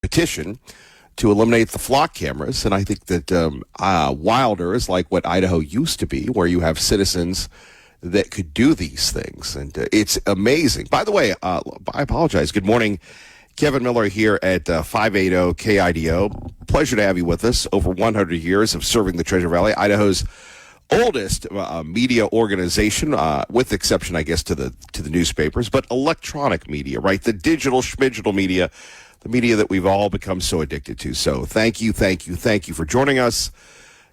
petition to eliminate the flock cameras. And I think that Wilder is like what Idaho used to be, where you have citizens that could do these things. And it's amazing. By the way, I apologize. Good morning. Kevin Miller here at 580 KIDO. Pleasure to have you with us. Over 100 years of serving the Treasure Valley, Idaho's oldest media organization, with exception, I guess, to the newspapers, but electronic media, right? The digital media, the media that we've all become so addicted to. So thank you for joining us.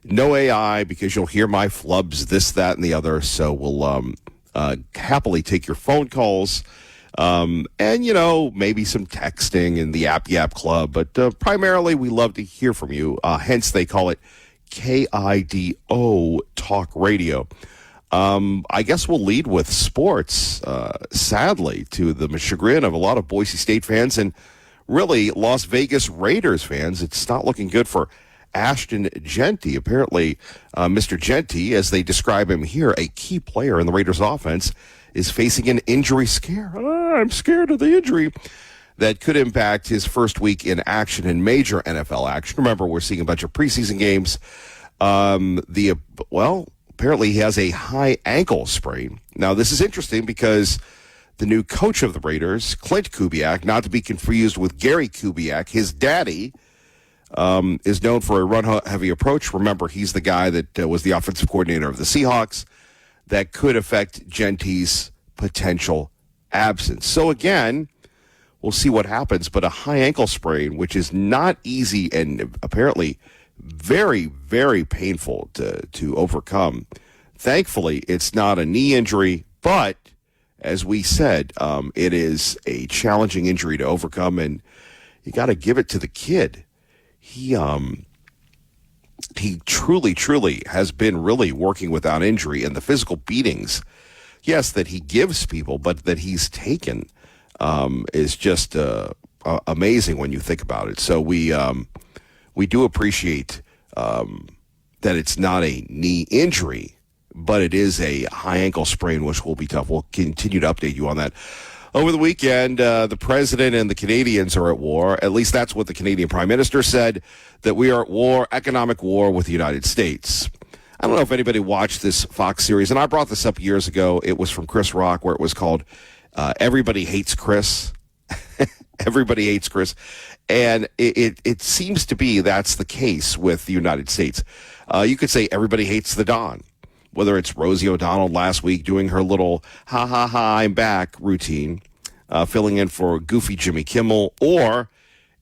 No AI, because you'll hear my flubs, this, that, and the other. So we'll happily take your phone calls. And, maybe some texting in the App Yap Club. But primarily, we love to hear from you. Hence, they call it KIDO Talk Radio. I guess we'll lead with sports, sadly, to the chagrin of a lot of Boise State fans and really Las Vegas Raiders fans. It's not looking good for Ashton Jeanty. Apparently, Mr. Jeanty, as they describe him here, a key player in the Raiders offense, is facing an injury scare. I'm scared of the injury that could impact his first week in action, in major NFL action. Remember, we're seeing a bunch of preseason games. Apparently he has a high ankle sprain. Now, this is interesting because the new coach of the Raiders, Clint Kubiak, not to be confused with Gary Kubiak, his daddy, is known for a run-heavy approach. Remember, he's the guy that was the offensive coordinator of the Seahawks. That could affect Jeanty's potential absence. So again, we'll see what happens. But a high ankle sprain, which is not easy and apparently very, very painful to overcome. Thankfully, it's not a knee injury, but as we said, it is a challenging injury to overcome, and you got to give it to the kid. He truly has been really working without injury, and the physical beatings, yes, that he gives people, but that he's taken is just amazing when you think about it. So we do appreciate that it's not a knee injury, but it is a high ankle sprain, which will be tough. We'll continue to update you on that. Over the weekend, the president and the Canadians are at war. At least that's what the Canadian Prime Minister said, that we are at war, economic war with the United States. I don't know if anybody watched this Fox series, and I brought this up years ago. It was from Chris Rock, where it was called Everybody Hates Chris. Everybody hates Chris. And it seems to be that's the case with the United States. You could say everybody hates the Don. Whether it's Rosie O'Donnell last week doing her little ha ha ha I'm back routine, filling in for goofy Jimmy Kimmel, or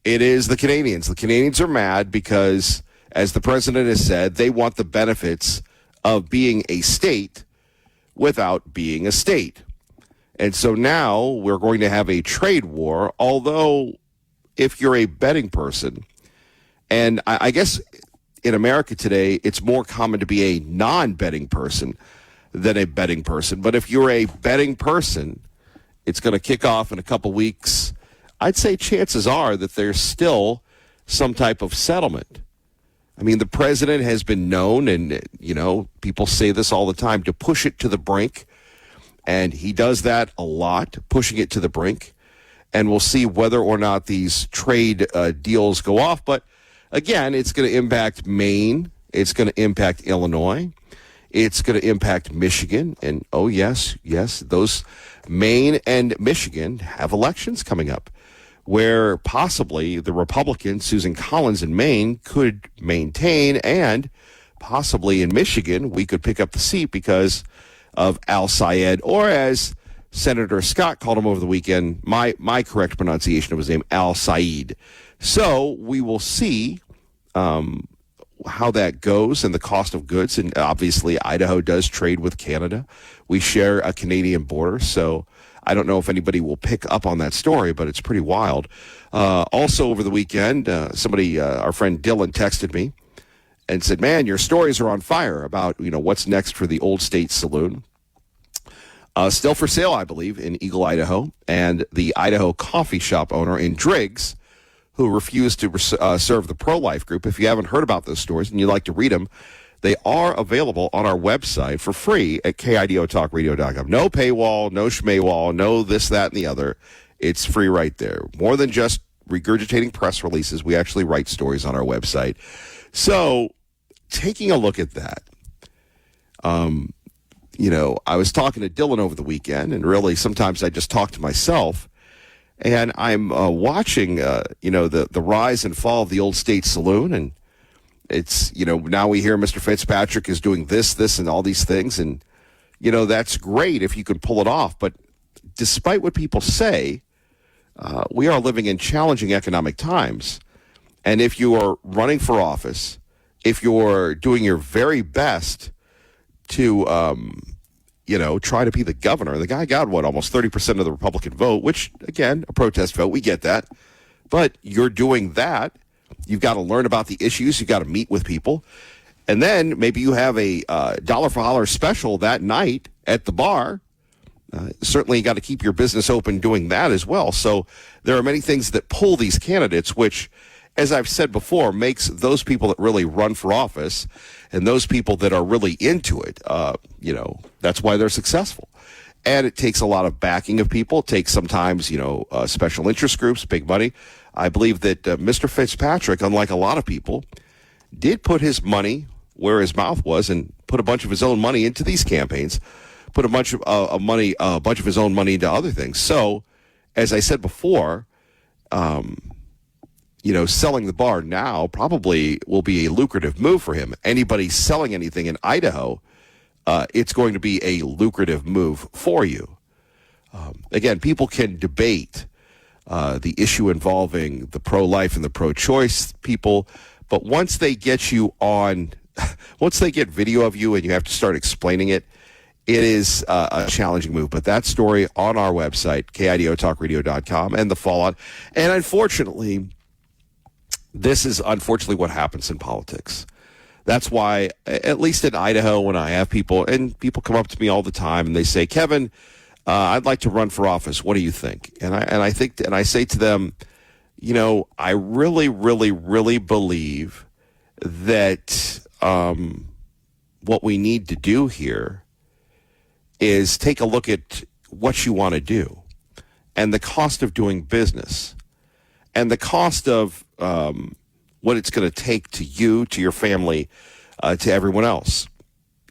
it is the Canadians. The Canadians are mad because, as the president has said, they want the benefits of being a state without being a state. And so now we're going to have a trade war, although if you're a betting person, and I guess in America today, it's more common to be a non-betting person than a betting person. But if you're a betting person, it's going to kick off in a couple weeks. I'd say chances are that there's still some type of settlement. I mean, the president has been known, and, people say this all the time, to push it to the brink. And he does that a lot, pushing it to the brink. And we'll see whether or not these trade deals go off. But again, it's going to impact Maine. It's going to impact Illinois. It's going to impact Michigan. And, oh, yes, those Maine and Michigan have elections coming up where possibly the Republican, Susan Collins in Maine, could maintain, and possibly in Michigan, we could pick up the seat because of Al Sayed, or as Senator Scott called him over the weekend, my correct pronunciation of his name, Al Said. So we will see how that goes and the cost of goods. And obviously, Idaho does trade with Canada. We share a Canadian border. So I don't know if anybody will pick up on that story, but it's pretty wild. Also over the weekend, somebody, our friend Dylan, texted me and said, man, your stories are on fire about, what's next for the Old State Saloon. Still for sale, I believe, in Eagle, Idaho, and the Idaho coffee shop owner in Driggs, who refused to serve the pro-life group. If you haven't heard about those stories and you'd like to read them, they are available on our website for free at KIDOTalkRadio.com. No paywall, no schmaywall, no this, that, and the other. It's free right there. More than just regurgitating press releases. We actually write stories on our website. So taking a look at that, I was talking to Dylan over the weekend, and really sometimes I just talk to myself. And I'm watching, the rise and fall of the Old State Saloon. And it's, now we hear Mr. Fitzpatrick is doing this, and all these things. And, that's great if you can pull it off. But despite what people say, we are living in challenging economic times. And if you are running for office, if you're doing your very best to, try to be the governor, the guy got, almost 30% of the Republican vote, which, again, a protest vote. We get that. But you're doing that. You've got to learn about the issues. You've got to meet with people. And then maybe you have a dollar for dollar special that night at the bar. Certainly you got to keep your business open doing that as well. So there are many things that pull these candidates, which, as I've said before, makes those people that really run for office and those people that are really into it, that's why they're successful. And it takes a lot of backing of people. It takes sometimes, special interest groups, big money. I believe that Mr. Fitzpatrick, unlike a lot of people, did put his money where his mouth was and put a bunch of his own money into these campaigns, put a bunch of his own money into other things. So, as I said before, selling the bar now probably will be a lucrative move for him. Anybody selling anything in Idaho, it's going to be a lucrative move for you. Again, people can debate the issue involving the pro-life and the pro-choice people, but once they get you on, once they get video of you and you have to start explaining it, it is a challenging move. But that story on our website, KIDOtalkradio.com, and the fallout. And unfortunately, this is what happens in politics. That's why, at least in Idaho, when I have people come up to me all the time and they say, Kevin, I'd like to run for office. What do you think? And I say to them, I really, really, really believe that what we need to do here is take a look at what you want to do and the cost of doing business and the cost of what it's going to take to you, to your family, to everyone else.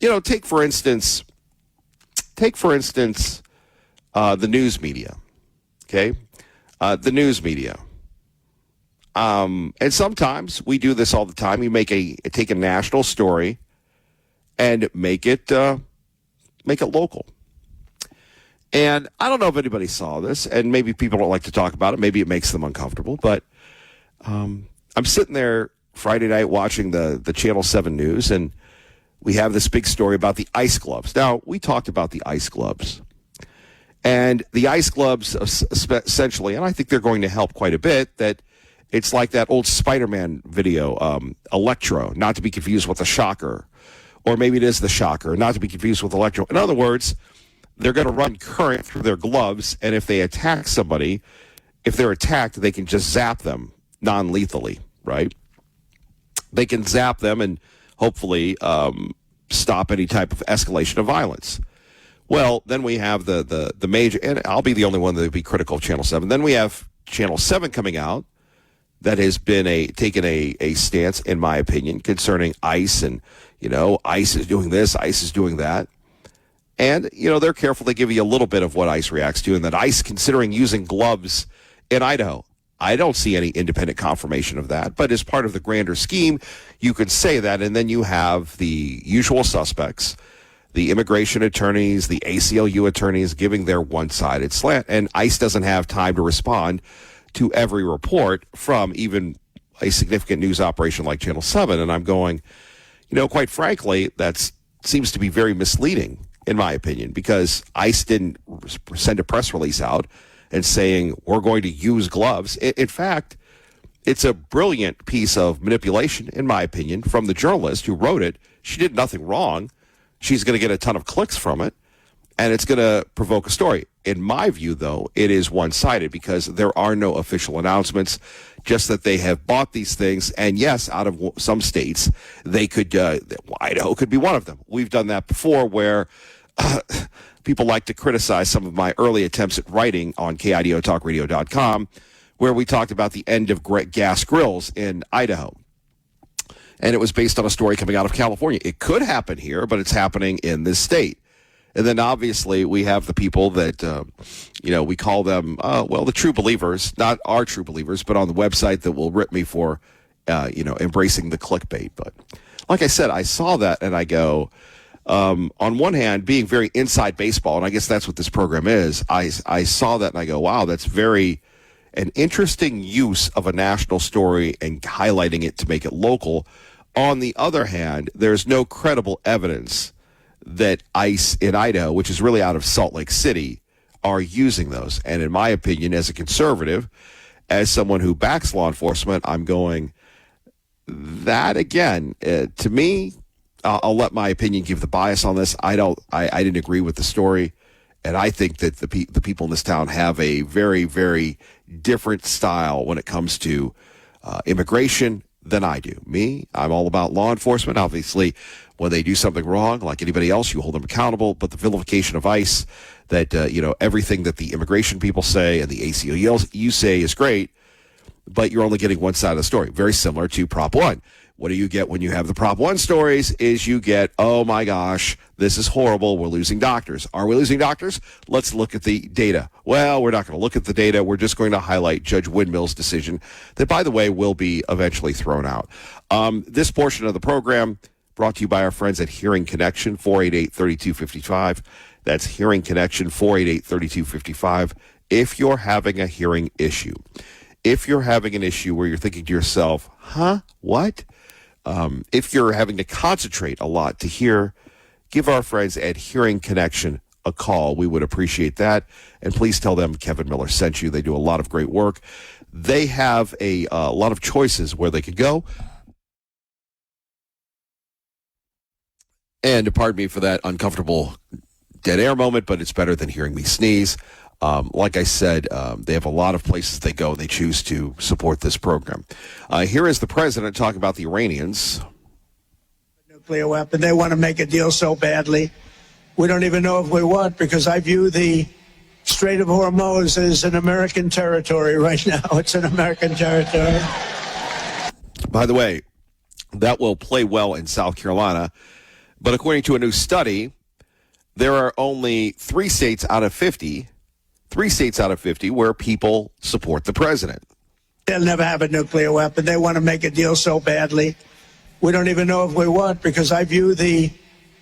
Take for instance, the news media. Okay, the news media. And sometimes we do this all the time. You take a national story and make it local. And I don't know if anybody saw this, and maybe people don't like to talk about it. Maybe it makes them uncomfortable. But I'm sitting there Friday night watching the Channel 7 news, and we have this big story about the ice gloves. Now, we talked about the ice gloves. And the ice gloves, essentially, and I think they're going to help quite a bit, that it's like that old Spider-Man video, Electro, not to be confused with the Shocker. Or maybe it is the Shocker, not to be confused with Electro. In other words, they're going to run current through their gloves, and if they attack somebody, if they're attacked, they can just zap them non-lethally, right? They can zap them and hopefully stop any type of escalation of violence. Well, then we have the major, and I'll be the only one that would be critical of Channel 7. Then we have Channel 7 coming out that has been taken a stance, in my opinion, concerning ICE, and ICE is doing this, ICE is doing that. And, they're careful to give you a little bit of what ICE reacts to, and that ICE considering using gloves in Idaho. I don't see any independent confirmation of that, but as part of the grander scheme, you could say that, and then you have the usual suspects, the immigration attorneys, the ACLU attorneys giving their one-sided slant, and ICE doesn't have time to respond to every report from even a significant news operation like Channel 7, and I'm going, quite frankly, that seems to be very misleading, in my opinion, because ICE didn't send a press release out and saying, we're going to use gloves. In fact, it's a brilliant piece of manipulation, in my opinion, from the journalist who wrote it. She did nothing wrong. She's going to get a ton of clicks from it, and it's going to provoke a story. In my view, though, it is one-sided because there are no official announcements, just that they have bought these things. And yes, out of some states, they could, Idaho could be one of them. We've done that before where people like to criticize some of my early attempts at writing on KIDOtalkradio.com, where we talked about the end of gas grills in Idaho. And it was based on a story coming out of California. It could happen here, but it's happening in this state. And then obviously we have the people that, we call them, the true believers, not our true believers, but on the website that will rip me for, embracing the clickbait. But like I said, I saw that and I go, on one hand, being very inside baseball, and I guess that's what this program is, I saw that and I go, wow, that's an interesting use of a national story and highlighting it to make it local. On the other hand, there's no credible evidence that ICE in Idaho, which is really out of Salt Lake City, are using those. And in my opinion, as a conservative, as someone who backs law enforcement, I'm going, that again, to me, I'll let my opinion give the bias on this. I didn't agree with the story. And I think that the people in this town have a very, very different style when it comes to immigration than I do. I'm all about law enforcement. Obviously, when they do something wrong, like anybody else, you hold them accountable. But the vilification of ICE, that, everything that the immigration people say and the ACLU say is great, but you're only getting one side of the story. Very similar to Prop 1. What do you get when you have the Prop 1 stories is you get, oh my gosh, this is horrible. We're losing doctors. Are we losing doctors? Let's look at the data. Well, we're not going to look at the data. We're just going to highlight Judge Windmill's decision that, by the way, will be eventually thrown out. This portion of the program brought to you by our friends at Hearing Connection, 488-3255. That's Hearing Connection, 488-3255. If you're having a hearing issue, if you're having an issue where you're thinking to yourself, what? If you're having to concentrate a lot to hear, give our friends at Hearing Connection a call. We would appreciate that. And please tell them Kevin Miller sent you. They do a lot of great work. They have a lot of choices where they could go. And pardon me for that uncomfortable dead air moment, but it's better than hearing me sneeze. Like I said, they have a lot of places they go and they choose to support this program. Here is the president talking about the Iranians. Nuclear weapon. They want to make a deal so badly. We don't even know if we want, because I view the Strait of Hormuz as an American territory right now. It's an American territory. By the way, that will play well in South Carolina. But according to a new study, there are only 3 states out of 50 where people support the president. They'll never have a nuclear weapon. They want to make a deal so badly. We don't even know if we want, because I view the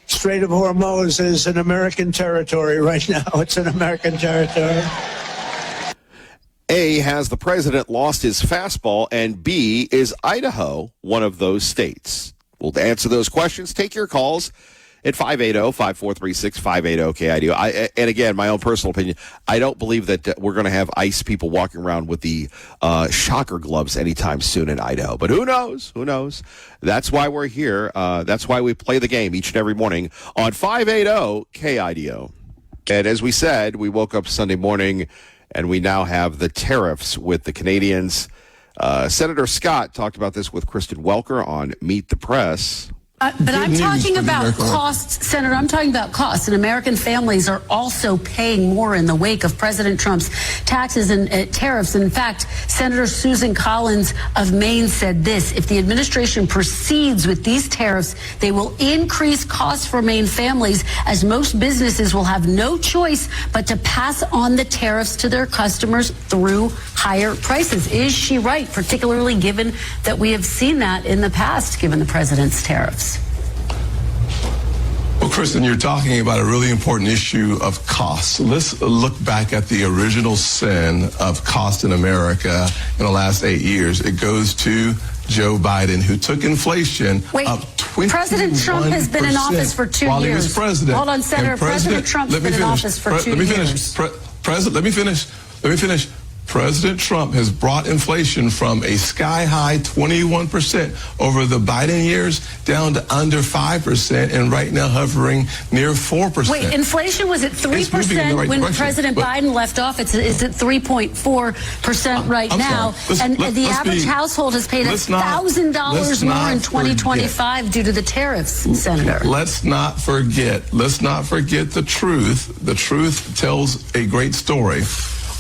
Strait of Hormuz as an American territory right now. It's an American territory. A, has the president lost his fastball? And B, is Idaho one of those states? We'll answer those questions. Take your calls at 580-5436, 580-KIDO. And again, my own personal opinion, I don't believe that we're going to have ICE people walking around with the shocker gloves anytime soon in Idaho. But who knows? Who knows? That's why we're here. That's why we play the game each and every morning on 580-KIDO. And as we said, we woke up Sunday morning, and we now have the tariffs with the Canadians. Senator Scott talked about this with Kristen Welker on Meet the Press. But I'm talking about costs, Senator. I'm talking about costs, and American families are also paying more in the wake of President Trump's taxes and tariffs. In fact, Senator Susan Collins of Maine said this: if the administration proceeds with these tariffs, they will increase costs for Maine families, as most businesses will have no choice but to pass on the tariffs to their customers through higher prices. Is she right, particularly given that we have seen that in the past, given the president's tariffs? Well, Kristen, you're talking about a really important issue of cost. Let's look back at the original sin of cost in America in the last 8 years. It goes to Joe Biden, who took inflation up 21%. President Trump has been in office for 2 years. While he was president. Hold on, Senator. President Trump's been in office for 2 years. Let me finish. President Trump has brought inflation from a sky-high 21% over the Biden years down to under 5%, and right now hovering near 4%. Wait, inflation was at 3% when President Biden left office. It's at 3.4% right now. And the average household has paid $1,000 more in 2025 due to the tariffs, Senator. Let's not forget the truth. The truth tells a great story.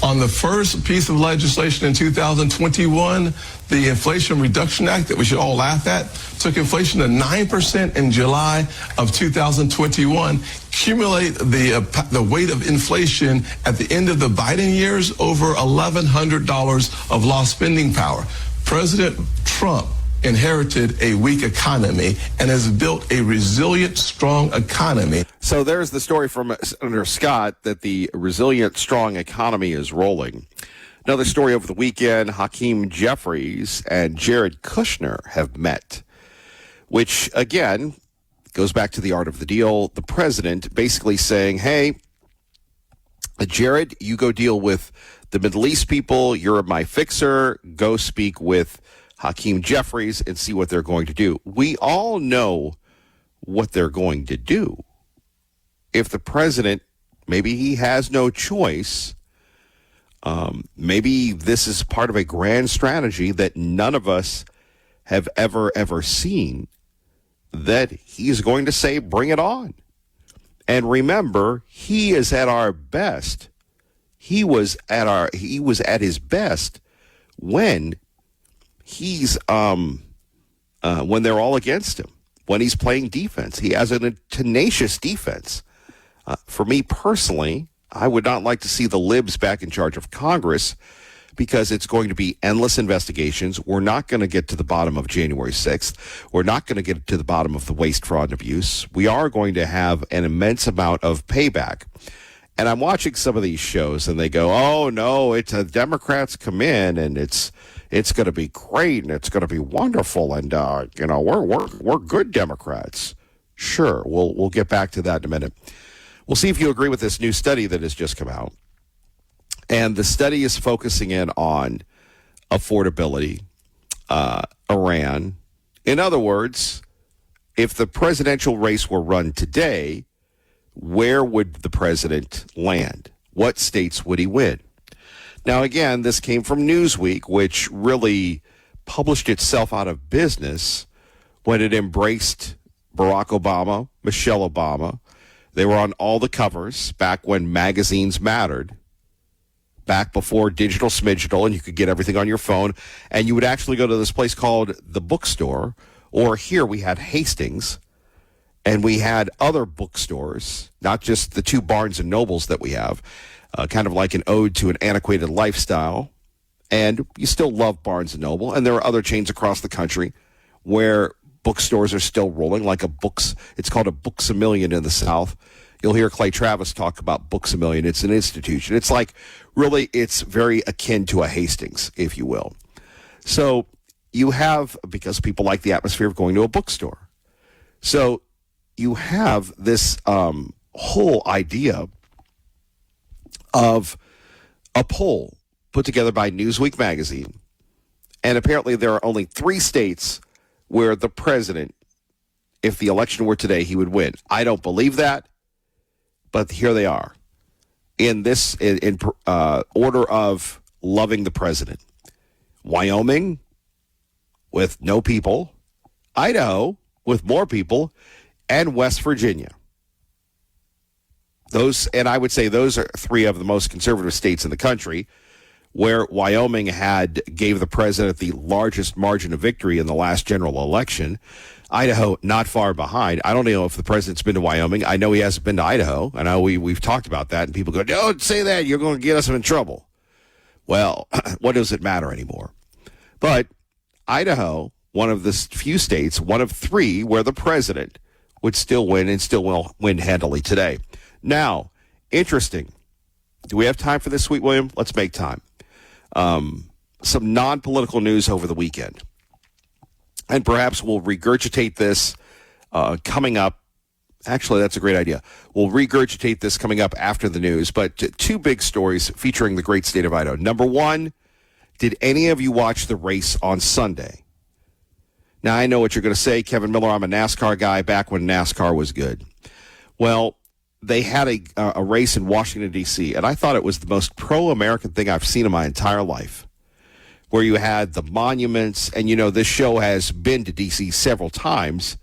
On the first piece of legislation in 2021, the Inflation Reduction Act that we should all laugh at took inflation to 9% in July of 2021. Cumulate the weight of inflation at the end of the Biden years, over $1,100 of lost spending power. President Trump inherited a weak economy and has built a resilient, strong economy. So there's the story from Senator Scott that the resilient, strong economy is rolling. Another story over the weekend, Hakeem Jeffries and Jared Kushner have met, which, again, goes back to the art of the deal. The president basically saying, hey, Jared, you go deal with the Middle East people. You're my fixer. Go speak with Hakeem Jeffries and see what they're going to do. We all know what they're going to do. If the president, maybe he has no choice, maybe this is part of a grand strategy that none of us have ever seen, that he's going to say, bring it on. And remember, he is at our best. He was at his best when he's when they're all against him, when he's playing defense. He has a tenacious defense. For me personally, I would not like to see the libs back in charge of Congress, because it's going to be endless investigations. We're not going to get to the bottom of January 6th. We're not going to get to the bottom of the waste, fraud, and abuse. We are going to have an immense amount of payback. And I'm watching some of these shows, and they go, oh, no, it's Democrats come in, and it's going to be great, and it's going to be wonderful, and, we're good Democrats. Sure, we'll get back to that in a minute. We'll see if you agree with this new study that has just come out. And the study is focusing in on affordability, Iran. In other words, if the presidential race were run today, where would the president land? What states would he win? Now, again, this came from Newsweek, which really published itself out of business when it embraced Barack Obama, Michelle Obama. They were on all the covers back when magazines mattered, back before digital smidgital, and you could get everything on your phone. And you would actually go to this place called the bookstore, or here we had Hastings, and we had other bookstores, not just the two Barnes and Nobles that we have, kind of like an ode to an antiquated lifestyle. And you still love Barnes and Noble, and there are other chains across the country where bookstores are still rolling, like it's called a Books-A-Million in the South. You'll hear Clay Travis talk about Books-A-Million. It's an institution. It's like, really, it's very akin to a Hastings, if you will. So you have, because people like the atmosphere of going to a bookstore. So you have this whole idea of a poll put together by Newsweek magazine. And apparently there are only 3 states where the president, if the election were today, he would win. I don't believe that, but here they are in this in order of loving the president. Wyoming with no people, Idaho with more people, and West Virginia. And I would say those are 3 of the most conservative states in the country, where Wyoming gave the president the largest margin of victory in the last general election. Idaho not far behind. I don't know if the president's been to Wyoming. I know he hasn't been to Idaho. I know we've talked about that, and people go, don't say that. You're going to get us in trouble. Well, what does it matter anymore? But Idaho, one of the few states, one of 3, where the president would still win and still will win handily today. Now, interesting. Do we have time for this, Sweet William? Let's make time. Some non-political news over the weekend. And perhaps we'll regurgitate this coming up. Actually, that's a great idea. We'll regurgitate this coming up after the news. But 2 big stories featuring the great state of Idaho. Number 1, did any of you watch the race on Sunday? Now, I know what you're going to say, Kevin Miller. I'm a NASCAR guy back when NASCAR was good. Well, they had a race in Washington, D.C., and I thought it was the most pro-American thing I've seen in my entire life, where you had the monuments, and, this show has been to D.C. several times,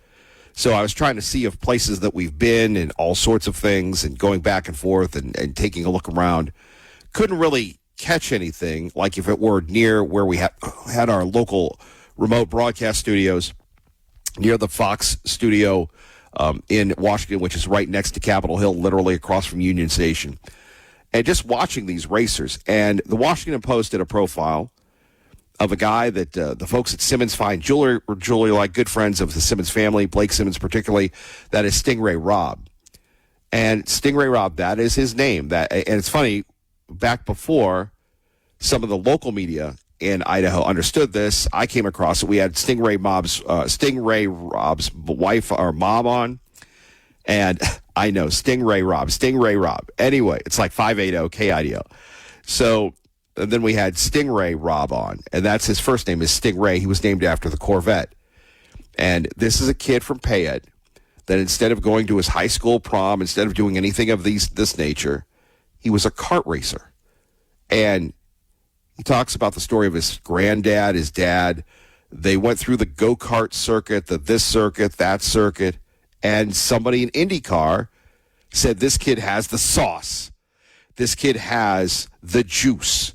so I was trying to see of places that we've been and all sorts of things and going back and forth and taking a look around. Couldn't really catch anything, like if it were near where we had our local remote broadcast studios, near the Fox studio in Washington, which is right next to Capitol Hill, literally across from Union Station, and just watching these racers. And the Washington Post did a profile of a guy that the folks at Simmons find Julie like good friends of the Simmons family, Blake Simmons particularly. That is Stingray Robb. And Stingray Robb, that is his name. And it's funny, back before some of the local media in Idaho understood this, I came across it. We had Stingray Robb's wife or mom on. And I know, Stingray Robb. Anyway, it's like 580 KIDO. So, and then we had Stingray Robb on, and that's his first name is Stingray. He was named after the Corvette. And this is a kid from Payette that instead of going to his high school prom, instead of doing anything of this nature, he was a kart racer. And he talks about the story of his granddad, his dad. They went through the go-kart circuit, this circuit, that circuit, and somebody in IndyCar said, this kid has the sauce. This kid has the juice.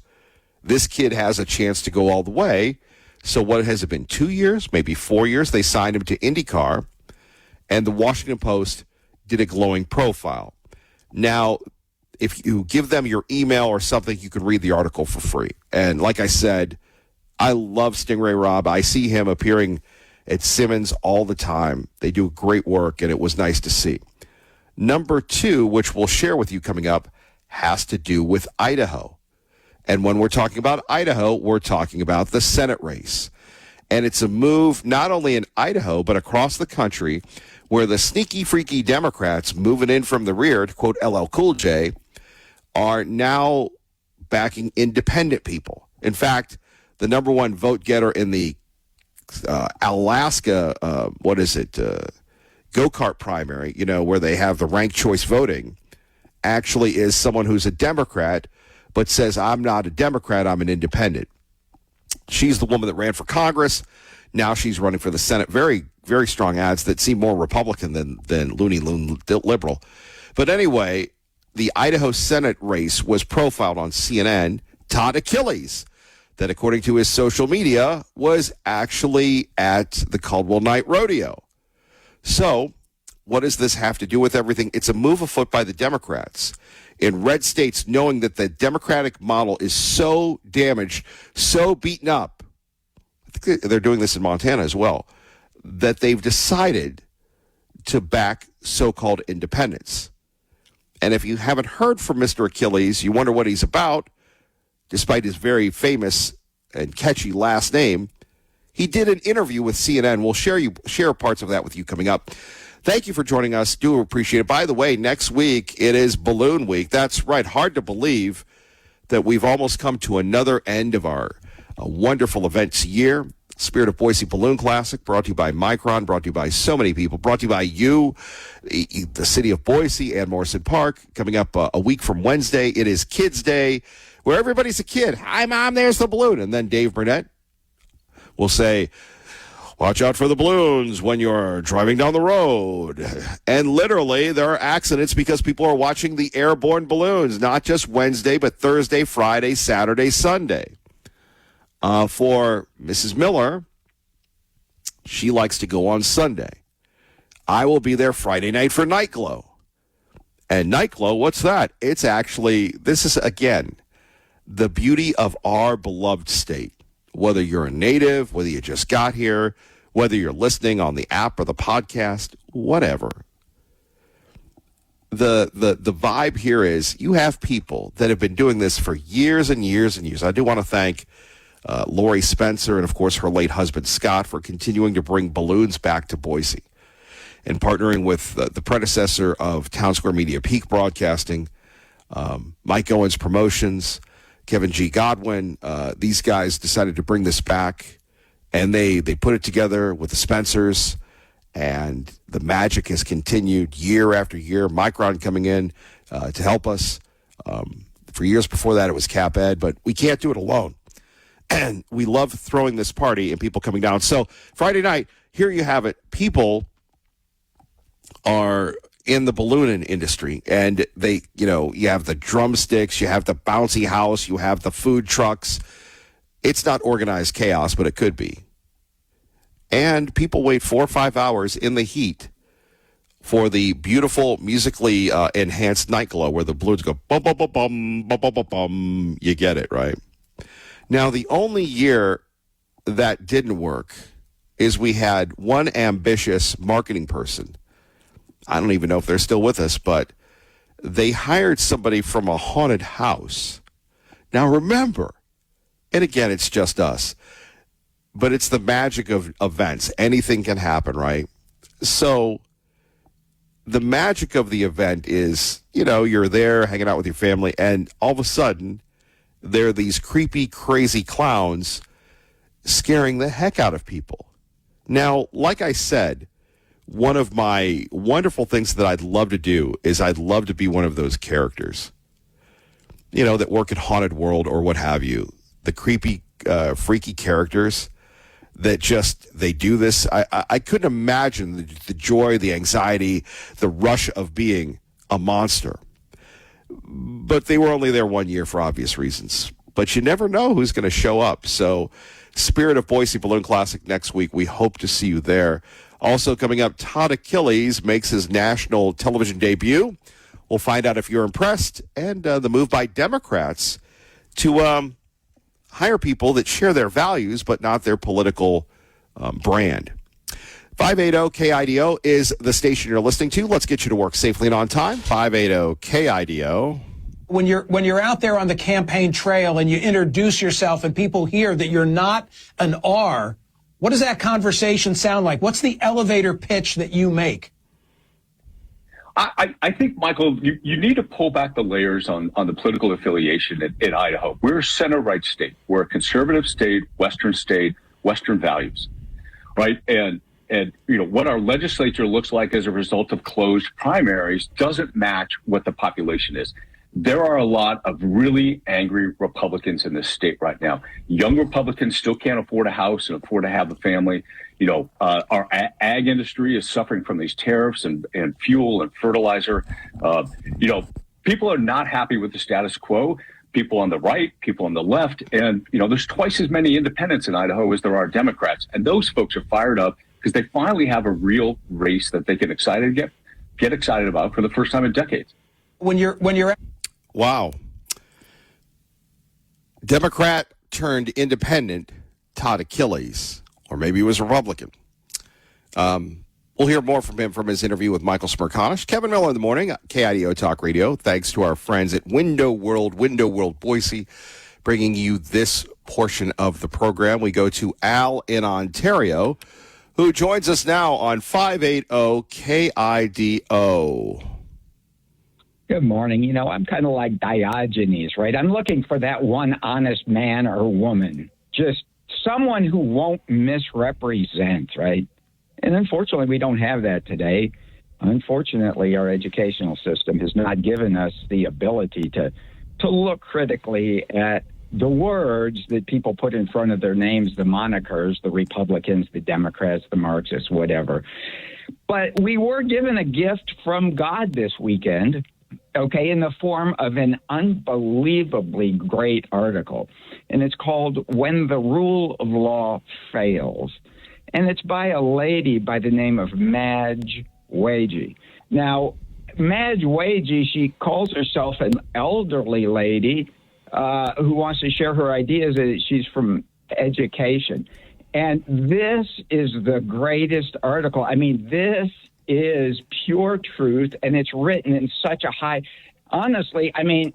This kid has a chance to go all the way. So what has it been, 2 years, maybe 4 years? They signed him to IndyCar, and the Washington Post did a glowing profile. Now, if you give them your email or something, you can read the article for free. And like I said, I love Stingray Robb. I see him appearing at Simmons all the time. They do great work, and it was nice to see. Number two, which we'll share with you coming up, has to do with Idaho. And when we're talking about Idaho, we're talking about the Senate race. And it's a move not only in Idaho, but across the country, where the sneaky, freaky Democrats moving in from the rear, to quote LL Cool J, are now backing independent people. In fact, the number one vote getter in the Alaska, go-kart primary, where they have the ranked choice voting, actually is someone who's a Democrat, but says, I'm not a Democrat, I'm an independent. She's the woman that ran for Congress. Now she's running for the Senate. Very, very strong ads that seem more Republican than loony loon liberal. But anyway, the Idaho Senate race was profiled on CNN. Todd Achilles, that according to his social media, was actually at the Caldwell Night Rodeo. So what does this have to do with everything? It's a move afoot by the Democrats in red states, knowing that the Democratic model is so damaged, so beaten up. I think they're doing this in Montana as well, that they've decided to back so-called independents. And if you haven't heard from Mr. Achilles, you wonder what he's about, despite his very famous and catchy last name. He did an interview with CNN. We'll share parts of that with you coming up. Thank you for joining us. Do appreciate it. By the way, next week, it is Balloon Week. That's right. Hard to believe that we've almost come to another end of our wonderful events year. Spirit of Boise Balloon Classic, brought to you by Micron, brought to you by so many people, brought to you by you, the city of Boise, and Morrison Park. Coming up a week from Wednesday, it is Kids Day, where everybody's a kid. Hi, Mom, there's the balloon. And then Dave Burnett will say, watch out for the balloons when you're driving down the road. And literally, there are accidents because people are watching the airborne balloons, not just Wednesday, but Thursday, Friday, Saturday, Sunday. For Mrs. Miller, she likes to go on Sunday. I will be there Friday night for Night Glow. And Night Glow, what's that? It's actually, this is, again, the beauty of our beloved state. Whether you're a native, whether you just got here, whether you're listening on the app or the podcast, whatever. The vibe here is you have people that have been doing this for years and years and years. I do want to thank Lori Spencer and, of course, her late husband, Scott, for continuing to bring balloons back to Boise and partnering with the predecessor of Town Square Media, Peak Broadcasting, Mike Owens Promotions, Kevin G. Godwin. These guys decided to bring this back, and they put it together with the Spencers, and the magic has continued year after year. Micron coming in to help us. For years before that, it was Cap Ed, but we can't do it alone. And we love throwing this party and people coming down. So Friday night, here you have it. People are in the balloon industry, and they, you have the drumsticks, you have the bouncy house, you have the food trucks. It's not organized chaos, but it could be. And people wait 4 or 5 hours in the heat for the beautiful, musically enhanced night glow where the balloons go bum, bum, bum, bum, bum, bum, bum, bum. You get it, right? Now, the only year that didn't work is we had one ambitious marketing person. I don't even know if they're still with us, but they hired somebody from a haunted house. Now, remember, and again, it's just us, but it's the magic of events. Anything can happen, right? So the magic of the event is, you're there hanging out with your family, and all of a sudden, there are these creepy, crazy clowns scaring the heck out of people. Now, like I said, one of my wonderful things that I'd love to do is I'd love to be one of those characters, that work at Haunted World or what have you. The creepy, freaky characters that they do this. I couldn't imagine the joy, the anxiety, the rush of being a monster. But they were only there 1 year for obvious reasons. But you never know who's going to show up. So Spirit of Boise Balloon Classic next week. We hope to see you there. Also coming up, Todd Achilles makes his national television debut. We'll find out if you're impressed, and the move by Democrats to hire people that share their values but not their political brand. 580-KIDO is the station you're listening to. Let's get you to work safely and on time. 580-KIDO. When you're out there on the campaign trail and you introduce yourself and people hear that you're not an R, what does that conversation sound like? What's the elevator pitch that you make? I think, Michael, you need to pull back the layers on the political affiliation in Idaho. We're a center-right state. We're a conservative state, Western values, right? And what our legislature looks like as a result of closed primaries doesn't match what the population is. There are a lot of really angry Republicans in this state right now. Young Republicans still can't afford a house and afford to have a family. Our ag industry is suffering from these tariffs and fuel and fertilizer. People are not happy with the status quo. People on the right, people on the left, and there's twice as many independents in Idaho as there are Democrats. And those folks are fired up because they finally have a real race that they can get excited about for the first time in decades. When you're Wow. Democrat turned independent, Todd Achilles, or maybe he was Republican. We'll hear more from him from his interview with Michael Smerconish. Kevin Miller in the morning, KIDO Talk Radio. Thanks to our friends at Window World Boise, bringing you this portion of the program. We go to Al in Ontario, who joins us now on 580-KIDO. Good morning. I'm kind of like Diogenes, right? I'm looking for that one honest man or woman, just someone who won't misrepresent, right? And unfortunately, we don't have that today. Unfortunately, our educational system has not given us the ability to look critically at the words that people put in front of their names, the monikers, the Republicans, the Democrats, the Marxists, whatever. But we were given a gift from God this weekend, okay, in the form of an unbelievably great article. And it's called When the Rule of Law Fails. And it's by a lady by the name of Madge Wagee. Now, Madge Wagee, she calls herself an elderly lady who wants to share her ideas. She's from education. And this is the greatest article. I mean, this is pure truth, and it's written in such a high... Honestly, I mean,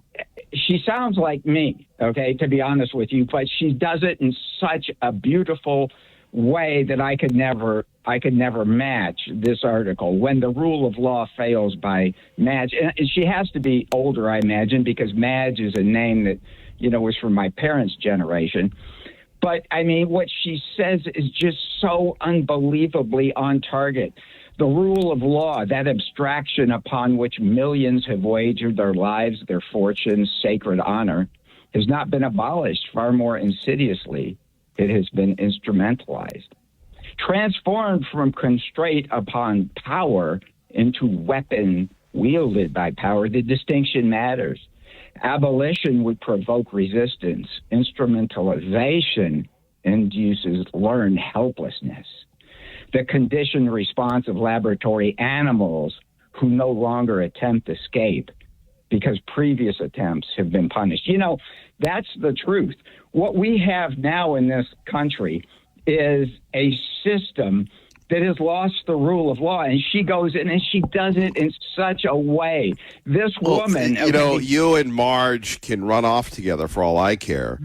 she sounds like me, okay, to be honest with you, but she does it in such a beautiful way that I could never match this article, When the Rule of Law Fails, by Madge. And she has to be older, I imagine, because Madge is a name that, was from my parents' generation. But, I mean, what she says is just so unbelievably on target. The rule of law, that abstraction upon which millions have wagered their lives, their fortunes, sacred honor, has not been abolished. Far more insidiously, it has been instrumentalized. Transformed from constraint upon power into weapon wielded by power. The distinction matters. Abolition would provoke resistance. Instrumentalization induces learned helplessness. The conditioned response of laboratory animals who no longer attempt escape because previous attempts have been punished. You know, that's the truth. What we have now in this country is a system that has lost the rule of law, and she goes in and she does it in such a way. This woman, you know, you and Marge can run off together for all I care.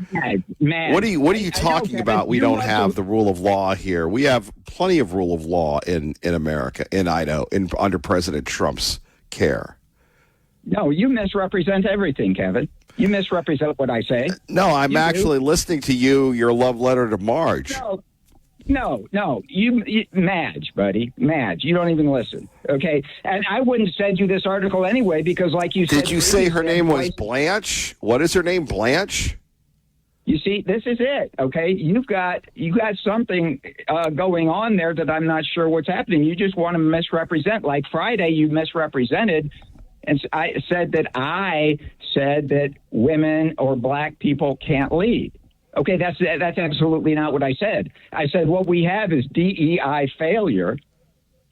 Man, what are you talking about? We don't have the rule of law here. We have plenty of rule of law in America, in Idaho, under President Trump's care. No, you misrepresent everything, Kevin. You misrepresent what I say. No, I'm actually listening to your love letter to Marge. No, you Madge, buddy, Madge. You don't even listen, okay? And I wouldn't send you this article anyway because, like you said, did you say her name was Blanche? What is her name, Blanche? You see, this is it, okay? You got something going on there that I'm not sure what's happening. You just want to misrepresent. Like Friday, you misrepresented, and I said that women or black people can't lead. Okay, that's absolutely not what I said. I said what we have is DEI failure,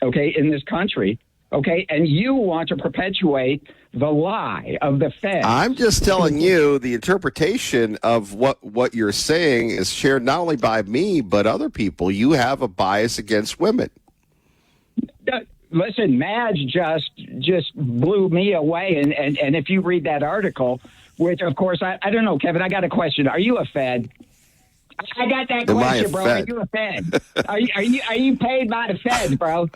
okay, in this country, okay, and you want to perpetuate the lie of the Fed. I'm just telling you the interpretation of what you're saying is shared not only by me but other people. You have a bias against women. Listen, Madge just blew me away, and if you read that article, which, of course, I don't know, Kevin, I got a question. Are you a Fed? I got that question, bro. Are you a Fed? Are you paid by the Feds, bro?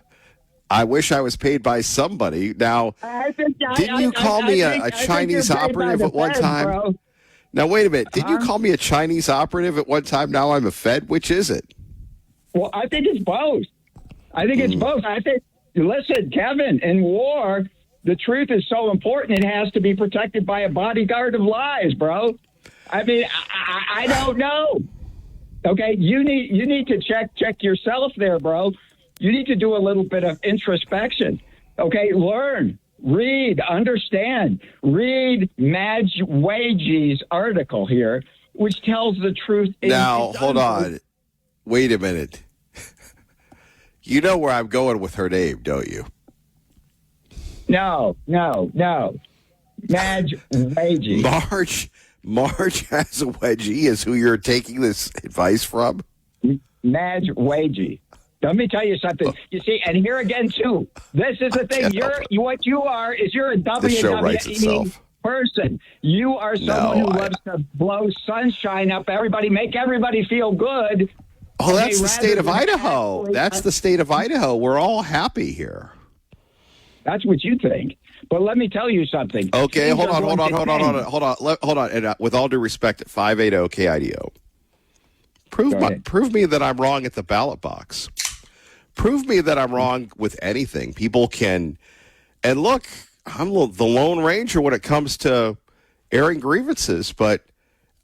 I wish I was paid by somebody. Now, didn't you call me a Chinese operative at one time? Bro. Now, wait a minute. Did you call me a Chinese operative at one time? Now I'm a Fed. Which is it? Well, I think it's both. It's both. Listen, Kevin, in war, the truth is so important, it has to be protected by a bodyguard of lies, bro. I mean, I don't know. Okay, you need to check yourself there, bro. You need to do a little bit of introspection. Okay, learn, read, understand. Read Madge Wage's article here, which tells the truth. Now, hold on. Wait a minute. You know where I'm going with her name, don't you? No. Madge Wedgie. Marge has a wedgie is who you're taking this advice from? Madge Wedgie. Let me tell you something. You see, and here again, too, this is the thing. What you are is you're a WWE person. You are someone who loves to blow sunshine up everybody, make everybody feel good. Oh, that's the state of Idaho. That's the state of Idaho. We're all happy here. That's what you think. But let me tell you something. Okay, hold on. And with all due respect, at 580 KIDO, prove me that I'm wrong at the ballot box. Prove me that I'm wrong with anything. People can, and look, I'm the Lone Ranger when it comes to airing grievances, but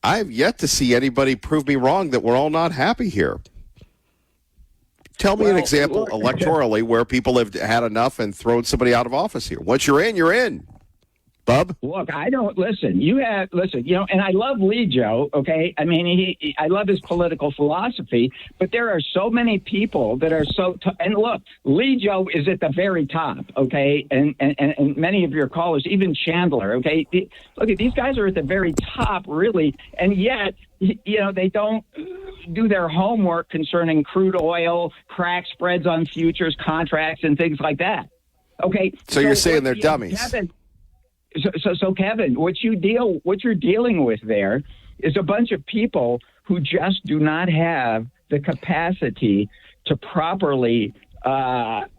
I have yet to see anybody prove me wrong that we're all not happy here. Tell me an example electorally where people have had enough and thrown somebody out of office here. Once you're in, you're in. Bub? Look, I don't listen. And I love Lee Joe, okay? I mean, I love his political philosophy, but there are so many people that are and look, Lee Joe is at the very top, okay? And many of your callers, even Chandler, okay? Look, these guys are at the very top, really, and yet, they don't do their homework concerning crude oil, crack spreads on futures contracts, and things like that. Okay? So you're saying they're dummies. Kevin, So Kevin, what you're dealing with there is a bunch of people who just do not have the capacity to properly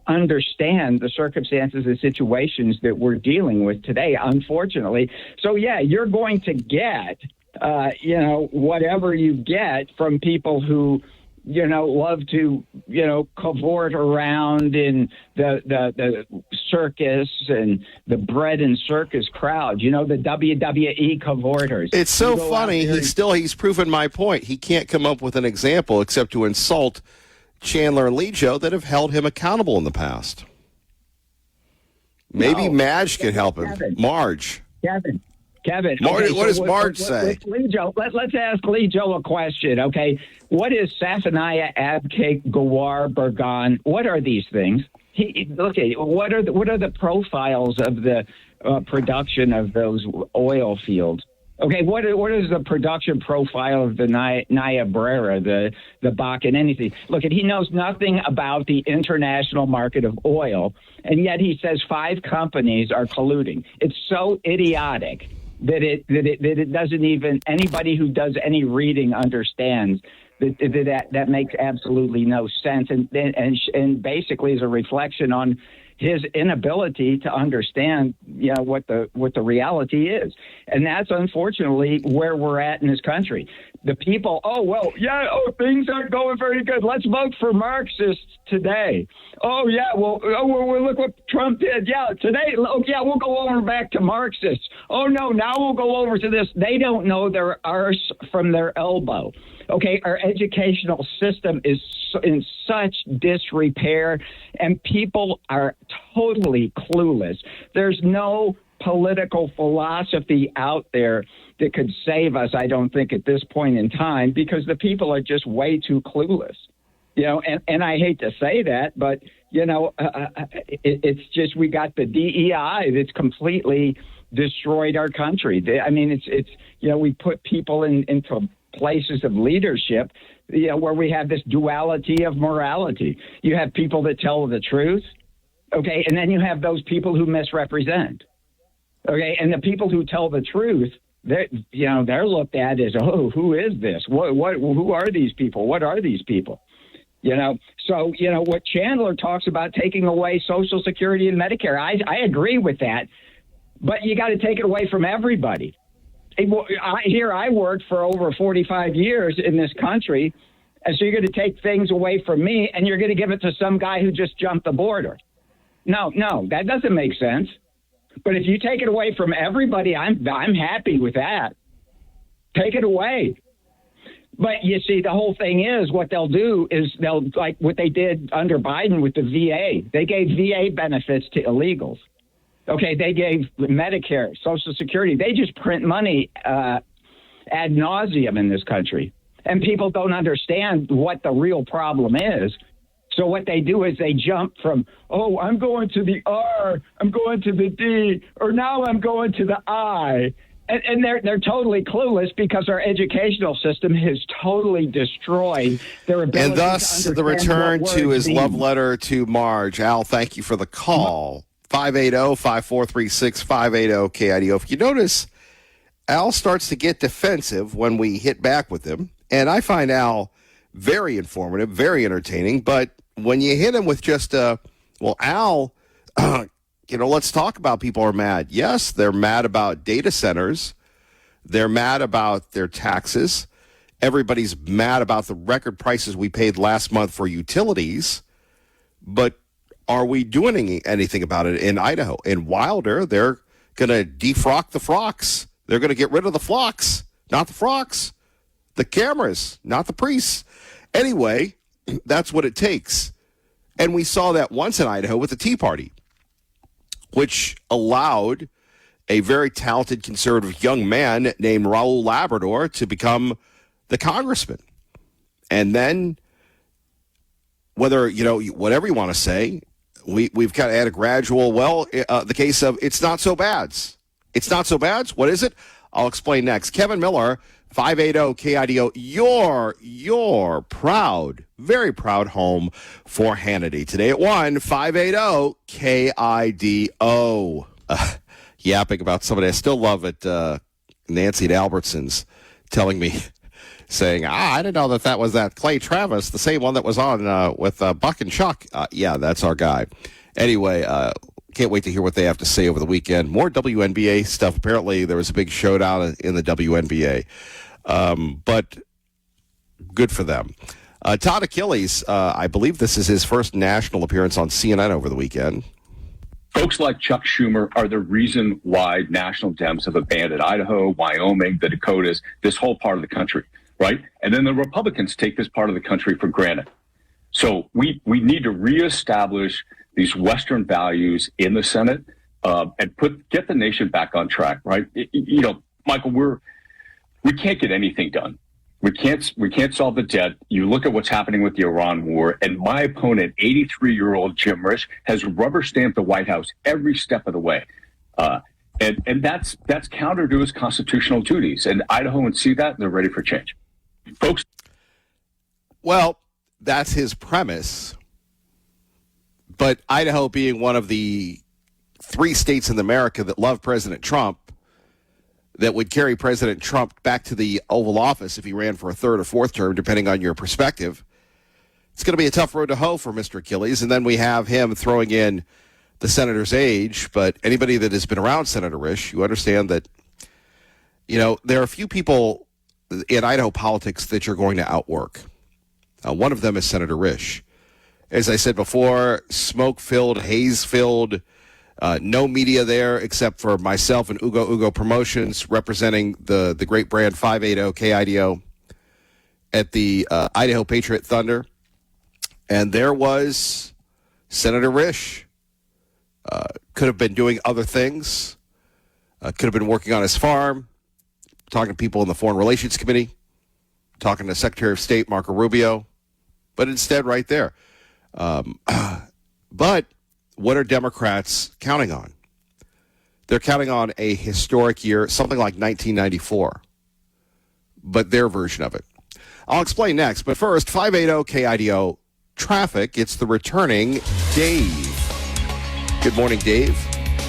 understand the circumstances and situations that we're dealing with today, unfortunately. So yeah, you're going to get whatever you get from people who love to, cavort around in the circus and the bread and circus crowd, the WWE cavorters. It's so funny. He's proven my point. He can't come up with an example except to insult Chandler and Lee Joe that have held him accountable in the past. Maybe No. Madge can help him. Kevin. Marge. Kevin. Marge, Okay, what does so Marge say? Lee Joe, let's ask Lee Joe a question, okay? What is Safanaya, Abcake, Gawar, Burgan? What are these things? What are the profiles of the production of those oil fields? Okay, what is the production profile of the Niobrara, the Bakken, anything? Look, he knows nothing about the international market of oil, and yet he says 5 companies are colluding. It's so idiotic that it doesn't even, anybody who does any reading understands that makes absolutely no sense, and basically is a reflection on his inability to understand, what the reality is. And that's unfortunately where we're at in this country. The people, things aren't going very good. Let's vote for Marxists today. Look what Trump did. Yeah, today, we'll go over back to Marxists. Oh, no, now we'll go over to this. They don't know their arse from their elbow. Okay, our educational system is in such disrepair, and people are totally clueless. There's no political philosophy out there that could save us, I don't think, at this point in time, because the people are just way too clueless. And I hate to say that, but, it's just we got the DEI that's completely destroyed our country. I mean, it's we put people into places of leadership, where we have this duality of morality. You have people that tell the truth, okay, and then you have those people who misrepresent, okay, and the people who tell the truth, they're looked at as, who is this? Who are these people? What are these people? So what Chandler talks about, taking away Social Security and Medicare, I agree with that, but you got to take it away from everybody. I worked for over 45 years in this country, and so you're going to take things away from me, and you're going to give it to some guy who just jumped the border. No, that doesn't make sense. But if you take it away from everybody, I'm happy with that. Take it away. But you see, the whole thing is what they'll do is they'll, like what they did under Biden with the VA. They gave VA benefits to illegals. Okay, they gave Medicare, Social Security. They just print money ad nauseum in this country. And people don't understand what the real problem is. So what they do is they jump from, I'm going to the R, I'm going to the D, or now I'm going to the I. And they're totally clueless because our educational system has totally destroyed their ability and thus to the return to his mean. love letter to Marge. Al, thank you for the call. 580-5436, 580-KIDO. If you notice, Al starts to get defensive when we hit back with him. And I find Al very informative, very entertaining. But when you hit him with just, Al, let's talk about people are mad. Yes, they're mad about data centers. They're mad about their taxes. Everybody's mad about the record prices we paid last month for utilities. But are we doing anything about it in Idaho? In Wilder, they're going to defrock the frocks. They're going to get rid of the flocks, not the frocks. The cameras, not the priests. Anyway, that's what it takes. And we saw that once in Idaho with the Tea Party, which allowed a very talented conservative young man named Raul Labrador to become the congressman. And then, whether, whatever you want to say, we've kind of had a gradual, the case of it's not so bad. It's not so bad. What is it? I'll explain next. Kevin Miller, 580-KIDO, your proud, very proud home for Hannity. Today at 1, 580-KIDO. Yapping about somebody. I still love it. Nancy at Albertsons telling me, saying, I didn't know that was that Clay Travis, the same one that was on with Buck and Chuck. Yeah, that's our guy. Anyway, can't wait to hear what they have to say over the weekend. More WNBA stuff. Apparently, there was a big showdown in the WNBA. But good for them. Todd Achilles, I believe this is his first national appearance on CNN over the weekend. Folks like Chuck Schumer are the reason why national Dems have abandoned Idaho, Wyoming, the Dakotas, this whole part of the country, right? And then the Republicans take this part of the country for granted. So we need to reestablish these Western values in the Senate and get the nation back on track, right? Michael, we can't get anything done. We can't solve the debt. You look at what's happening with the Iran war, and my opponent, 83-year-old Jim Risch, has rubber stamped the White House every step of the way. And that's counter to his constitutional duties. And Idahoans see that, and they're ready for change. Folks. Well, that's his premise. But Idaho being one of the 3 states in America that love President Trump, that would carry President Trump back to the Oval Office if he ran for a 3rd or 4th term, depending on your perspective. It's going to be a tough road to hoe for Mr. Achilles. And then we have him throwing in the senator's age. But anybody that has been around Senator Risch, you understand that, there are a few people in Idaho politics that you're going to outwork. One of them is Senator Risch. As I said before, smoke-filled, haze-filled, no media there except for myself and Ugo Promotions representing the great brand 580 KIDO at the Idaho Patriot Thunder. And there was Senator Risch. Could have been doing other things. Could have been working on his farm, talking to people in the Foreign Relations Committee, talking to Secretary of State Marco Rubio. But instead, right there. But what are Democrats counting on? They're counting on a historic year, something like 1994, but their version of it. I'll explain next, but first, 580 KIDO traffic. It's the returning Dave. Good morning, Dave.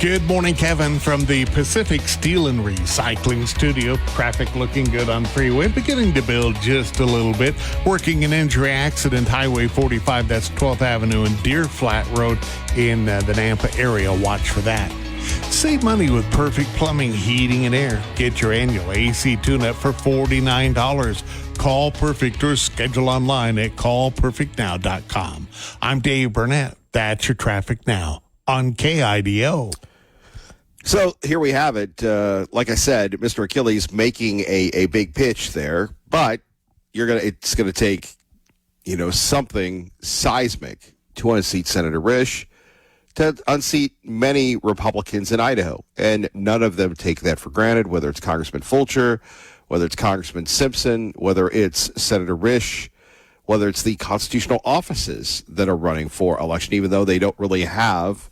Good morning, Kevin, from the Pacific Steel and Recycling Studio. Traffic looking good on freeway, beginning to build just a little bit. Working an injury accident, Highway 45, that's 12th Avenue and Deer Flat Road in the Nampa area. Watch for that. Save money with Perfect Plumbing, Heating, and Air. Get your annual AC tune-up for $49. Call Perfect or schedule online at callperfectnow.com. I'm Dave Burnett. That's your traffic now on KIDO. So here we have it. Like I said, Mr. Achilles making a big pitch there, but it's gonna take something seismic to unseat Senator Risch, to unseat many Republicans in Idaho, and none of them take that for granted. Whether it's Congressman Fulcher, whether it's Congressman Simpson, whether it's Senator Risch, whether it's the constitutional offices that are running for election, even though they don't really have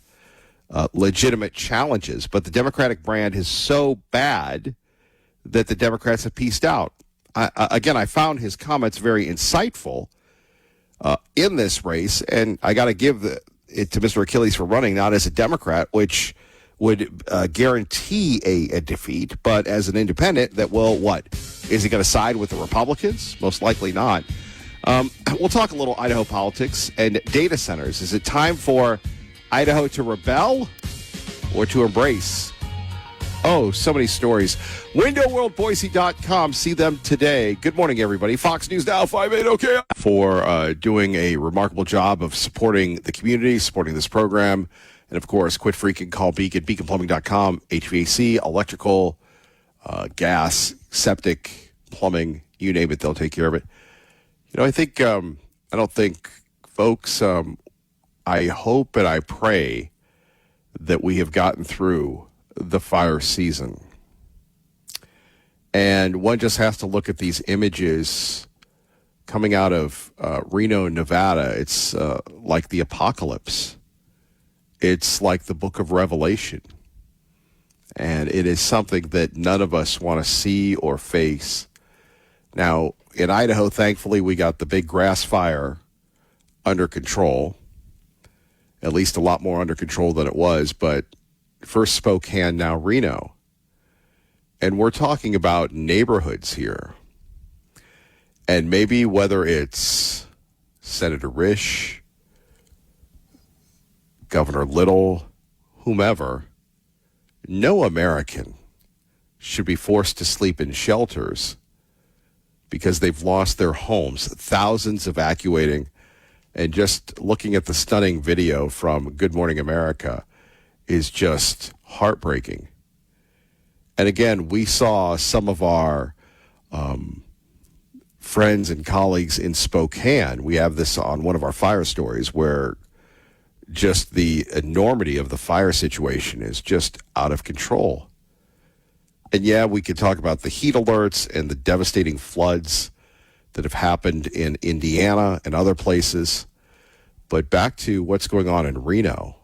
legitimate challenges. But the Democratic brand is so bad that the Democrats have pieced out. I found his comments very insightful in this race, and I got to give it to Mr. Achilles for running, not as a Democrat, which would guarantee a defeat, but as an independent that will, what? Is he going to side with the Republicans? Most likely not. We'll talk a little Idaho politics and data centers. Is it time for Idaho to rebel or to embrace? Oh, so many stories. WindowWorldBoise.com. See them today. Good morning, everybody. Fox News Now, 580 KIDO. For doing a remarkable job of supporting the community, supporting this program. And, of course, quit freaking, call Beacon, beaconplumbing.com, HVAC, electrical, gas, septic, plumbing, you name it, they'll take care of it. I don't think, folks, I hope and I pray that we have gotten through the fire season. And one just has to look at these images coming out of Reno, Nevada. It's like the apocalypse. It's like the book of Revelation. And it is something that none of us want to see or face. Now, in Idaho, thankfully, we got the big grass fire under control, at least a lot more under control than it was. But first Spokane, now Reno. And we're talking about neighborhoods here. And maybe whether it's Senator Risch, Governor Little, whomever, no American should be forced to sleep in shelters because they've lost their homes. Thousands evacuating. And just looking at the stunning video from Good Morning America is just heartbreaking. And again, we saw some of our friends and colleagues in Spokane. We have this on one of our fire stories where just the enormity of the fire situation is just out of control. And yeah, we could talk about the heat alerts and the devastating floods that have happened in Indiana and other places. But back to what's going on in Reno.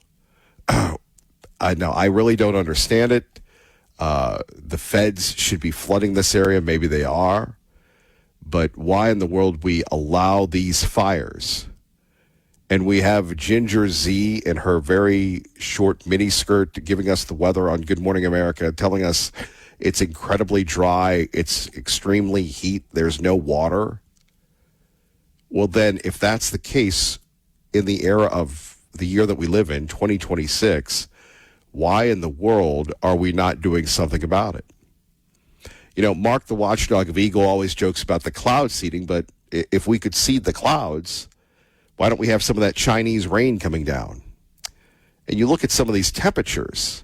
I really don't understand it. The feds should be flooding this area. Maybe they are. But why in the world we allow these fires? And we have Ginger Z in her very short mini skirt giving us the weather on Good Morning America, telling us it's incredibly dry, it's extremely heat, there's no water. Well, then, if that's the case in the era of the year that we live in, 2026, why in the world are we not doing something about it? You know, Mark the Watchdog of Eagle always jokes about the cloud seeding, but if we could seed the clouds, why don't we have some of that Chinese rain coming down? And you look at some of these temperatures.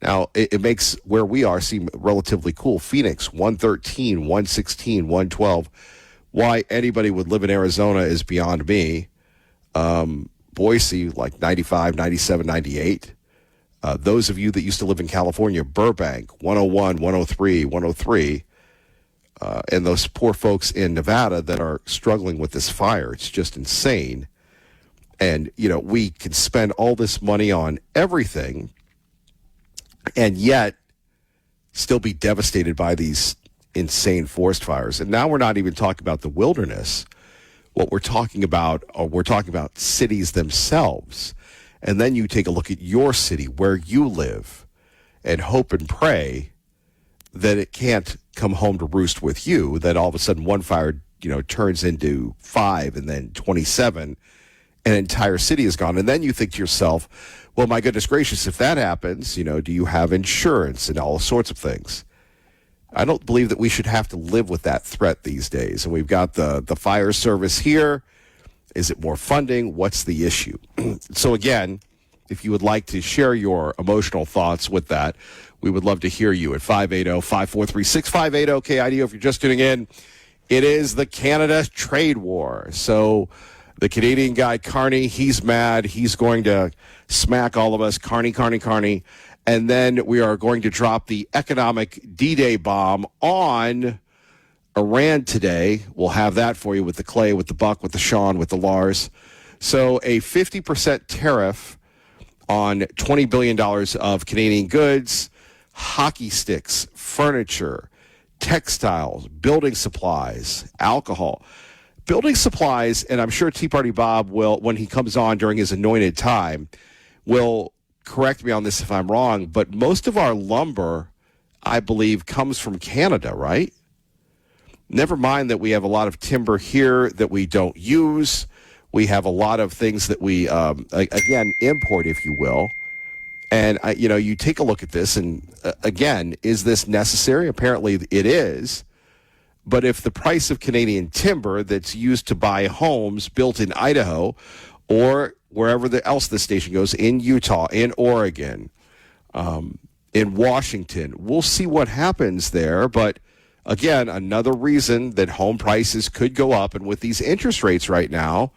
Now, it makes where we are seem relatively cool. Phoenix, 113, 116, 112. Why anybody would live in Arizona is beyond me. Boise, like 95, 97, 98. Those of you that used to live in California, Burbank, 101, 103, 103. And those poor folks in Nevada that are struggling with this fire. It's just insane. And, you know, we can spend all this money on everything and yet still be devastated by these insane forest fires. And now we're not even talking about the wilderness. What we're talking about cities themselves. And then you take a look at your city, where you live, and hope and pray that it can't come home to roost with you, that all of a sudden one fire, turns into 5 and then 27, and an entire city is gone. And then you think to yourself, well, my goodness gracious, if that happens, do you have insurance and all sorts of things? I don't believe that we should have to live with that threat these days. And we've got the fire service here. Is it more funding? What's the issue? So again, if you would like to share your emotional thoughts with that, we would love to hear you at 580-543-6580 KIDO. If you're just tuning in, it is the Canada trade war. So the Canadian guy, Carney, he's mad. He's going to smack all of us. Carney. And then we are going to drop the economic D-Day bomb on Iran today. We'll have that for you with the Clay, with the Buck, with the Sean, with the Lars. So a 50% tariff on $20 billion of Canadian goods, hockey sticks, furniture, textiles, building supplies, alcohol. Building supplies, and I'm sure Tea Party Bob will, when he comes on during his anointed time, will correct me on this if I'm wrong, but most of our lumber, I believe, comes from Canada, right? Never mind that we have a lot of timber here that we don't use. We have a lot of things that we, again, import, if you will. And, you take a look at this, and again, is this necessary? Apparently it is. But if the price of Canadian timber that's used to buy homes built in Idaho or wherever else the station goes, in Utah, in Oregon, in Washington, we'll see what happens there. But again, another reason that home prices could go up. And with these interest rates right now,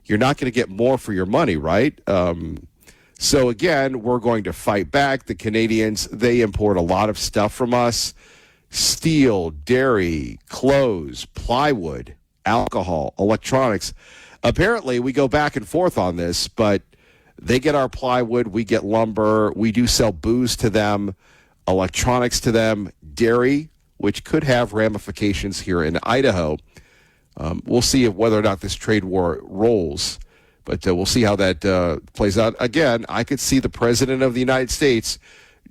you're not going to get more for your money, right? So again, we're going to fight back. The Canadians, they import a lot of stuff from us. Steel, dairy, clothes, plywood, alcohol, electronics. Apparently, we go back and forth on this, but they get our plywood, we get lumber, we do sell booze to them, electronics to them, dairy, which could have ramifications here in Idaho. We'll see whether or not this trade war rolls, but we'll see how that plays out. Again, I could see the President of the United States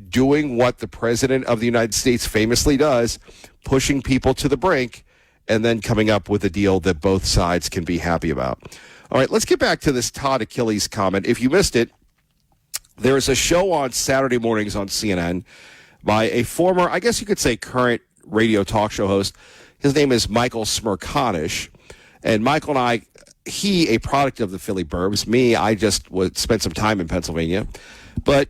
doing what the President of the United States famously does, pushing people to the brink, and then coming up with a deal that both sides can be happy about. All right, let's get back to this Todd Achilles comment. If you missed it, there is a show on Saturday mornings on CNN by a former, I guess you could say current radio talk show host. His name is Michael Smerconish. And Michael and I, he, a product of the Philly Burbs. Me, I just spent some time in Pennsylvania. But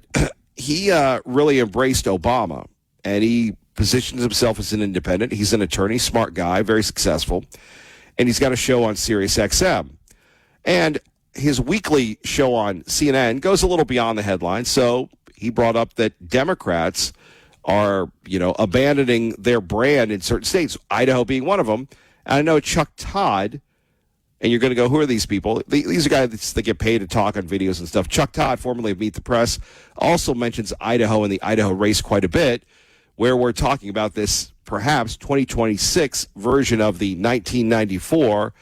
he really embraced Obama, and he positions himself as an independent. He's an attorney, smart guy, very successful, and he's got a show on Sirius XM. And his weekly show on CNN goes a little beyond the headlines. So he brought up that Democrats are, abandoning their brand in certain states, Idaho being one of them. And I know Chuck Todd, and you're going to go, who are these people? These are guys that get paid to talk on videos and stuff. Chuck Todd, formerly of Meet the Press, also mentions Idaho and the Idaho race quite a bit, where we're talking about this perhaps 2026 version of the 1994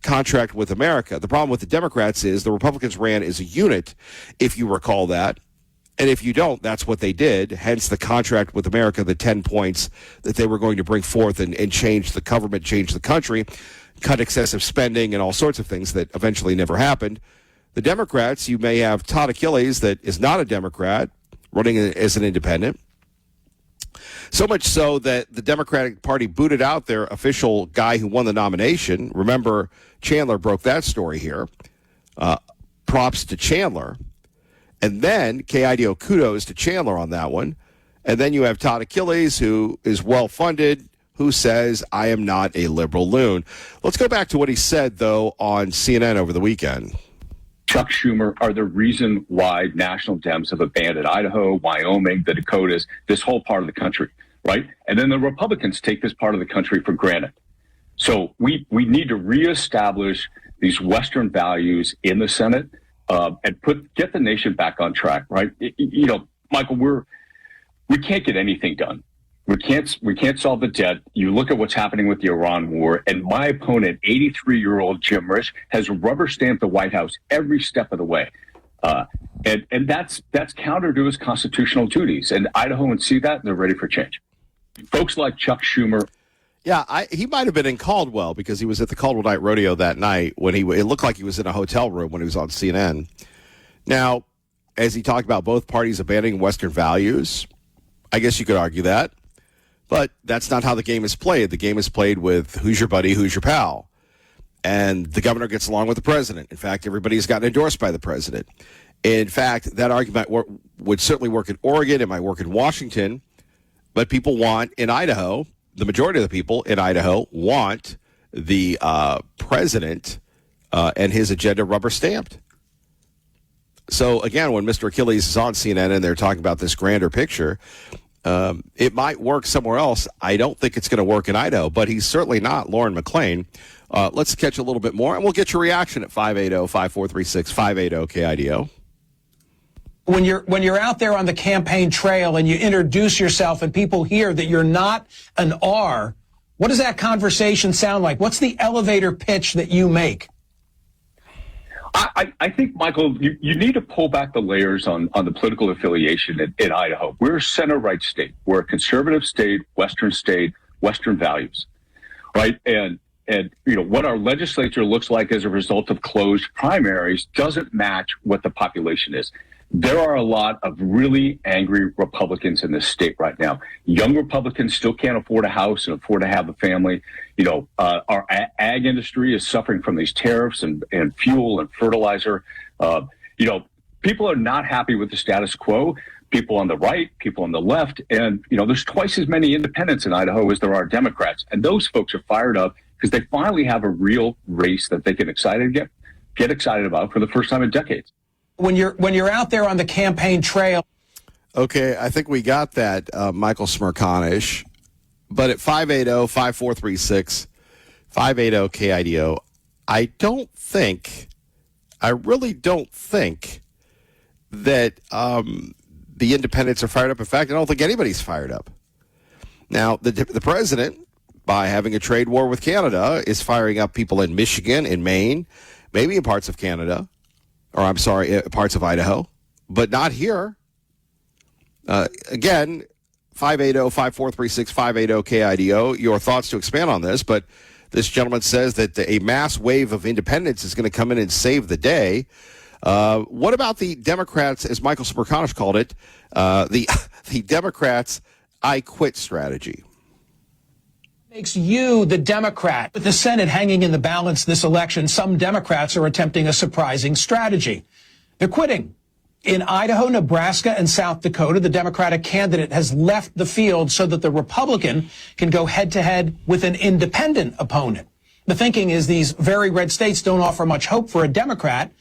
contract with America. The problem with the Democrats is the Republicans ran as a unit, if you recall that. And if you don't, that's what they did. Hence the contract with America, the 10 points that they were going to bring forth and change the government, change the country, cut excessive spending and all sorts of things that eventually never happened. The Democrats, you may have Todd Achilles, that is not a Democrat, running as an independent. So much so that the Democratic Party booted out their official guy who won the nomination. Remember, Chandler broke that story here. Props to Chandler. And then KIDO, kudos to Chandler on that one. And then you have Todd Achilles, who is well-funded, who says, I am not a liberal loon. Let's go back to what he said, though, on CNN over the weekend. Chuck Schumer are the reason why national Dems have abandoned Idaho, Wyoming, the Dakotas, this whole part of the country, right? And then the Republicans take this part of the country for granted. So we need to reestablish these Western values in the Senate and get the nation back on track, right? Michael, we can't get anything done. We can't solve the debt. You look at what's happening with the Iran war, and my opponent, 83-year-old Jim Risch, has rubber-stamped the White House every step of the way. And that's counter to his constitutional duties. And Idahoans see that, and they're ready for change. Folks like Chuck Schumer. Yeah, he might have been in Caldwell because he was at the Caldwell Night Rodeo that night when it looked like he was in a hotel room when he was on CNN. Now, as he talked about both parties abandoning Western values, I guess you could argue that. But that's not how the game is played. The game is played with who's your buddy, who's your pal. And the governor gets along with the president. In fact, everybody's gotten endorsed by the president. In fact, that argument would certainly work in Oregon. It might work in Washington. But people want in Idaho, the majority of the people in Idaho want the president and his agenda rubber stamped. So, again, when Mr. Achilles is on CNN and they're talking about this grander picture, it might work somewhere else. I don't think it's going to work in Idaho, but he's certainly not Lauren McLean. Let's catch a little bit more, and we'll get your reaction at 580-5436, 580-KIDO. When you're out there on the campaign trail and you introduce yourself and people hear that you're not an R, what does that conversation sound like? What's the elevator pitch that you make? I think, Michael, you need to pull back the layers on the political affiliation in Idaho. We're a center-right state. We're a conservative state, Western values, right? And what our legislature looks like as a result of closed primaries doesn't match what the population is. There are a lot of really angry Republicans in this state right now. Young Republicans still can't afford a house and afford to have a family. Our ag industry is suffering from these tariffs and fuel and fertilizer. People are not happy with the status quo. People on the right, people on the left, and there's twice as many independents in Idaho as there are Democrats. And those folks are fired up because they finally have a real race that they can get excited about for the first time in decades. When you're out there on the campaign trail. Okay, I think we got that, Michael Smerconish. But at 580-5436, 580-KIDO, I really don't think that the independents are fired up. In fact, I don't think anybody's fired up. Now, the president, by having a trade war with Canada, is firing up people in Michigan, in Maine, maybe in parts of Canada. Or I'm sorry, parts of Idaho, but not here. Again, 580-5436, 580-KIDO, your thoughts to expand on this, but this gentleman says that a mass wave of independence is going to come in and save the day. What about the Democrats, as Michael Smerconish called it, the Democrats' I quit strategy? Makes you the Democrat. With the Senate hanging in the balance this election, some Democrats are attempting a surprising strategy. They're quitting. In Idaho, Nebraska, and South Dakota, the Democratic candidate has left the field so that the Republican can go head-to-head with an independent opponent. The thinking is these very red states don't offer much hope for a Democrat,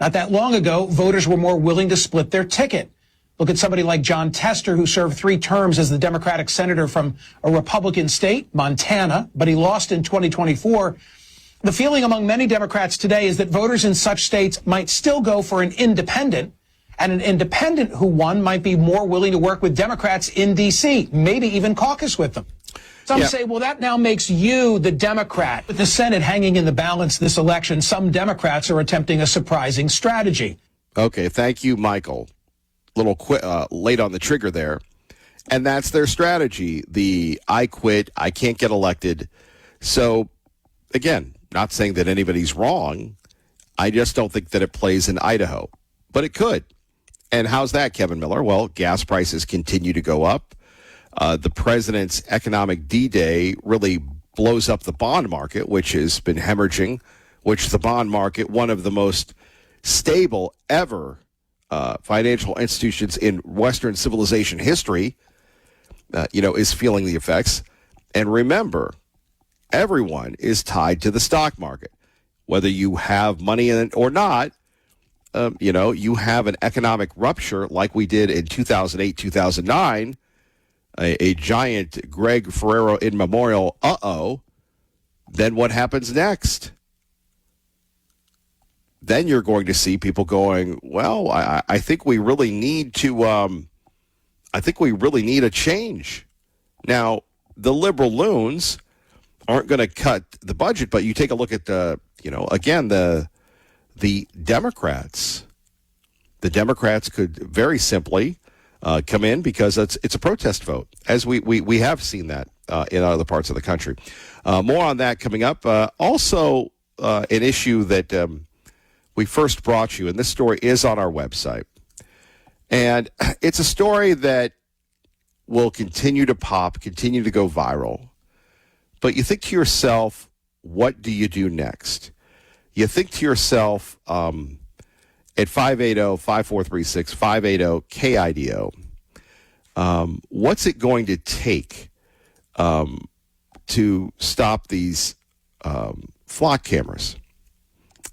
Not that long ago, voters were more willing to split their ticket. Look at somebody like John Tester, who served 3 terms as the Democratic senator from a Republican state, Montana, but he lost in 2024. The feeling among many Democrats today is that voters in such states might still go for an independent, and an independent who won might be more willing to work with Democrats in D.C., maybe even caucus with them. Some say, well, that now makes you the Democrat. With the Senate hanging in the balance this election, some Democrats are attempting a surprising strategy. Okay, thank you, Michael. Little late on the trigger there. And that's their strategy. The I quit, I can't get elected. So, again, not saying that anybody's wrong. I just don't think that it plays in Idaho. But it could. And how's that, Kevin Miller? Well, gas prices continue to go up. The president's economic D-Day really blows up the bond market, which has been hemorrhaging, which the bond market, one of the most stable ever financial institutions in Western civilization history, is feeling the effects. And remember, everyone is tied to the stock market. Whether you have money in it or not, you have an economic rupture like we did in 2008, 2009, a giant Greg Ferrero in memorial, then what happens next? Then you're going to see people going, well, I think we really need to, I think we really need a change. Now, the liberal loons aren't going to cut the budget, but you take a look at, again, the Democrats. The Democrats could very simply come in because it's a protest vote, as we have seen that in other parts of the country. More on that coming up. Also, an issue that we first brought you, and this story is on our website. And it's a story that will continue to pop, continue to go viral. But you think to yourself, what do you do next? You think to yourself, at 580-5436, 580-KIDO, what's it going to take to stop these flock cameras?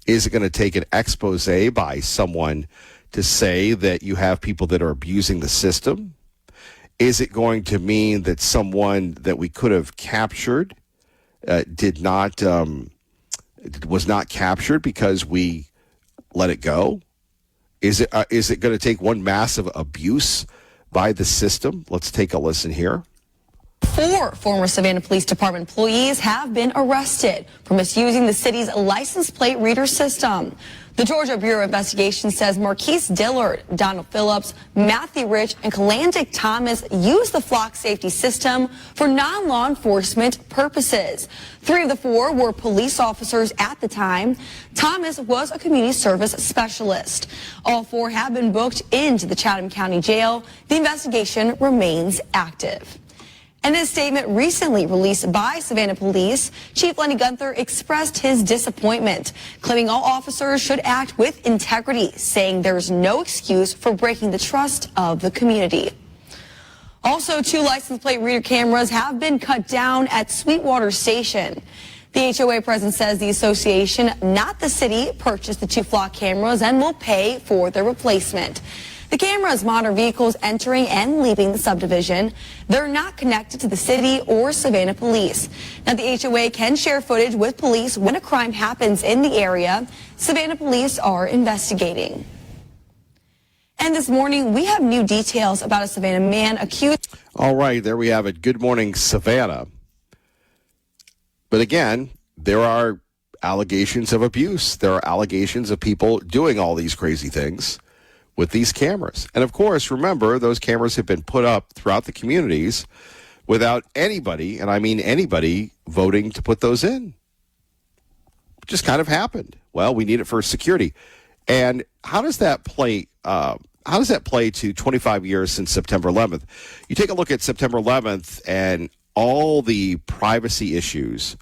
Is it going to take an expose by someone to say that you have people that are abusing the system? Is it going to mean that someone that we could have captured was not captured because we let it go? Is it going to take one massive abuse by the system? Let's take a listen here. 4 former Savannah Police Department employees have been arrested for misusing the city's license plate reader system. The Georgia Bureau of Investigation says Marquise Dillard, Donald Phillips, Matthew Rich, and Kalandic Thomas used the flock safety system for non-law enforcement purposes. 3 of the 4 were police officers at the time. Thomas was a community service specialist. All 4 have been booked into the Chatham County Jail. The investigation remains active. In a statement recently released by Savannah Police, Chief Lenny Gunther expressed his disappointment, claiming all officers should act with integrity, saying there is no excuse for breaking the trust of the community. Also, 2 license plate reader cameras have been cut down at Sweetwater Station. The HOA president says the association, not the city, purchased the 2 flock cameras and will pay for their replacement. The cameras monitor vehicles entering and leaving the subdivision. They're not connected to the city or Savannah Police. Now, the HOA can share footage with police when a crime happens in the area. Savannah Police are investigating. And this morning, we have new details about a Savannah man accused. All right, there we have it. Good morning, Savannah. But again, there are allegations of abuse. There are allegations of people doing all these crazy things with these cameras. And of course, remember, those cameras have been put up throughout the communities without anybody, and I mean anybody, voting to put those in. It just kind of happened. Well, we need it for security. And how does that play? How does that play to 25 years since September 11th? You take a look at September 11th and all the privacy issues,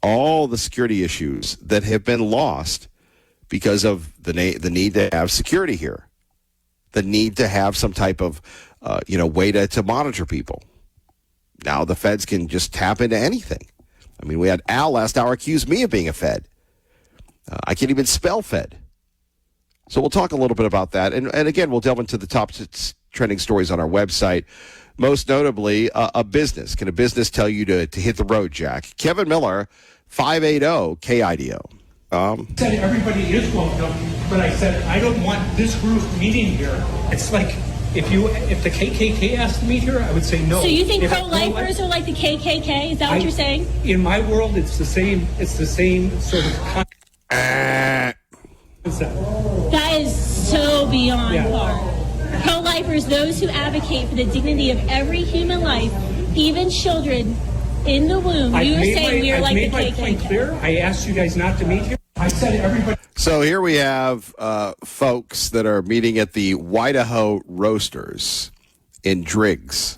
all the security issues that have been lost because of the need to have security here. The need to have some type of, way to monitor people. Now the feds can just tap into anything. I mean, we had Al last hour accuse me of being a Fed. I can't even spell Fed. So we'll talk a little bit about that. And again, we'll delve into the top trending stories on our website. Most notably, a business. Can a business tell you to hit the road, Jack? Kevin Miller, 580 KIDO. Said everybody is welcome, but I said I don't want this group meeting here. It's like if the KKK asked to meet here, I would say no. So you think pro-lifers are like the KKK? Is that what you're saying? In my world, it's the same. It's the same sort of concept. That is so beyond far. Pro-lifers, those who advocate for the dignity of every human life, even children in the womb. You were saying we are like the KKK. I've made my point clear. I asked you guys not to meet here. I said everybody. So here we have folks that are meeting at the Idaho Roasters in Driggs.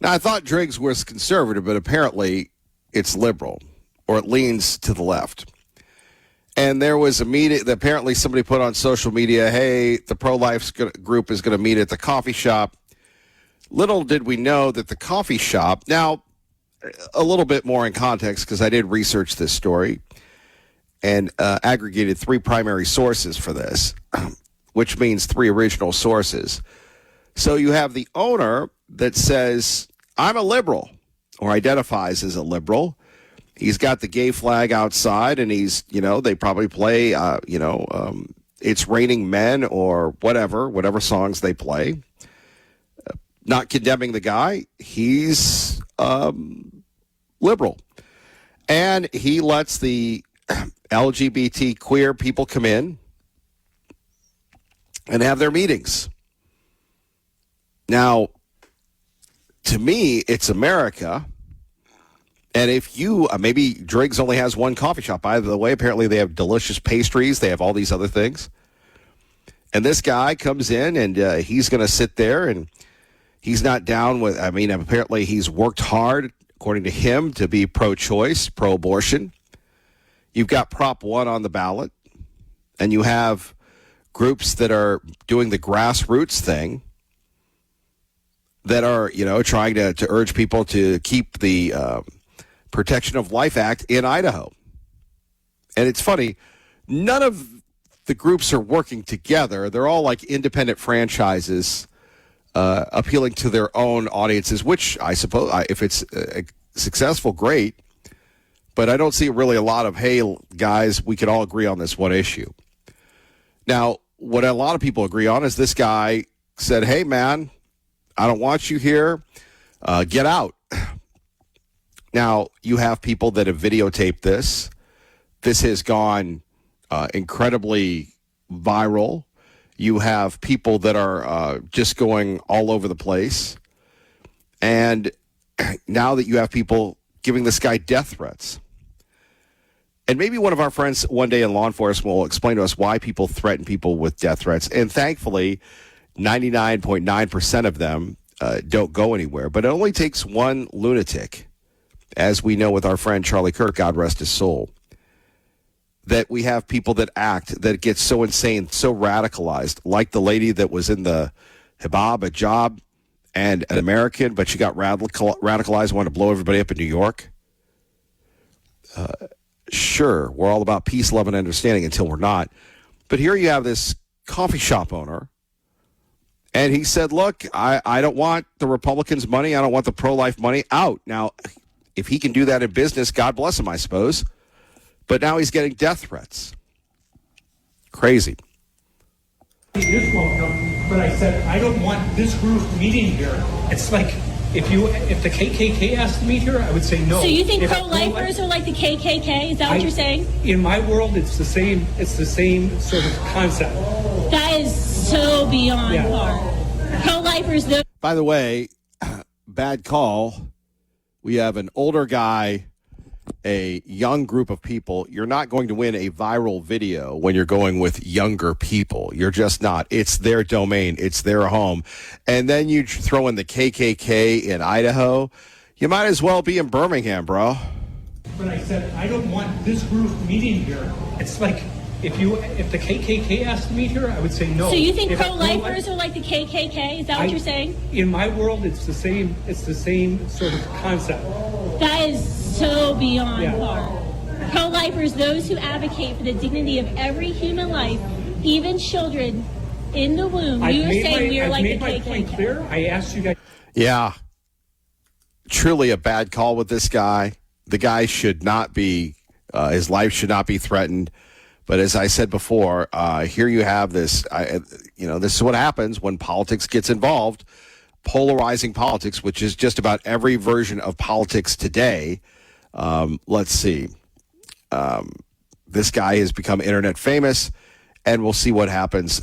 Now, I thought Driggs was conservative, but apparently it's liberal, or it leans to the left. And there was a meeting that apparently somebody put on social media, hey, the pro-life group is going to meet at the coffee shop. Little did we know that the coffee shop, now, a little bit more in context, because I did research this story and aggregated 3 primary sources for this, which means 3 original sources. So you have the owner that says, I'm a liberal, or identifies as a liberal. He's got the gay flag outside, and he's, they probably play, It's Raining Men or whatever songs they play. Not condemning the guy. He's liberal. And he lets the LGBT queer people come in and have their meetings. Now, to me, it's America. And if you, maybe Driggs only has one coffee shop. By the way, apparently they have delicious pastries. They have all these other things. And this guy comes in and he's going to sit there, and he's not down with, apparently he's worked hard, according to him, to be pro-choice, pro-abortion. You've got Prop 1 on the ballot, and you have groups that are doing the grassroots thing that are, trying to urge people to keep the Protection of Life Act in Idaho. And it's funny, none of the groups are working together. They're all like independent franchises appealing to their own audiences, which I suppose, if it's successful, great. But I don't see really a lot of, hey, guys, we can all agree on this one issue. Now, what a lot of people agree on is this guy said, hey, man, I don't want you here. Get out. Now, you have people that have videotaped this. This has gone incredibly viral. You have people that are just going all over the place. And now that you have people giving this guy death threats. And maybe one of our friends one day in law enforcement will explain to us why people threaten people with death threats. And thankfully, 99.9% of them don't go anywhere. But it only takes one lunatic, as we know with our friend Charlie Kirk, God rest his soul, that we have people that act, that get so insane, so radicalized, like the lady that was in the hijab and an American, but she got radicalized, wanted to blow everybody up in New York. Sure, we're all about peace, love, and understanding until we're not. But here you have this coffee shop owner, and he said, look, I don't want the Republicans' money. I don't want the pro-life money out. Now, if he can do that in business, God bless him, I suppose. But now he's getting death threats. Crazy. He is welcome, but I said I don't want this group meeting here. It's like if the KKK asked to meet here, I would say no. So you think pro-lifers are like the KKK? Is that what you're saying? In my world, it's the same. It's the same sort of concept. That is so beyond far. Pro-lifers, though. By the way, bad call. We have an older guy, a young group of people. You're not going to win a viral video when you're going with younger people. You're just not. It's their domain. It's their home. And then you throw in the KKK in Idaho. You might as well be in Birmingham, bro. But I said, I don't want this group meeting here. It's like if the KKK asked to meet here, I would say no. So you think pro-lifers are like the KKK? Is that what you're saying? In my world, it's the same. It's the same sort of concept. That is so beyond far. Pro-lifers, those who advocate for the dignity of every human life, even children in the womb. You were saying we are like the KKK. Point clear. I asked you guys. Yeah. Truly a bad call with this guy. The guy should not be, his life should not be threatened. But as I said before, here you have this, this is what happens when politics gets involved. Polarizing politics, which is just about every version of politics today. Let's see. This guy has become internet famous, and we'll see what happens.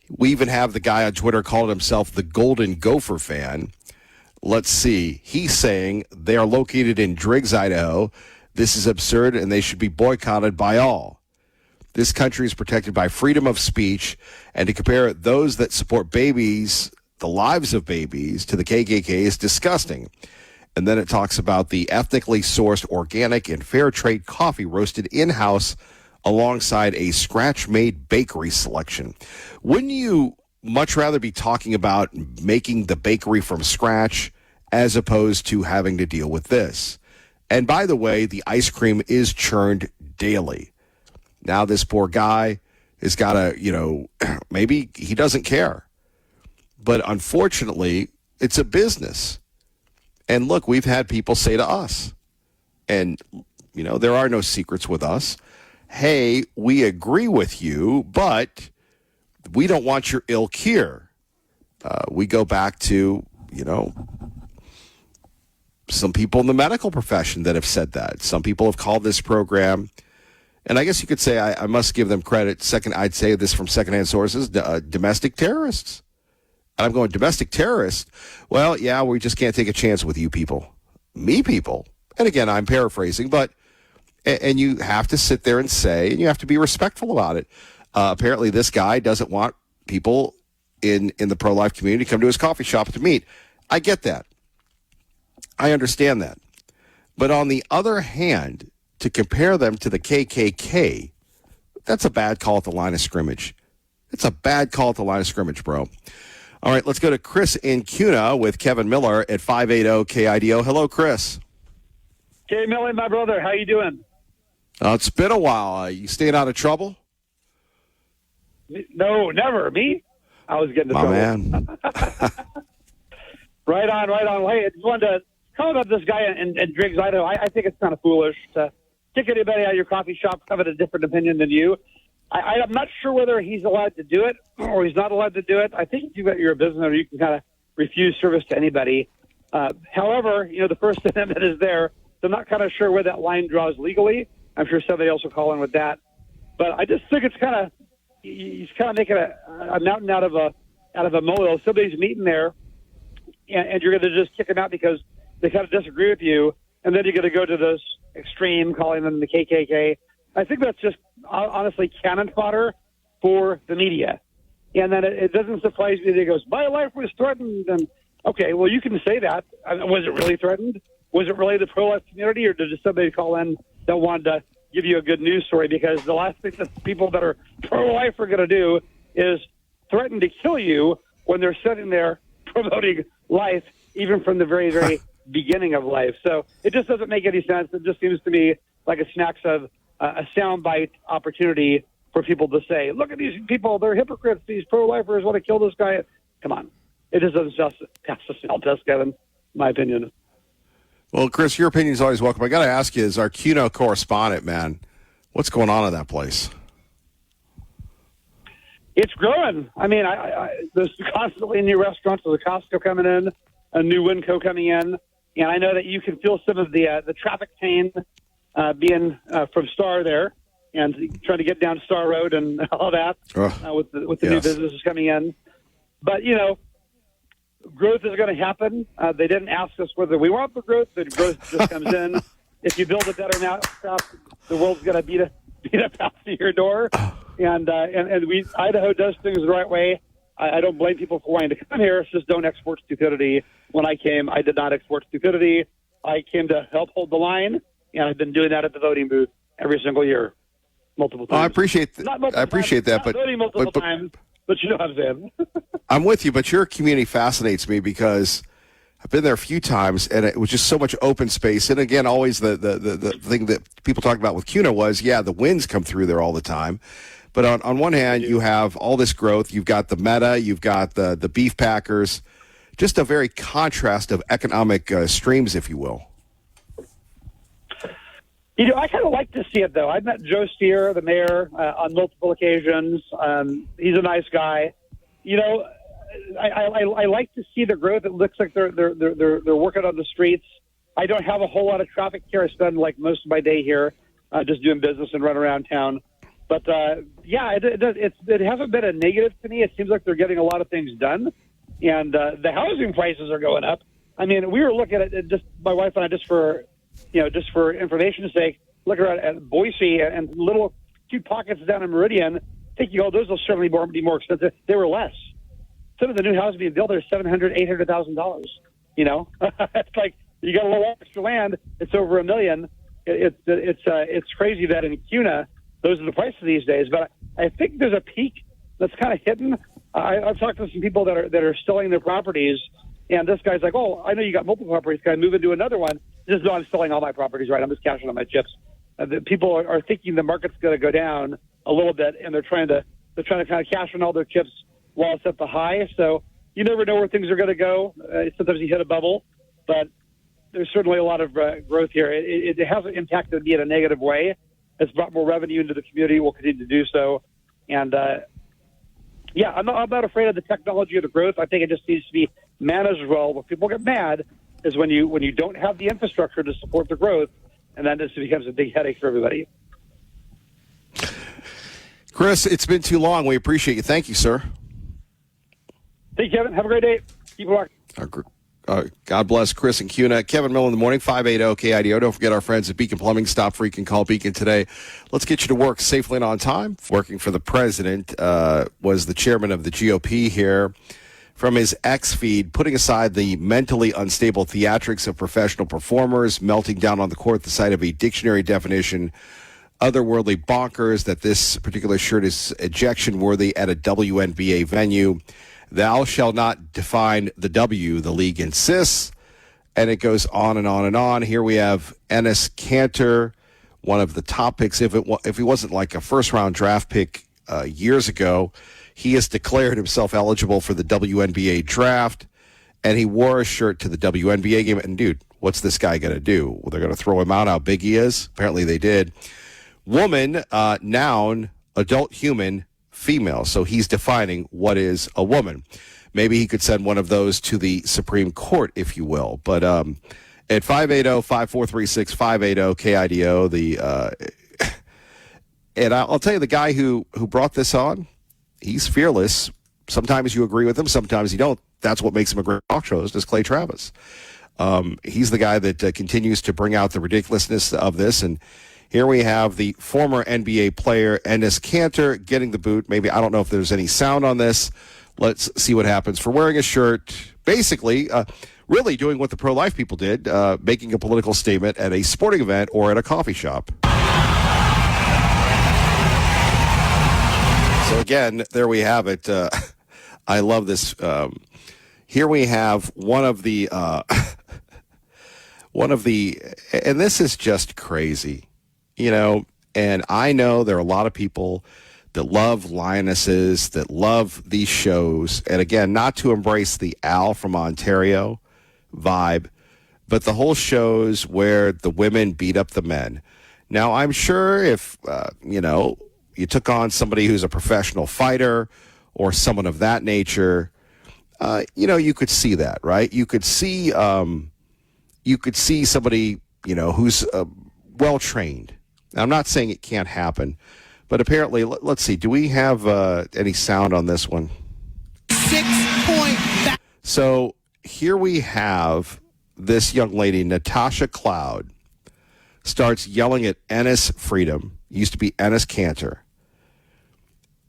We even have the guy on Twitter calling himself the Golden Gopher fan. Let's see. He's saying they are located in Driggs, Idaho. This is absurd, and they should be boycotted by all. This country is protected by freedom of speech, and to compare those that support babies, the lives of babies, to the KKK is disgusting. And then it talks about the ethnically sourced organic and fair trade coffee roasted in-house alongside a scratch-made bakery selection. Wouldn't you much rather be talking about making the bakery from scratch as opposed to having to deal with this? And by the way, the ice cream is churned daily. Now this poor guy has got to, maybe he doesn't care. But unfortunately, it's a business. And look, we've had people say to us, and, there are no secrets with us. Hey, we agree with you, but we don't want your ilk here. We go back to, some people in the medical profession that have said that. Some people have called this program, and I guess you could say, I must give them credit. I'd say this from secondhand sources, domestic terrorists. And I'm going, domestic terrorists? Well, yeah, we just can't take a chance with you people. Me people. And again, I'm paraphrasing, but, and you have to sit there and say, and you have to be respectful about it. Apparently this guy doesn't want people in the pro-life community to come to his coffee shop to meet. I get that. I understand that. But on the other hand, to compare them to the KKK, that's a bad call at the line of scrimmage. It's a bad call at the line of scrimmage, bro. All right, let's go to Chris in Cuna with Kevin Miller at 580 KIDO. Hello, Chris. Hey, Millie, my brother. How you doing? It's been a while. You staying out of trouble? No, never. Me? I was getting into trouble. Man. Right on. Hey, I just wanted to call about this guy in Driggs, Idaho. I think it's kind of foolish to kick anybody out of your coffee shop having a different opinion than you. I'm not sure whether he's allowed to do it or he's not allowed to do it. I think if you're a business owner, you can kind of refuse service to anybody. However, the First Amendment is there. So I'm not kind of sure where that line draws legally. I'm sure somebody else will call in with that. But I just think it's kind of, he's kind of making a mountain out of a molehill. Somebody's meeting there, and you're going to just kick them out because they kind of disagree with you, and then you're going to go to this extreme, calling them the KKK. I think that's just honestly cannon fodder for the media. And then it doesn't surprise me that he goes, my life was threatened. And okay, well, you can say that. Was it really threatened? Was it really the pro-life community, or did just somebody call in that wanted to give you a good news story? Because the last thing that people that are pro-life are going to do is threaten to kill you when they're sitting there promoting life, even from the very, very beginning of life. So it just doesn't make any sense. It just seems to me like it smacks of a soundbite opportunity for people to say, look at these people, they're hypocrites, these pro-lifers want to kill this guy. Come on. It just doesn't pass the smell test, Kevin, in my opinion. Well, Chris, your opinion is always welcome. I got to ask you, as our KIDO correspondent, man, what's going on in that place? It's growing. I mean, there's constantly new restaurants. There's a Costco coming in, a new Winco coming in, and I know that you can feel some of the traffic pain being from Star there, and trying to get down Star Road and all that with the new businesses coming in. But growth is going to happen. They didn't ask us whether we want the growth. The growth just comes in. If you build a better mousetrap, the world's going to beat up out to your door. And Idaho does things the right way. I don't blame people for wanting to come here. It's just don't export stupidity. When I came, I did not export stupidity. I came to help hold the line, and I've been doing that at the voting booth every single year, multiple times. I appreciate that. Not voting multiple times, but you know what I'm saying. I'm with you, but your community fascinates me because I've been there a few times, and it was just so much open space. And again, always the thing that people talk about with CUNA was, the winds come through there all the time. But on one hand, you have all this growth. You've got the Meta. You've got the beef packers. Just a very contrast of economic streams, if you will. I kind of like to see it, though. I've met Joe Steer, the mayor, on multiple occasions. He's a nice guy. I like to see the growth. It looks like they're working on the streets. I don't have a whole lot of traffic here. I spend like most of my day here, just doing business and run around town. But it hasn't been a negative to me. It seems like they're getting a lot of things done, and the housing prices are going up. I mean, we were looking at it, just my wife and I, just for information's sake, looking at Boise and little cute pockets down in Meridian, thinking, those will certainly be more expensive. They were less. Some of the new houses being built are $700,000, $800,000. It's like you got a little extra land. It's over $1 million. It's crazy that in CUNA, those are the prices these days. But I think there's a peak that's kind of hidden. I've talked to some people that are selling their properties, and this guy's like, I know you got multiple properties. Can I move into another one? Just I'm selling all my properties, right? I'm just cashing on my chips. The people are thinking the market's going to go down a little bit, and they're trying to kind of cash on all their chips while it's at the high. So you never know where things are going to go. Sometimes you hit a bubble, but there's certainly a lot of growth here. It hasn't impacted me in a negative way. It's brought more revenue into the community. We'll continue to do so. And, I'm not afraid of the technology or the growth. I think it just needs to be managed well. Where people get mad is when you don't have the infrastructure to support the growth, and then this becomes a big headache for everybody. Chris, it's been too long. We appreciate you. Thank you, sir. Thank you, Kevin. Have a great day. Keep it rocking. God bless Chris and CUNA. Kevin Miller in the morning, 580-KIDO. Don't forget our friends at Beacon Plumbing. Stop free can call Beacon today. Let's get you to work safely and on time. Working for the president was the chairman of the GOP here. From his X feed, putting aside the mentally unstable theatrics of professional performers melting down on the court at the sight of a dictionary definition, otherworldly bonkers that this particular shirt is ejection worthy at a WNBA venue. Thou shalt not define the W, the league insists. And it goes on and on and on. Here we have Enes Kanter, one of the top picks. If he wasn't like a first-round draft pick years ago, he has declared himself eligible for the WNBA draft, and he wore a shirt to the WNBA game. And, dude, what's this guy going to do? Well, they're going to throw him out, how big he is? Apparently they did. Woman, noun, adult human, female. So he's defining what is a woman. Maybe he could send one of those to the Supreme Court, if you will. But at 580-5436, 580-KIDO, and I'll tell you, the guy who brought this on, he's fearless. Sometimes you agree with him, sometimes you don't. That's what makes him a great talk show host, is Clay Travis. He's the guy that continues to bring out the ridiculousness of this. And here we have the former NBA player, Enes Kanter, getting the boot. Maybe, I don't know if there's any sound on this. Let's see what happens for wearing a shirt. Basically, really doing what the pro-life people did, making a political statement at a sporting event or at a coffee shop. So again, there we have it. I love this. Here we have one of the, and this is just crazy, and I know there are a lot of people that love lionesses, that love these shows. And again, not to embrace the Al from Ontario vibe, but the whole shows where the women beat up the men. Now, I'm sure if, you took on somebody who's a professional fighter or someone of that nature, you could see that, right? You could see somebody, who's well-trained. Now, I'm not saying it can't happen, but apparently, let's see, do we have any sound on this one? 6-point back. So here we have this young lady, Natasha Cloud, starts yelling at Enes Freedom, used to be Enes Kanter.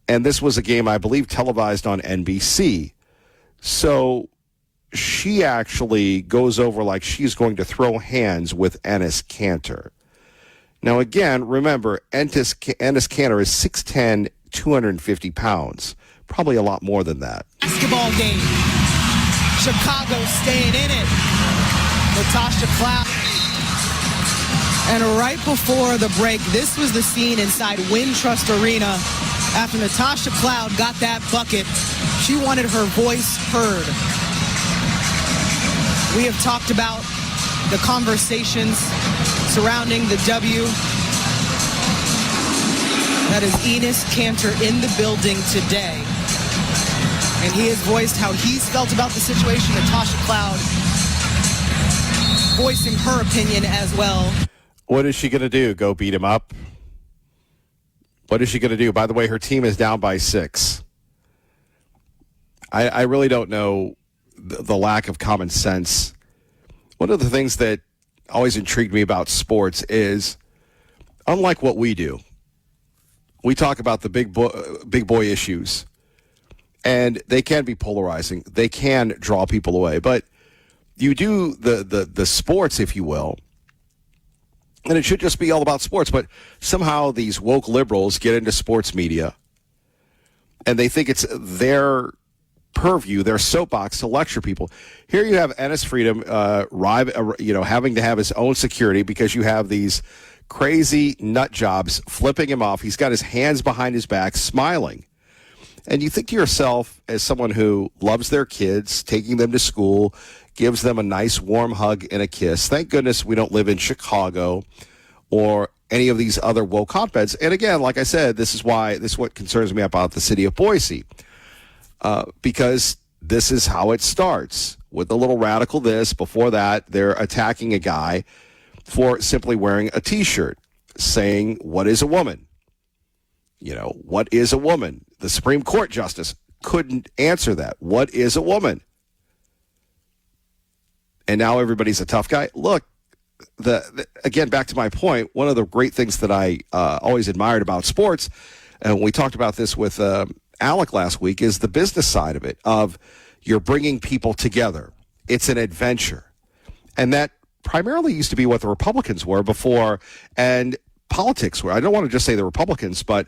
And this was a game, I believe, televised on NBC. So she actually goes over like she's going to throw hands with Enes Kanter. Now, again, remember, Enes Kanter is 6'10", 250 pounds. Probably a lot more than that. Basketball game. Chicago staying in it. Natasha Cloud. And right before the break, this was the scene inside Wintrust Arena After Natasha Cloud got that bucket, she wanted her voice heard. We have talked about the conversations surrounding the W. That is Enos Cantor in the building today. And he has voiced how he's felt about the situation. Natasha Cloud voicing her opinion as well. What is she going to do? Go beat him up? What is she going to do? By the way, her team is down by 6. I really don't know the lack of common sense. One of the things that always intrigued me about sports is, unlike what we do, we talk about the big boy issues, and they can be polarizing. They can draw people away. But you do the sports, if you will, and it should just be all about sports. But somehow these woke liberals get into sports media, and they think it's their purview, their soapbox to lecture people. Here you have Enes Freedom, having to have his own security because you have these crazy nut jobs flipping him off. He's got his hands behind his back, smiling. And you think to yourself, as someone who loves their kids, taking them to school, gives them a nice warm hug and a kiss. Thank goodness we don't live in Chicago or any of these other woke hotbeds. And again, like I said, this is what concerns me about the city of Boise. Because this is how it starts, with a little radical this. Before that, they're attacking a guy for simply wearing a T-shirt saying, "What is a woman?" What is a woman? The Supreme Court justice couldn't answer that. What is a woman? And now everybody's a tough guy. Look, again, back to my point, one of the great things that I always admired about sports, and we talked about this with Alec last week, is the business side of it, of you're bringing people together. It's an adventure. And that primarily used to be what the Republicans were before, and politics were. I don't want to just say the Republicans, but,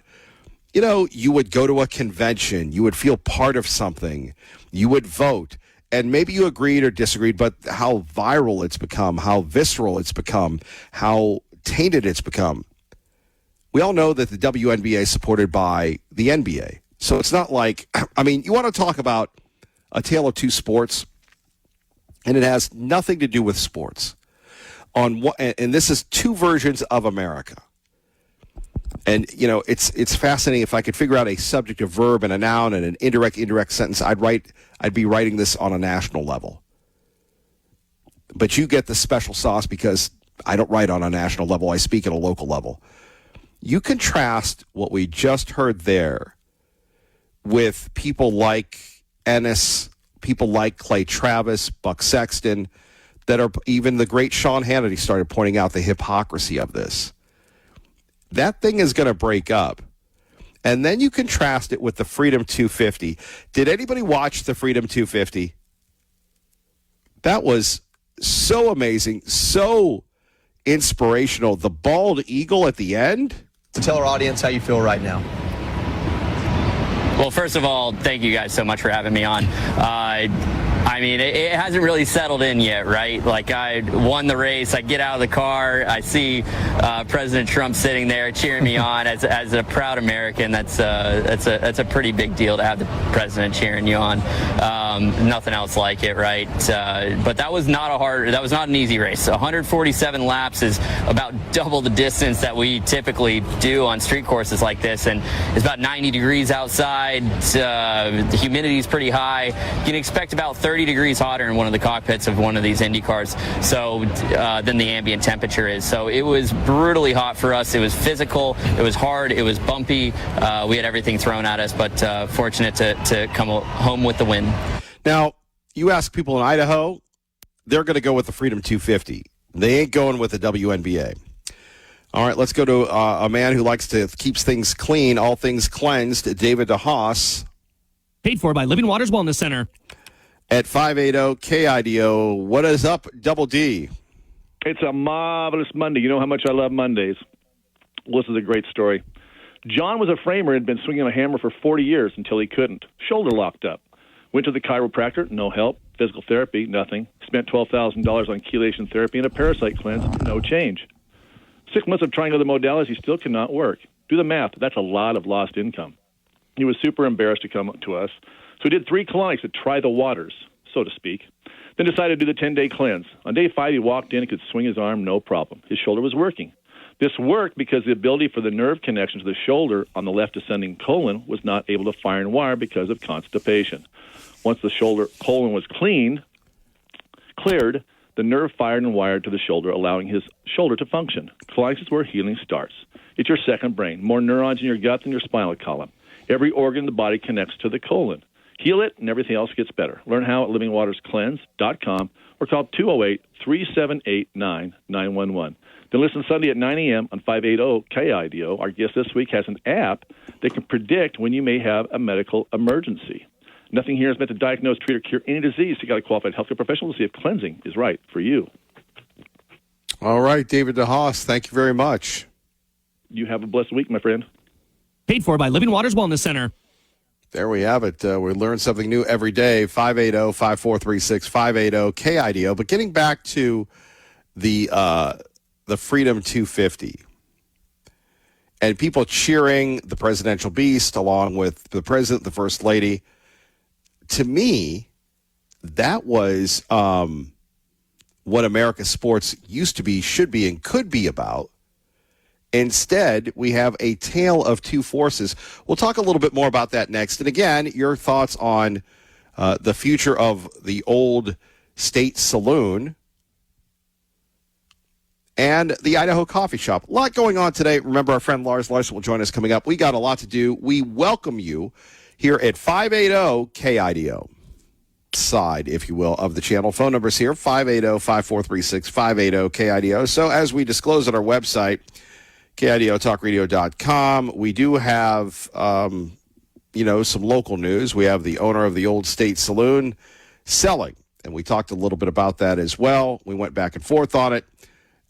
you would go to a convention. You would feel part of something. You would vote. And maybe you agreed or disagreed, but how viral it's become, how visceral it's become, how tainted it's become. We all know that the WNBA is supported by the NBA. So it's not like, you want to talk about a tale of two sports, and it has nothing to do with sports. And this is two versions of America. And, it's fascinating. If I could figure out a subject, a verb, and a noun, and an indirect sentence, I'd be writing this on a national level. But you get the special sauce because I don't write on a national level. I speak at a local level. You contrast what we just heard there with people like Ennis, people like Clay Travis, Buck Sexton, that are even the great Sean Hannity started pointing out the hypocrisy of this. That thing is going to break up. And then you contrast it with the Freedom 250. Did anybody watch the Freedom 250? That was so amazing, so inspirational. The bald eagle at the end. To tell our audience how you feel right now. Well, first of all, thank you guys so much for having me on. It hasn't really settled in yet, right? Like, I won the race. I get out of the car. I see President Trump sitting there cheering me on. As a proud American, that's a pretty big deal to have the president cheering you on. Nothing else like it, right? But that was not an easy race. 147 laps is about double the distance that we typically do on street courses like this, and it's about 90 degrees outside. The humidity is pretty high. You can expect about 30 degrees hotter in one of the cockpits of one of these Indy cars than the ambient temperature is. So it was brutally hot for us. It was physical. It was hard. It was bumpy. We had everything thrown at us, but fortunate to come home with the win. Now, you ask people in Idaho, they're going to go with the Freedom 250. They ain't going with the WNBA. All right, let's go to a man who likes to keep things clean, all things cleansed, David DeHaas. Paid for by Living Waters Wellness Center. At 580 KIDO, what is up, Double D? It's a marvelous Monday. You know how much I love Mondays. Well, this is a great story. John was a framer and had been swinging a hammer for 40 years until he couldn't. Shoulder locked up. Went to the chiropractor, no help. Physical therapy, nothing. Spent $12,000 on chelation therapy and a parasite cleanse, no change. 6 months of trying other modalities, he still cannot work. Do the math. That's a lot of lost income. He was super embarrassed to come to us. So he did 3 colonics to try the waters, so to speak. Then decided to do the 10-day cleanse. On day 5, he walked in and could swing his arm, no problem. His shoulder was working. This worked because the ability for the nerve connection to the shoulder on the left descending colon was not able to fire and wire because of constipation. Once the shoulder colon was cleared, the nerve fired and wired to the shoulder, allowing his shoulder to function. Colonics is where healing starts. It's your second brain, more neurons in your gut than your spinal column. Every organ in the body connects to the colon. Heal it, and everything else gets better. Learn how at livingwaterscleanse.com or call 208-378-9911. Then listen Sunday at 9 a.m. on 580 KIDO. Our guest this week has an app that can predict when you may have a medical emergency. Nothing here is meant to diagnose, treat, or cure any disease. You got a qualified healthcare professional to see if cleansing is right for you. All right, David DeHaas, thank you very much. You have a blessed week, my friend. Paid for by Living Waters Wellness Center. There we have it. We learn something new every day. 580-5436, 580-KIDO. But getting back to the Freedom 250 and people cheering the presidential beast along with the president, the first lady, to me, that was what America's sports used to be, should be, and could be about. Instead, we have a tale of two forces. We'll talk a little bit more about that next. And again, your thoughts on the future of the old state saloon and the Idaho Coffee Shop. A lot going on today. Remember, our friend Lars Larson will join us coming up. We got a lot to do. We welcome you here at 580 KIDO. Side, if you will, of the channel. Phone numbers here, 580-5436, 580 KIDO. So as we disclose on our website, KIDOtalkradio.com, we do have, some local news. We have the owner of the Old State Saloon selling, and we talked a little bit about that as well. We went back and forth on it,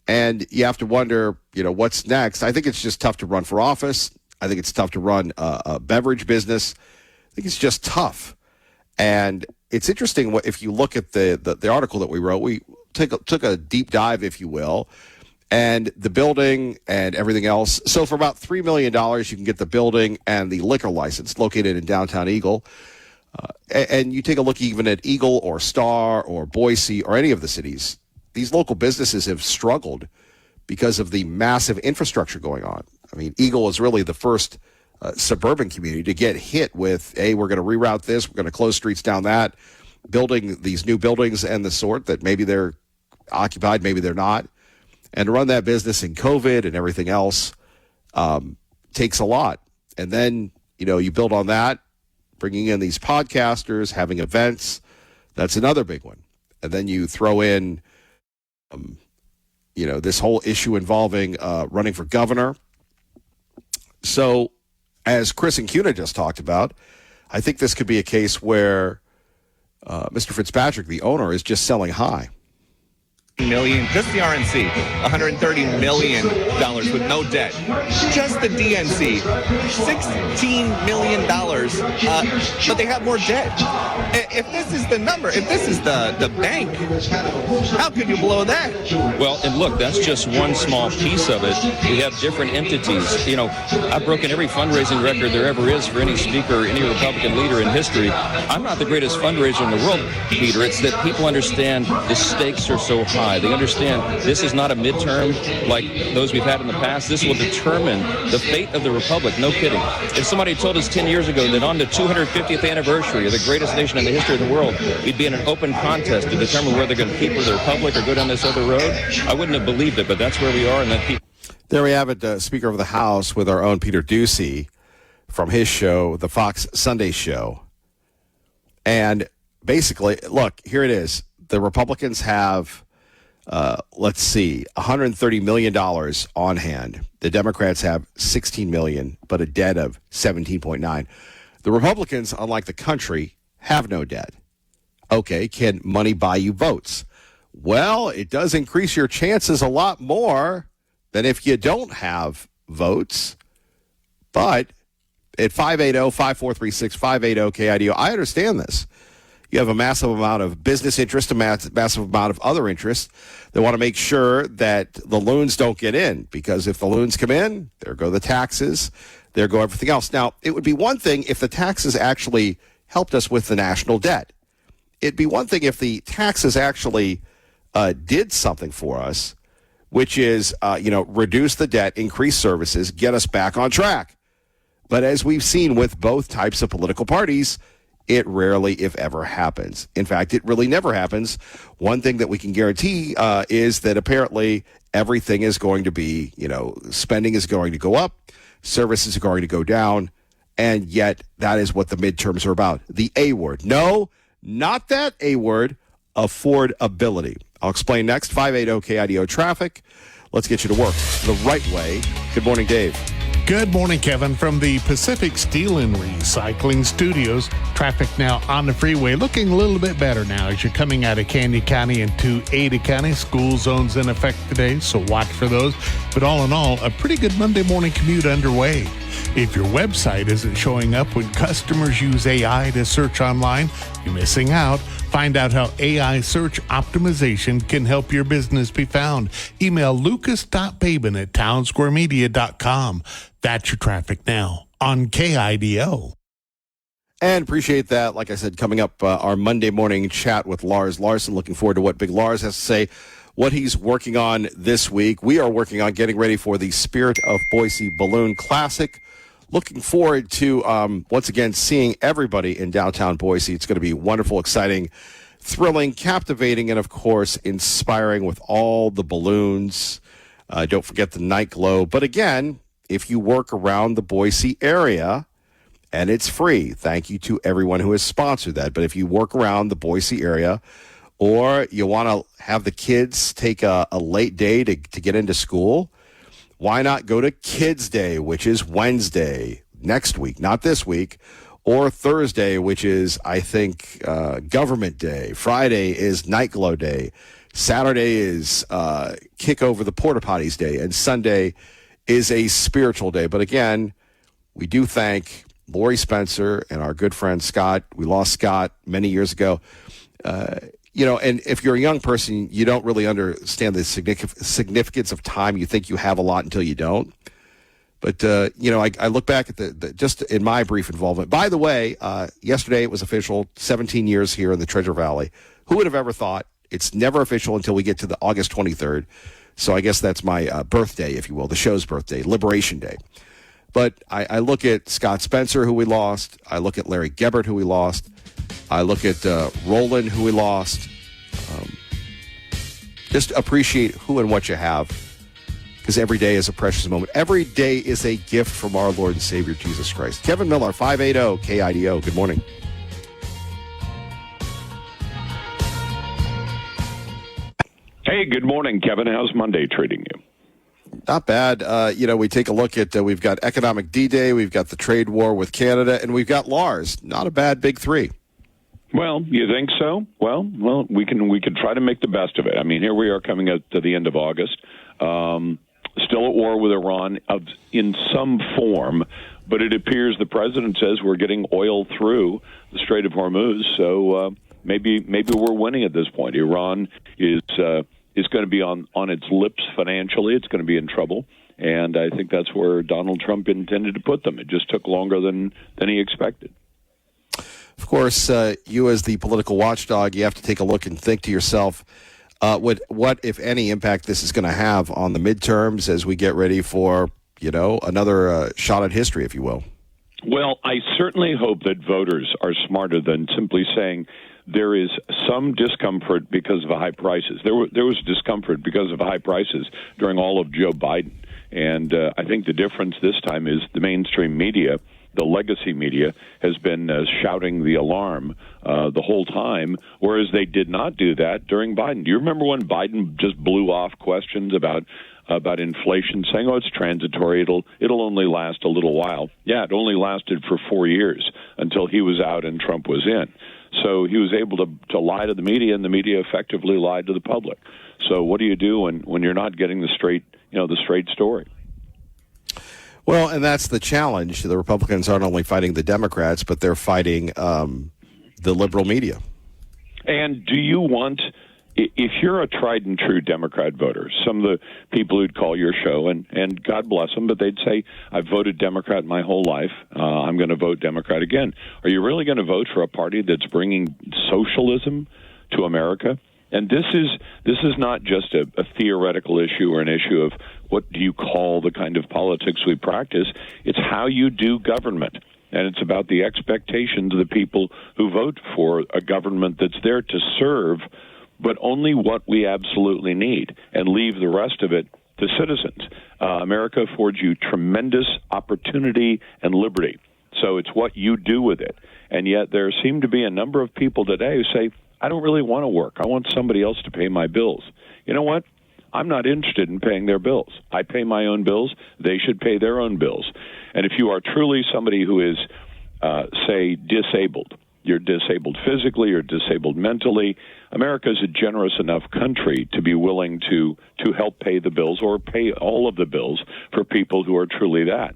and you have to wonder, what's next. I think it's just tough to run for office. I think it's tough to run a beverage business. I think it's just tough. And it's interesting if you look at the article that we wrote. We took a deep dive, if you will, and the building and everything else. So for about $3 million, you can get the building and the liquor license located in downtown Eagle. And you take a look even at Eagle or Star or Boise or any of the cities. These local businesses have struggled because of the massive infrastructure going on. I mean, Eagle is really the first suburban community to get hit with, hey, we're going to reroute this, we're going to close streets down that, building these new buildings and the sort that maybe they're occupied, maybe they're not. And to run that business in COVID and everything else takes a lot. And then, you build on that, bringing in these podcasters, having events. That's another big one. And then you throw in, this whole issue involving running for governor. So as Chris and Cuna just talked about, I think this could be a case where Mr. Fitzpatrick, the owner, is just selling high. Million, just the RNC, $130 million with no debt. Just the DNC, $16 million, but they have more debt. If this is the number, if this is the bank, how could you blow that? Well, and look, that's just one small piece of it. We have different entities. I've broken every fundraising record there ever is for any speaker, any Republican leader in history. I'm not the greatest fundraiser in the world, Peter. It's that people understand the stakes are so high. They understand this is not a midterm like those we've had in the past. This will determine the fate of the republic. No kidding. If somebody told us 10 years ago that on the 250th anniversary of the greatest nation in the history of the world, we'd be in an open contest to determine whether they're going to keep with the republic or go down this other road, I wouldn't have believed it, but that's where we are. And that people. There we have it, Speaker of the House with our own Peter Ducey from his show, the Fox Sunday Show. And basically, look, here it is. The Republicans have $130 million on hand. The Democrats have $16 million, but a debt of $17.9. The Republicans, unlike the country, have no debt. Okay, can money buy you votes? Well, it does increase your chances a lot more than if you don't have votes. But at 580-5436, 580-KIDO, I understand this. You have a massive amount of business interest, a massive amount of other interests. They want to make sure that the loons don't get in, because if the loons come in, there go the taxes. there go everything else. Now, it would be one thing if the taxes actually helped us with the national debt. It'd be one thing if the taxes actually did something for us, which is, reduce the debt, increase services, get us back on track. But as we've seen with both types of political parties, it rarely, if ever, happens. In fact, it really never happens. One thing that we can guarantee is that apparently everything is going to be, spending is going to go up, services are going to go down, and yet that is what the midterms are about. The A word. No, not that A word, affordability. I'll explain next. 580 KIDO traffic. Let's get you to work the right way. Good morning, Dave. Good morning, Kevin, from the Pacific Steel and Recycling Studios. Traffic now on the freeway looking a little bit better now as you're coming out of Canyon County into Ada County. School zones in effect today, so watch for those. But all in all, a pretty good Monday morning commute underway. If your website isn't showing up when customers use AI to search online, you're missing out. Find out how AI search optimization can help your business be found. Email lucas.paban@townsquaremedia.com. That's your traffic now on KIDO. And appreciate that. Like I said, coming up, our Monday morning chat with Lars Larson. Looking forward to what Big Lars has to say, what he's working on this week. We are working on getting ready for the Spirit of Boise Balloon Classic. Looking forward to, once again, seeing everybody in downtown Boise. It's going to be wonderful, exciting, thrilling, captivating, and, of course, inspiring with all the balloons. Don't forget the night glow. But, again, if you work around the Boise area, and it's free, thank you to everyone who has sponsored that. But if you work around the Boise area or you want to have the kids take a late day to get into school, why not go to Kids Day, which is Wednesday next week, not this week, or Thursday, which is, I think, Government Day. Friday is Night Glow Day. Saturday is Kick Over the Porta Potties Day. And Sunday is a spiritual day. But again, we do thank Lori Spencer and our good friend Scott. We lost Scott many years ago. And if you're a young person, you don't really understand the significance of time. You think you have a lot until you don't. But, I look back at the just in my brief involvement. By the way, yesterday it was official, 17 years here in the Treasure Valley. Who would have ever thought? It's never official until we get to the August 23rd. So I guess that's my birthday, if you will, the show's birthday, Liberation Day. But I look at Scott Spencer, who we lost. I look at Larry Gebert, who we lost. I look at Roland, who we lost. Just appreciate who and what you have, because every day is a precious moment. Every day is a gift from our Lord and Savior, Jesus Christ. Kevin Miller, 580 KIDO. Good morning. Hey, good morning, Kevin. How's Monday treating you? Not bad. We take a look at, we've got Economic D-Day, we've got the trade war with Canada, and we've got Lars. Not a bad big three. Well, you think so? Well, we can try to make the best of it. I mean, here we are coming up to the end of August, still at war with Iran in some form, but it appears the president says we're getting oil through the Strait of Hormuz, so maybe we're winning at this point. Iran is going to be on its lips financially. It's going to be in trouble, and I think that's where Donald Trump intended to put them. It just took longer than he expected. Of course, you as the political watchdog, you have to take a look and think to yourself, what, if any, impact this is going to have on the midterms as we get ready for, another shot at history, if you will. Well, I certainly hope that voters are smarter than simply saying there is some discomfort because of high prices. There was discomfort because of high prices during all of Joe Biden. And I think the difference this time is the mainstream media, the legacy media, has been shouting the alarm the whole time, whereas they did not do that during Biden. Do you remember when Biden just blew off questions about inflation, saying, it's transitory, it'll only last a little while? Yeah, it only lasted for 4 years until he was out and Trump was in. So he was able to lie to the media, and the media effectively lied to the public. So what do you do when you're not getting the straight story? Well, and that's the challenge. The Republicans aren't only fighting the Democrats, but they're fighting the liberal media. And do you want if you're a tried and true Democrat voter, some of the people who'd call your show, and God bless them, but they'd say, I've voted Democrat my whole life. I'm going to vote Democrat again. Are you really going to vote for a party that's bringing socialism to America? And this is not just a theoretical issue or an issue of what do you call the kind of politics we practice. It's how you do government. And it's about the expectations of the people who vote for a government that's there to serve, but only what we absolutely need, and leave the rest of it to citizens. America affords you tremendous opportunity and liberty. So it's what you do with it. And yet there seem to be a number of people today who say, I don't really want to work. I want somebody else to pay my bills. You know what? I'm not interested in paying their bills. I pay my own bills. They should pay their own bills. And if you are truly somebody who is, say, disabled, you're disabled physically or disabled mentally, America is a generous enough country to be willing to help pay the bills or pay all of the bills for people who are truly that.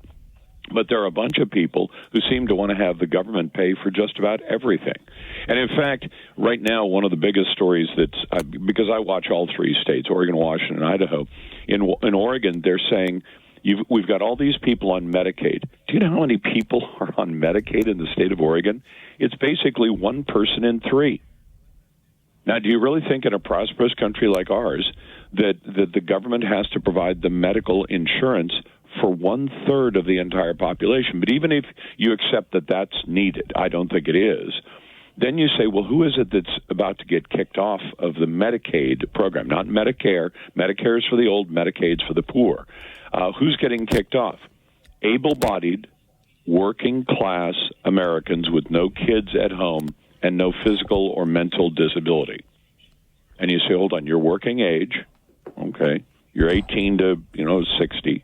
But there are a bunch of people who seem to want to have the government pay for just about everything. And in fact, right now, one of the biggest stories that's, because I watch all three states, Oregon, Washington, and Idaho, in Oregon, they're saying, we've got all these people on Medicaid. Do you know how many people are on Medicaid in the state of Oregon? It's basically one person in three. Now, do you really think in a prosperous country like ours that the government has to provide the medical insurance for 1/3 of the entire population? But even if you accept that that's needed, I don't think it is, then you say, well, who is it that's about to get kicked off of the Medicaid program? Not Medicare. Medicare is for the old, Medicaid's for the poor. Who's getting kicked off? Able-bodied, working-class Americans with no kids at home and no physical or mental disability. And you say, hold on, you're working age, okay, you're 18 to 60,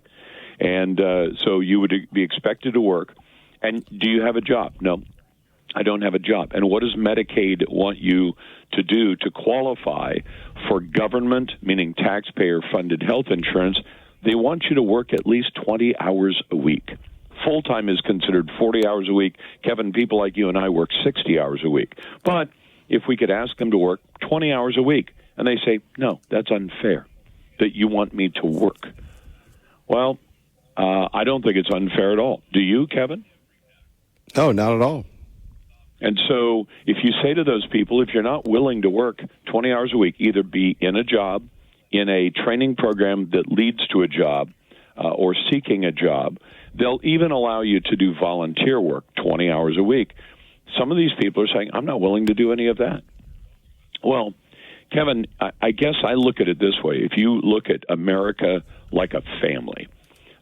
and so you would be expected to work. And do you have a job? No, I don't have a job. And what does Medicaid want you to do to qualify for government, meaning taxpayer-funded health insurance? They want you to work at least 20 hours a week. Full-time is considered 40 hours a week. Kevin, people like you and I work 60 hours a week. But if we could ask them to work 20 hours a week, and they say, no, that's unfair, that you want me to work. Well, I don't think it's unfair at all. Do you, Kevin? No, not at all. And so if you say to those people, if you're not willing to work 20 hours a week, either be in a job, in a training program that leads to a job, or seeking a job, they'll even allow you to do volunteer work 20 hours a week. Some of these people are saying, I'm not willing to do any of that. Well, Kevin, I guess I look at it this way. If you look at America like a family,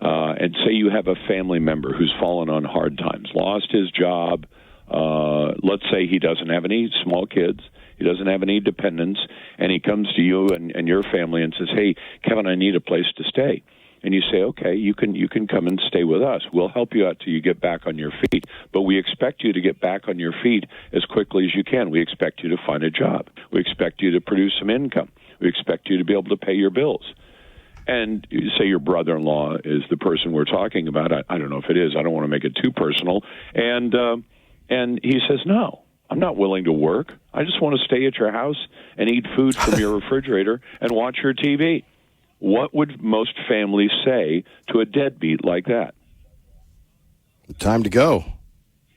and say you have a family member who's fallen on hard times, lost his job, let's say he doesn't have any small kids, he doesn't have any dependents, and he comes to you and your family and says, hey, Kevin, I need a place to stay. And you say, okay, you can come and stay with us. We'll help you out till you get back on your feet. But we expect you to get back on your feet as quickly as you can. We expect you to find a job. We expect you to produce some income. We expect you to be able to pay your bills. And you say your brother-in-law is the person we're talking about. I don't know if it is. I don't want to make it too personal. And he says, no, I'm not willing to work. I just want to stay at your house and eat food from your refrigerator and watch your TV. What would most families say to a deadbeat like that? Time to go.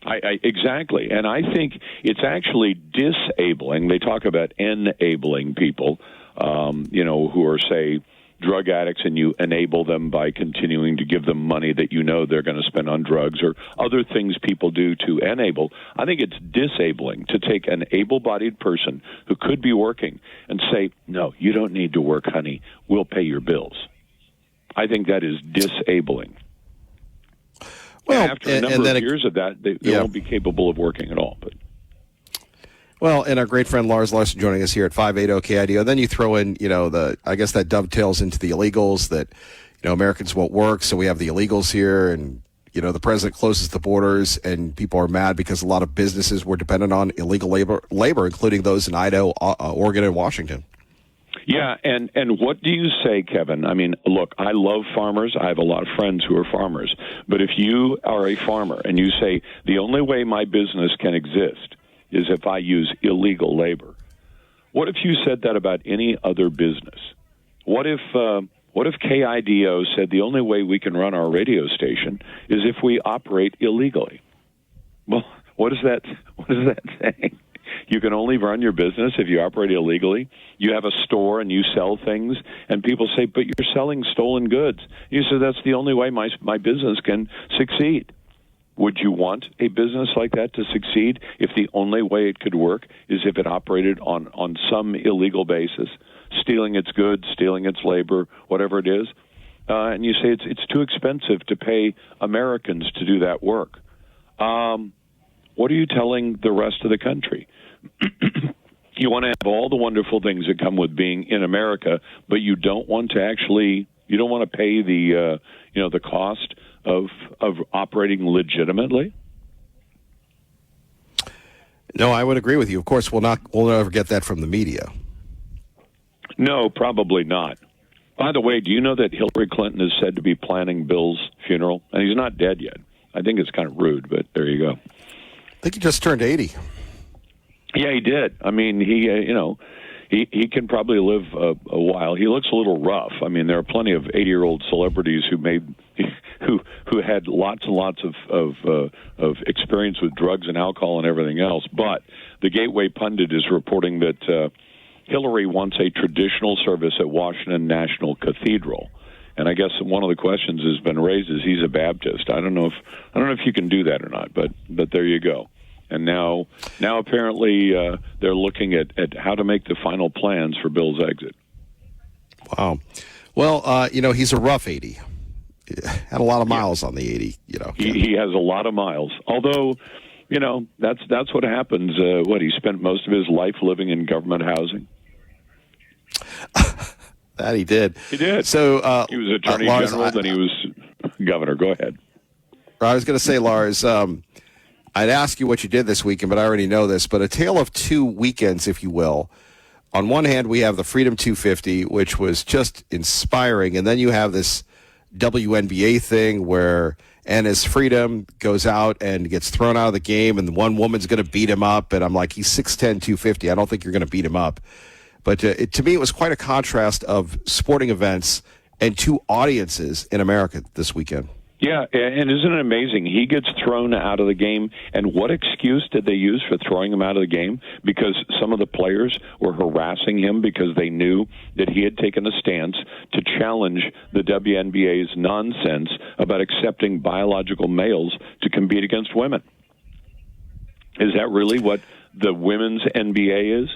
Exactly. And I think it's actually disabling. They talk about enabling people, who are, say, drug addicts, and you enable them by continuing to give them money that you know they're going to spend on drugs or other things people do to enable. I think it's disabling to take an able-bodied person who could be working and say, no, you don't need to work, honey. We'll pay your bills. I think that is disabling. Well, and after a number of years of that, they won't be capable of working at all. But well, and our great friend Lars Larson joining us here at 580 KIDO. And then you throw in, I guess that dovetails into the illegals that, Americans won't work, so we have the illegals here, and, the president closes the borders, and people are mad because a lot of businesses were dependent on illegal labor, including those in Idaho, Oregon, and Washington. Yeah, and what do you say, Kevin? I mean, look, I love farmers. I have a lot of friends who are farmers. But if you are a farmer and you say, the only way my business can exist is if I use illegal labor, What if you said that about any other business? What if KIDO said the only way we can run our radio station is if we operate illegally? Well, what is that saying? You can only run your business if you operate illegally. You have a store and you sell things, and people say, but you're selling stolen goods. You say, that's the only way my business can succeed. Would you want a business like that to succeed if the only way it could work is if it operated on some illegal basis, stealing its goods, stealing its labor, whatever it is? And you say it's too expensive to pay Americans to do that work. What are you telling the rest of the country? You want to have all the wonderful things that come with being in America, but you don't want to pay the cost of operating legitimately? No, I would agree with you. Of course, we'll never get that from the media. No, probably not. By the way, do you know that Hillary Clinton is said to be planning Bill's funeral? And he's not dead yet. I think it's kind of rude, but there you go. I think he just turned 80. Yeah, he did. I mean, he can probably live a while. He looks a little rough. I mean, there are plenty of 80-year-old celebrities who had lots and lots of experience with drugs and alcohol and everything else. But the Gateway Pundit is reporting that Hillary wants a traditional service at Washington National Cathedral. And I guess one of the questions has been raised is he's a Baptist. I don't know if you can do that or not, but there you go. And now apparently they're looking at how to make the final plans for Bill's exit. Wow. Well, he's a rough 80. Had a lot of miles on the 80. He has a lot of miles. Although, that's what happens. He spent most of his life living in government housing. That he did. He did. So he was Attorney General, then he was governor. Go ahead. I was going to say, Lars, I'd ask you what you did this weekend, but I already know this. But a tale of two weekends, if you will. On one hand, we have the Freedom 250, which was just inspiring. And then you have this WNBA thing where Ennis Freedom goes out and gets thrown out of the game, and one woman's going to beat him up. And I'm like, he's 6'10", 250. I don't think you're going to beat him up. But to me, it was quite a contrast of sporting events and two audiences in America this weekend. Yeah, and isn't it amazing? He gets thrown out of the game, and what excuse did they use for throwing him out of the game? Because some of the players were harassing him because they knew that he had taken a stance to challenge the WNBA's nonsense about accepting biological males to compete against women. Is that really what the women's NBA is?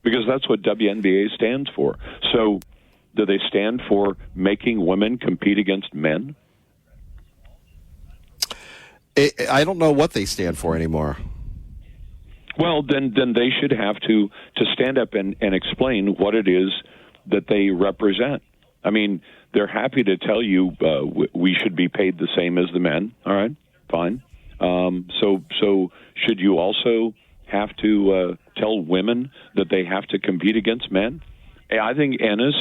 Because that's what WNBA stands for. So do they stand for making women compete against men? I don't know what they stand for anymore. Well, then they should have to stand up and explain what it is that they represent. I mean, they're happy to tell you we should be paid the same as the men. All right, fine. So should you also have to tell women that they have to compete against men? I think Ennis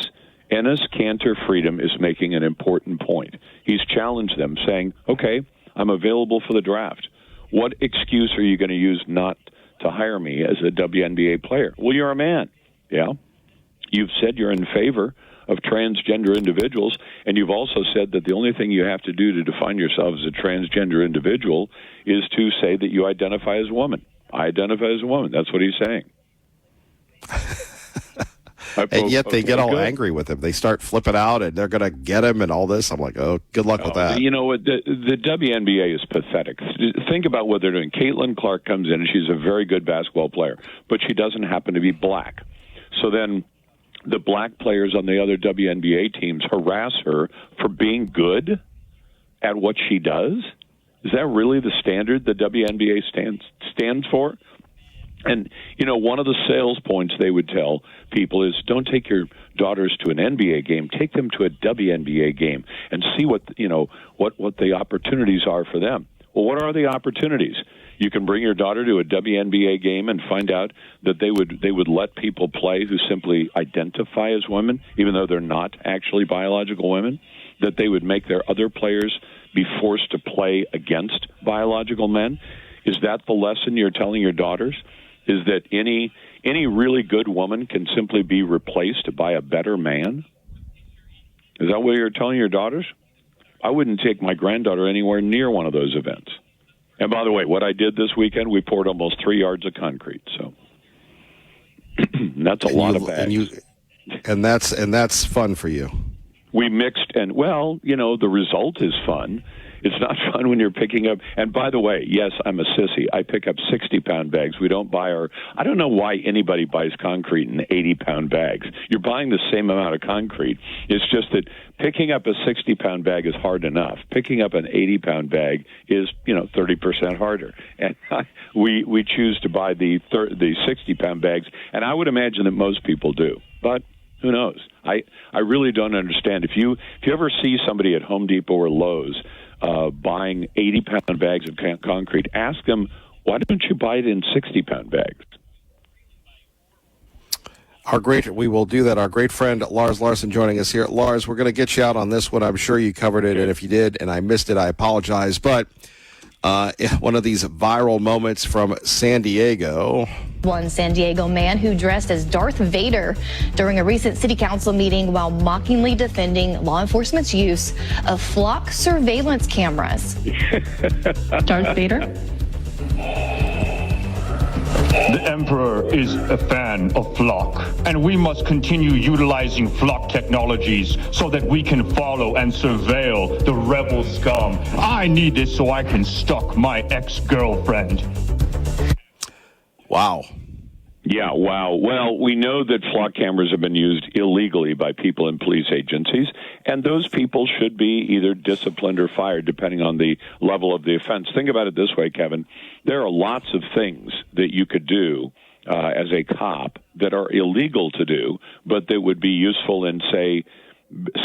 Cantor Freedom is making an important point. He's challenged them, saying, okay, I'm available for the draft. What excuse are you going to use not to hire me as a WNBA player? Well, you're a man. Yeah. You've said you're in favor of transgender individuals, and you've also said that the only thing you have to do to define yourself as a transgender individual is to say that you identify as a woman. I identify as a woman. That's what he's saying. And yet they get all angry with him. They start flipping out, and they're going to get him and all this. I'm like, oh, good luck with that. You know what? The WNBA is pathetic. Think about what they're doing. Caitlin Clark comes in, and she's a very good basketball player, but she doesn't happen to be black. So then the black players on the other WNBA teams harass her for being good at what she does? Is that really the standard the WNBA stands for? And, one of the sales points they would tell people is don't take your daughters to an NBA game, take them to a WNBA game and see what the opportunities are for them. Well, what are the opportunities? You can bring your daughter to a WNBA game and find out that they would let people play who simply identify as women, even though they're not actually biological women, that they would make their other players be forced to play against biological men. Is that the lesson you're telling your daughters? Is that any any really good woman can simply be replaced by a better man? Is that what you're telling your daughters? I wouldn't take my granddaughter anywhere near one of those events. And by the way, what I did this weekend, we poured almost 3 yards of concrete. So that's a lot of bags. And that's fun for you. We mixed, and well, the result is fun. It's not fun when you're picking up. And by the way, yes, I'm a sissy. I pick up 60-pound bags. We don't buy I don't know why anybody buys concrete in 80-pound bags. You're buying the same amount of concrete. It's just that picking up a 60-pound bag is hard enough. Picking up an 80-pound bag is, 30% harder. And we choose to buy the 60-pound bags, and I would imagine that most people do. But who knows? I really don't understand. If you ever see somebody at Home Depot or Lowe's buying 80-pound bags of concrete, ask them, why don't you buy it in 60-pound bags? We will do that. Our great friend Lars Larson joining us here. Lars, we're going to get you out on this one. I'm sure you covered it, and if you did and I missed it, I apologize. But one of these viral moments from San Diego. One San Diego man who dressed as Darth Vader during a recent city council meeting while mockingly defending law enforcement's use of flock surveillance cameras. Darth Vader? The Emperor is a fan of flock, and we must continue utilizing flock technologies so that we can follow and surveil the rebel scum. I need this so I can stalk my ex-girlfriend. Wow. Yeah, wow. Well, we know that flock cameras have been used illegally by people in police agencies, and those people should be either disciplined or fired, depending on the level of the offense. Think about it this way, Kevin. There are lots of things that you could do as a cop that are illegal to do, but that would be useful in, say,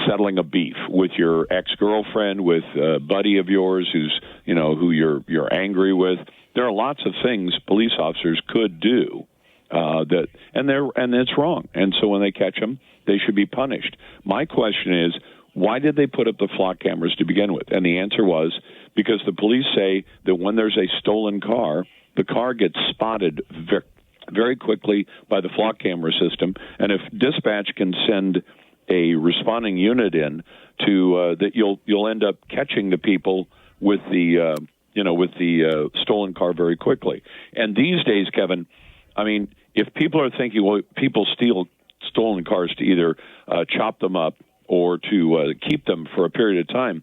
settling a beef with your ex-girlfriend, with a buddy of yours who you're angry with. There are lots of things police officers could do and it's wrong. And so when they catch them, they should be punished. My question is, why did they put up the flock cameras to begin with? And the answer was because the police say that when there's a stolen car, the car gets spotted very quickly by the flock camera system, and if dispatch can send a responding unit in to that, you'll end up catching the people with the stolen car very quickly. And these days, Kevin, I mean, if people are thinking, well, people steal stolen cars to either chop them up or to keep them for a period of time,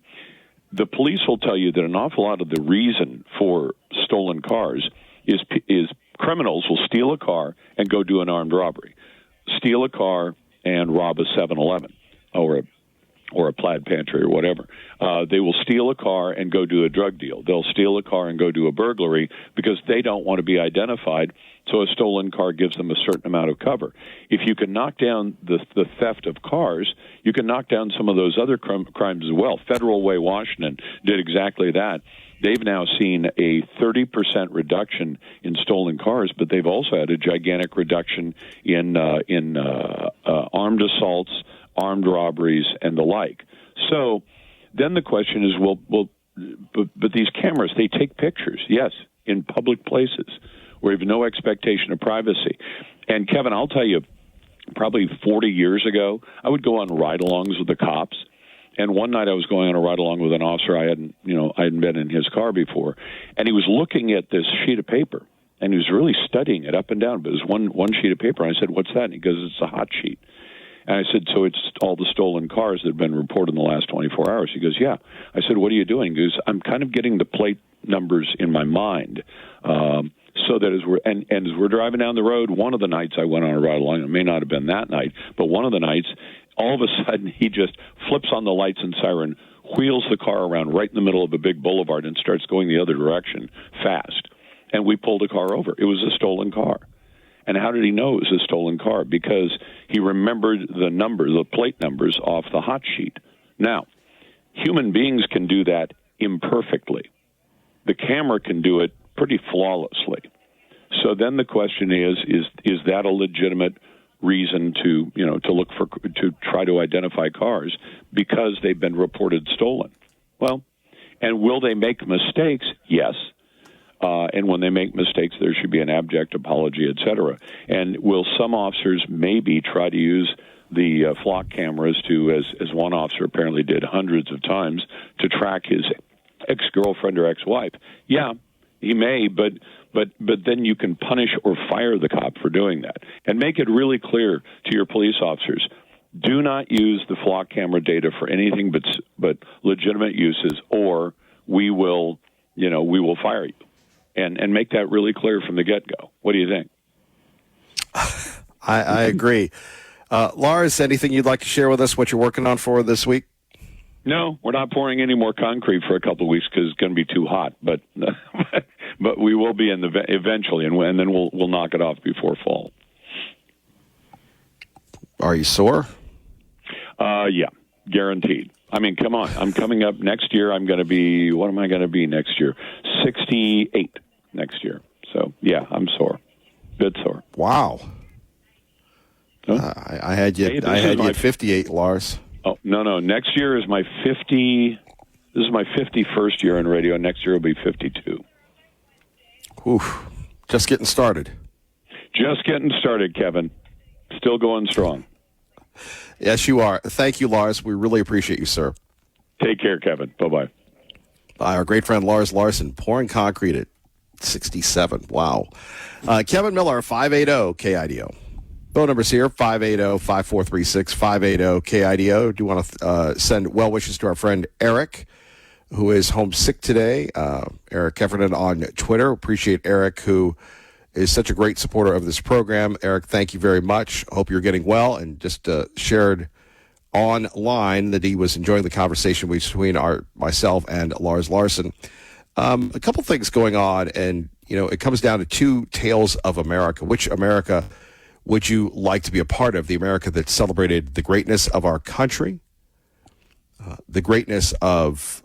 the police will tell you that an awful lot of the reason for stolen cars is criminals will steal a car and go do an armed robbery, steal a car and rob a 7-Eleven or a plaid pantry or whatever. They will steal a car and go do a drug deal. They'll steal a car and go do a burglary because they don't want to be identified, so a stolen car gives them a certain amount of cover. If you can knock down the theft of cars, you can knock down some of those other crimes as well. Federal Way, Washington did exactly that. They've now seen a 30% reduction in stolen cars, but they've also had a gigantic reduction in armed assaults, armed robberies, and the like. So then the question is, but these cameras, they take pictures, yes, in public places where you have no expectation of privacy. And Kevin, I'll tell you, probably 40 years ago, I would go on ride-alongs with the cops. And one night I was going on a ride-along with an officer I hadn't been in his car before, and he was looking at this sheet of paper, and he was really studying it up and down. But it was one sheet of paper, and I said, "What's that?" And he goes, "It's a hot sheet." And I said, "So it's all the stolen cars that have been reported in the last 24 hours?" He goes, "Yeah." I said, "What are you doing?" He goes, "I'm kind of getting the plate numbers in my mind, so that as we're driving down the road, one of the nights I went on a ride-along, it may not have been that night, but one of the nights, all of a sudden he just flips on the lights and siren, wheels the car around right in the middle of a big boulevard and starts going the other direction fast. And we pulled the car over. It was a stolen car. And how did he know it was a stolen car? Because he remembered the plate numbers off the hot sheet. Now, human beings can do that imperfectly. The camera can do it pretty flawlessly. So then the question is that a legitimate reason to try to identify cars because they've been reported stolen? Well, and will they make mistakes? Yes. And when they make mistakes, there should be an abject apology, et cetera. And will some officers maybe try to use the flock cameras to, as one officer apparently did hundreds of times, to track his ex-girlfriend or ex-wife? Yeah, he may, but then you can punish or fire the cop for doing that. And make it really clear to your police officers, do not use the flock camera data for anything but legitimate uses, or we will fire you. And make that really clear from the get-go. What do you think? I agree. Lars, anything you'd like to share with us, what you're working on for this week? No, we're not pouring any more concrete for a couple of weeks because it's going to be too hot. But but we will be eventually, and then we'll knock it off before fall. Are you sore? Yeah, guaranteed. I mean, come on. I'm coming up next year. I'm going to be, what am I going to be next year? 68 next year. So, yeah, I'm sore. Bit sore. Wow. Huh? I had you at 58, Lars. Oh, no. Next year is my 50. This is my 51st year in radio. Next year will be 52. Oof. Just getting started. Just getting started, Kevin. Still going strong. Yes, you are. Thank you, Lars. We really appreciate you, sir. Take care, Kevin. Bye-bye. Bye. Our great friend Lars Larson pouring concrete at 67. Wow. Kevin Miller, 580 KIDO. Phone numbers here, 580-5436, 580-KIDO. Do want to send well wishes to our friend Eric, who is homesick today. Eric Heffernan on Twitter. Appreciate Eric, who is such a great supporter of this program. Eric, thank you very much. Hope you're getting well, and just shared online that he was enjoying the conversation between myself and Lars Larson. A couple things going on, and it comes down to two tales of America. Which America would you like to be a part of? The America that celebrated the greatness of our country, the greatness of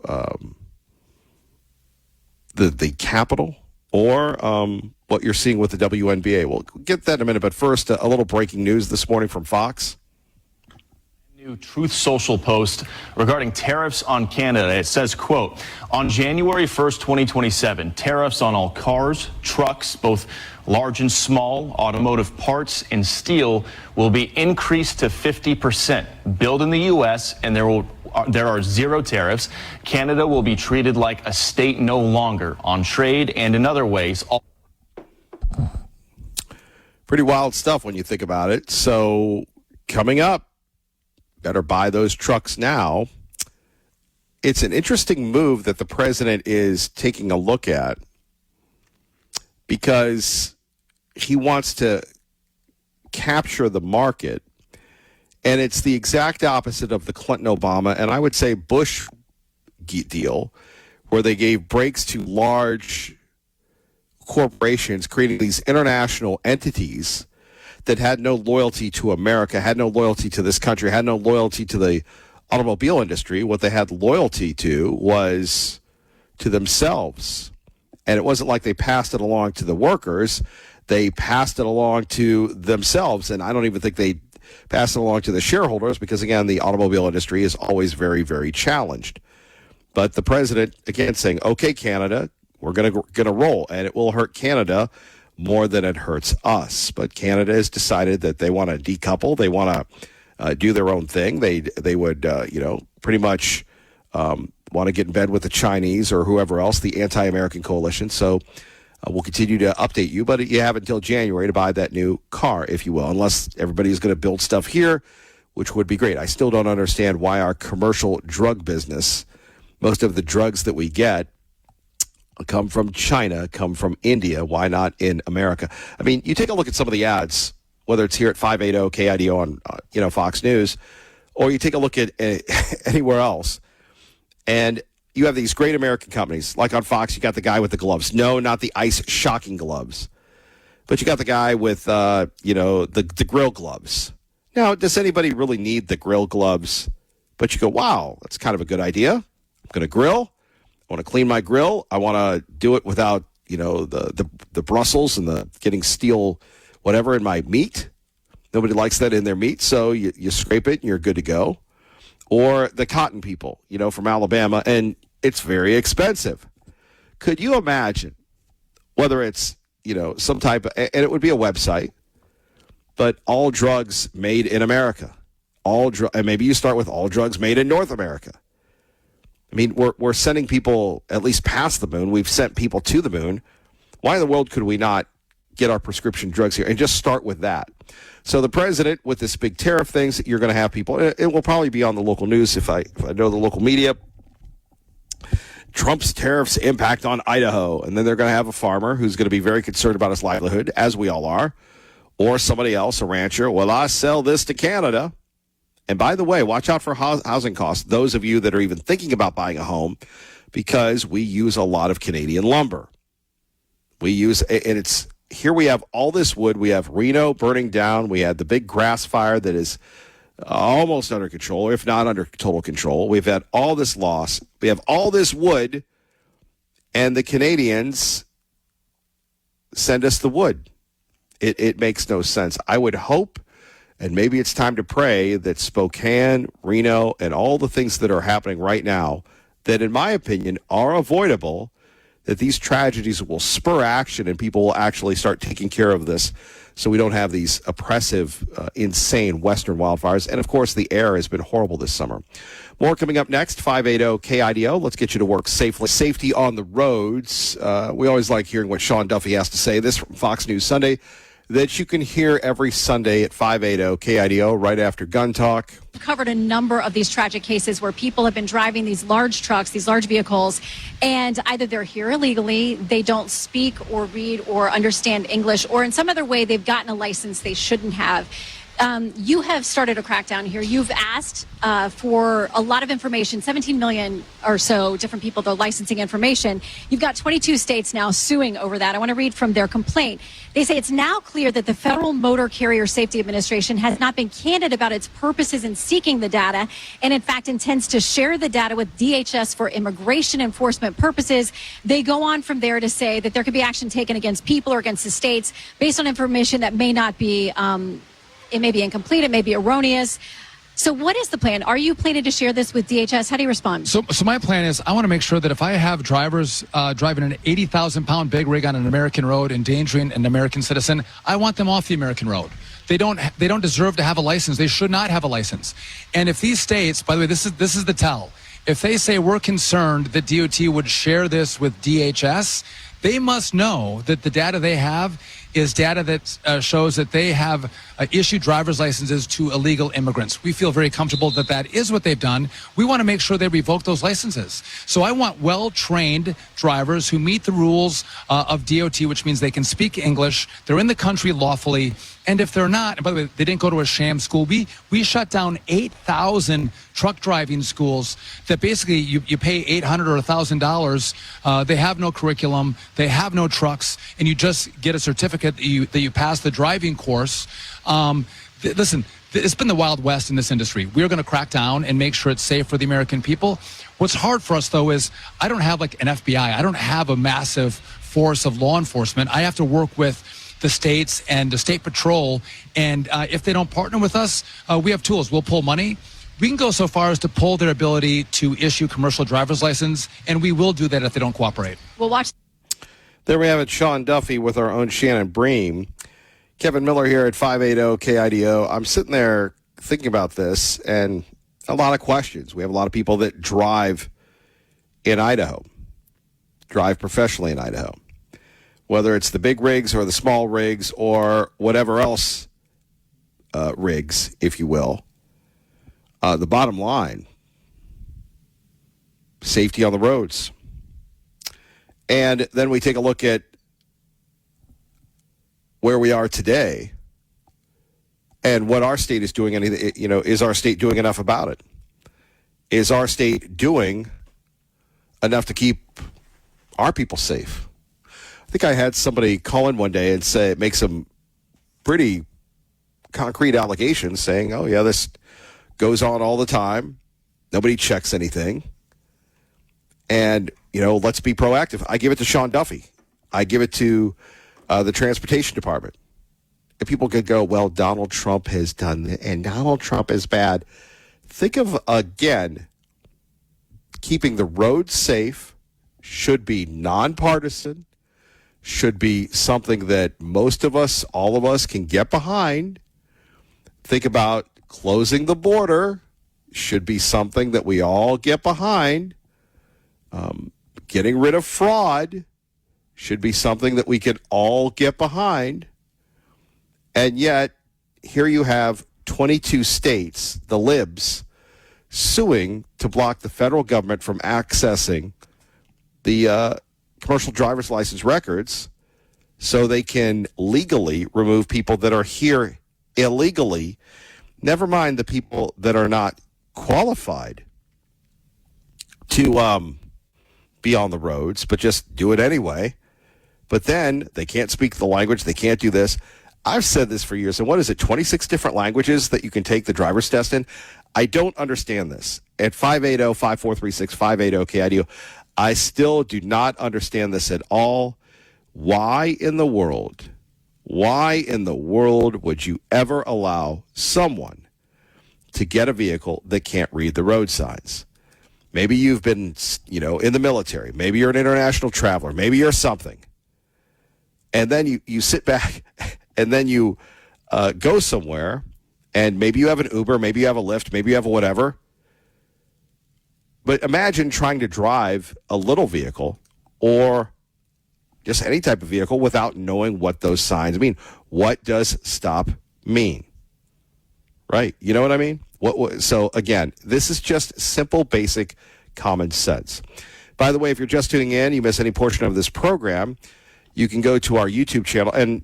the Capitol, or what you're seeing with the WNBA. We'll get that in a minute, but first, a little breaking news this morning from Fox. New Truth Social post regarding tariffs on Canada. It says, quote, on January 1st, 2027, tariffs on all cars, trucks, both large and small, automotive parts, and steel will be increased to 50%. Built in the U.S., and there are zero tariffs. Canada will be treated like a state no longer on trade and in other ways. Pretty wild stuff when you think about it. So coming up, better buy those trucks now. It's an interesting move that the president is taking a look at because he wants to capture the market. And it's the exact opposite of the Clinton-Obama, and I would say Bush deal, where they gave breaks to large corporations, creating these international entities that had no loyalty to America, had no loyalty to this country, had no loyalty to the automobile industry. What they had loyalty to was to themselves. And it wasn't like they passed it along to the workers. They passed it along to themselves. And I don't even think they passed it along to the shareholders because, again, the automobile industry is always very, very challenged. But the president, again, saying, okay, Canada, we're gonna roll, and it will hurt Canada more than it hurts us. But Canada has decided that they want to decouple. They want to do their own thing. They would, pretty much want to get in bed with the Chinese or whoever else, the anti-American coalition. So we'll continue to update you, but you have until January to buy that new car, if you will, unless everybody is going to build stuff here, which would be great. I still don't understand why our commercial drug business, most of the drugs that we get, come from China, come from India. Why not in America? I mean, you take a look at some of the ads, whether it's here at 580 KIDO on Fox News, or you take a look at anywhere else, and you have these great American companies. Like on Fox, you got the guy with the gloves. No, not the ice shocking gloves, but you got the guy with the grill gloves. Now, does anybody really need the grill gloves? But you go, wow, that's kind of a good idea. I'm going to grill. I want to clean my grill. I want to do it without, the Brussels and the getting steel, whatever, in my meat. Nobody likes that in their meat, so you scrape it and you're good to go. Or the cotton people, from Alabama, and it's very expensive. Could you imagine whether it's, some type of, and it would be a website, but all drugs made in America. And maybe you start with all drugs made in North America. I mean, we're sending people at least past the moon. We've sent people to the moon. Why in the world could we not get our prescription drugs here and just start with that? So the president, with this big tariff things, you're going to have people. It will probably be on the local news if I know the local media. Trump's tariffs impact on Idaho. And then they're going to have a farmer who's going to be very concerned about his livelihood, as we all are, or somebody else, a rancher. Well, I sell this to Canada. And by the way, watch out for housing costs, those of you that are even thinking about buying a home, because we use a lot of Canadian lumber. Here we have all this wood. We have Reno burning down. We had the big grass fire that is almost under control, if not under total control. We've had all this loss. We have all this wood, and the Canadians send us the wood. It makes no sense. I would hope, and maybe it's time to pray, that Spokane, Reno, and all the things that are happening right now that, in my opinion, are avoidable, that these tragedies will spur action and people will actually start taking care of this so we don't have these oppressive, insane western wildfires. And, of course, the air has been horrible this summer. More coming up next, 580 KIDO. Let's get you to work safely. Safety on the roads. We always like hearing what Sean Duffy has to say. This from Fox News Sunday, that you can hear every Sunday at 580 KIDO right after Gun Talk. We've covered a number of these tragic cases where people have been driving these large trucks, these large vehicles, and either they're here illegally, they don't speak or read or understand English, or in some other way they've gotten a license they shouldn't have. You have started a crackdown here. You've asked for a lot of information, 17 million or so different people, though, licensing information. You've got 22 states now suing over that. I want to read from their complaint. They say it's now clear that the Federal Motor Carrier Safety Administration has not been candid about its purposes in seeking the data, and in fact intends to share the data with DHS for immigration enforcement purposes. They go on from there to say that there could be action taken against people or against the states based on information that may not be it may be incomplete, it may be erroneous. So what is the plan? Are you planning to share this with DHS? How do you respond? So my plan is I want to make sure that if I have drivers driving an 80,000-pound big rig on an American road endangering an American citizen, I want them off the American road. They don't deserve to have a license. They should not have a license. And if these states, by the way, this is the tell. If they say we're concerned that DOT would share this with DHS, they must know that the data they have is data that shows that they have issued driver's licenses to illegal immigrants. We feel very comfortable that that is what they've done. We want to make sure they revoke those licenses. So I want well-trained drivers who meet the rules of DOT, which means they can speak English, they're in the country lawfully, and if they're not, and by the way, they didn't go to a sham school, we shut down 8,000 truck driving schools that basically you pay $800 or $1,000. They have no curriculum, they have no trucks, and you just get a certificate that you pass the driving course. Listen, it's been the Wild West in this industry. We're going to crack down and make sure it's safe for the American people. What's hard for us, though, is I don't have like an FBI. I don't have a massive force of law enforcement. I have to work with the states and the state patrol. And if they don't partner with us, we have tools. We'll pull money. We can go so far as to pull their ability to issue commercial driver's license, and we will do that if they don't cooperate. We'll watch. There we have it, Sean Duffy with our own Shannon Bream. Kevin Miller here at 580 KIDO. I'm sitting there thinking about this and a lot of questions. We have a lot of people that drive in Idaho, drive professionally in Idaho, whether it's the big rigs or the small rigs or whatever else rigs, if you will. The bottom line, safety on the roads. And then we take a look at where we are today and what our state is doing. Is our state doing enough about it? Is our state doing enough to keep our people safe? I think I had somebody call in one day and make some pretty concrete allegations saying, oh, yeah, this goes on all the time. Nobody checks anything. And, let's be proactive. I give it to Sean Duffy. I give it to the Transportation Department. If people could go, well, Donald Trump has done it, and Donald Trump is bad. Think of, again, keeping the roads safe should be nonpartisan, should be something that most of us, all of us, can get behind. Think about closing the border should be something that we all get behind. Getting rid of fraud should be something that we can all get behind. And yet, here you have 22 states, the libs, suing to block the federal government from accessing the commercial driver's license records so they can legally remove people that are here illegally, never mind the people that are not qualified to be on the roads, but just do it anyway. But then they can't speak the language. They can't do this. I've said this for years. And what is it, 26 different languages that you can take the driver's test in? I don't understand this. At 580-5436, 580-KIDO, I still do not understand this at all. Why in the world would you ever allow someone to get a vehicle that can't read the road signs? Maybe you've been, in the military. Maybe you're an international traveler. Maybe you're something. And then you sit back and then you go somewhere, and maybe you have an Uber, maybe you have a Lyft, maybe you have a whatever. But imagine trying to drive a little vehicle or just any type of vehicle without knowing what those signs mean. What does stop mean? Right? You know what I mean? So, again, this is just simple, basic common sense. By the way, if you're just tuning in, you miss any portion of this program, you can go to our YouTube channel. And,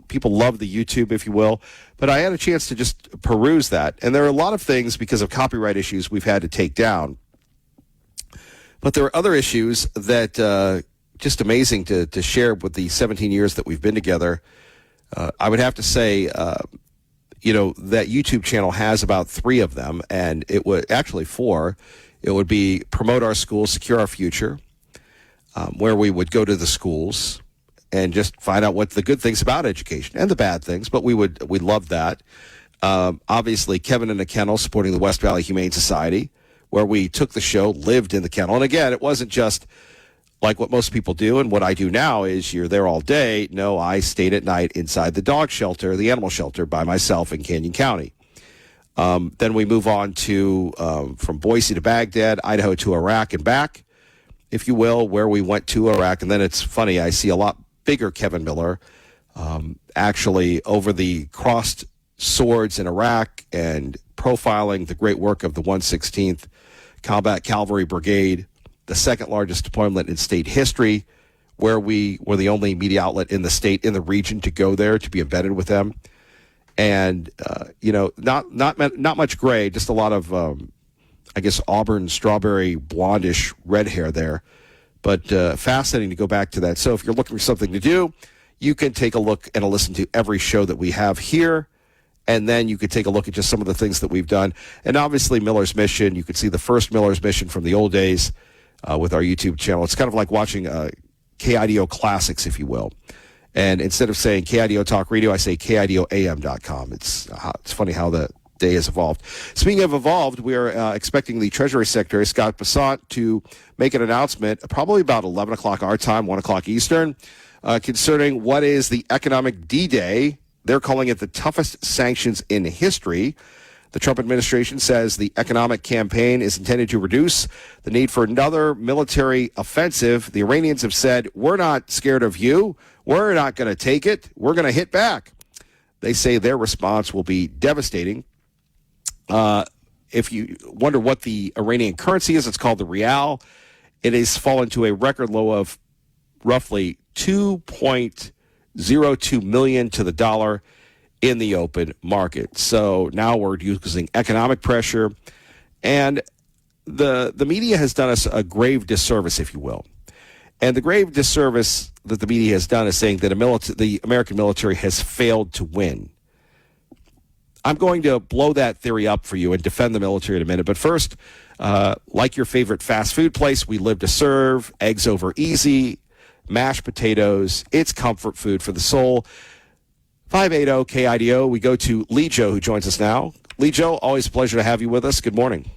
people love the YouTube, if you will. But I had a chance to just peruse that. And there are a lot of things, because of copyright issues, we've had to take down. But there are other issues that just amazing to share with the 17 years that we've been together. I would have to say, that YouTube channel has about 3 of them, and it would actually 4. It would be Promote Our Schools, Secure Our Future, where we would go to the schools and just find out what the good things about education and the bad things, but we love that. Obviously, Kevin in the Kennel, supporting the West Valley Humane Society, where we took the show, lived in the kennel. And again, it wasn't just like what most people do and what I do now is you're there all day. No, I stayed at night inside the dog shelter, the animal shelter, by myself in Canyon County. Then we move on to from Boise to Baghdad, Idaho to Iraq and back, if you will, where we went to Iraq. And then it's funny, I see a lot bigger Kevin Miller actually over the crossed swords in Iraq and profiling the great work of the 116th Combat Cavalry Brigade, the second largest deployment in state history, where we were the only media outlet in the state, in the region, to go there, to be embedded with them. And, not much gray, just a lot of, auburn, strawberry, blondish red hair there. But fascinating to go back to that. So if you're looking for something to do, you can take a look and listen to every show that we have here. And then you could take a look at just some of the things that we've done. And obviously Miller's Mission, you could see the first Miller's Mission from the old days with our YouTube channel. It's kind of like watching KIDO Classics, if you will. And instead of saying KIDO Talk Radio, I say KIDOAM.com. It's funny how the day has evolved. Speaking of evolved, we are expecting the Treasury Secretary, Scott Bessent, to make an announcement probably about 11 o'clock our time, 1 o'clock Eastern, concerning what is the economic D-Day. They're calling it the toughest sanctions in history. The Trump administration says the economic campaign is intended to reduce the need for another military offensive. The Iranians have said, we're not scared of you. We're not going to take it. We're going to hit back. They say their response will be devastating. If you wonder what the Iranian currency is, it's called the rial. It has fallen to a record low of roughly 2.02 million to the dollar in the open market. So now we're using economic pressure, and the media has done us a grave disservice, if you will. And the grave disservice that the media has done is saying that the American military has failed to win. I'm going to blow that theory up for you and defend the military in a minute. But first, like your favorite fast food place, we live to serve, eggs over easy, mashed potatoes. It's comfort food for the soul. 580-KIDO. We go to Lee Joe, who joins us now. Lee Joe, always a pleasure to have you with us. Good morning.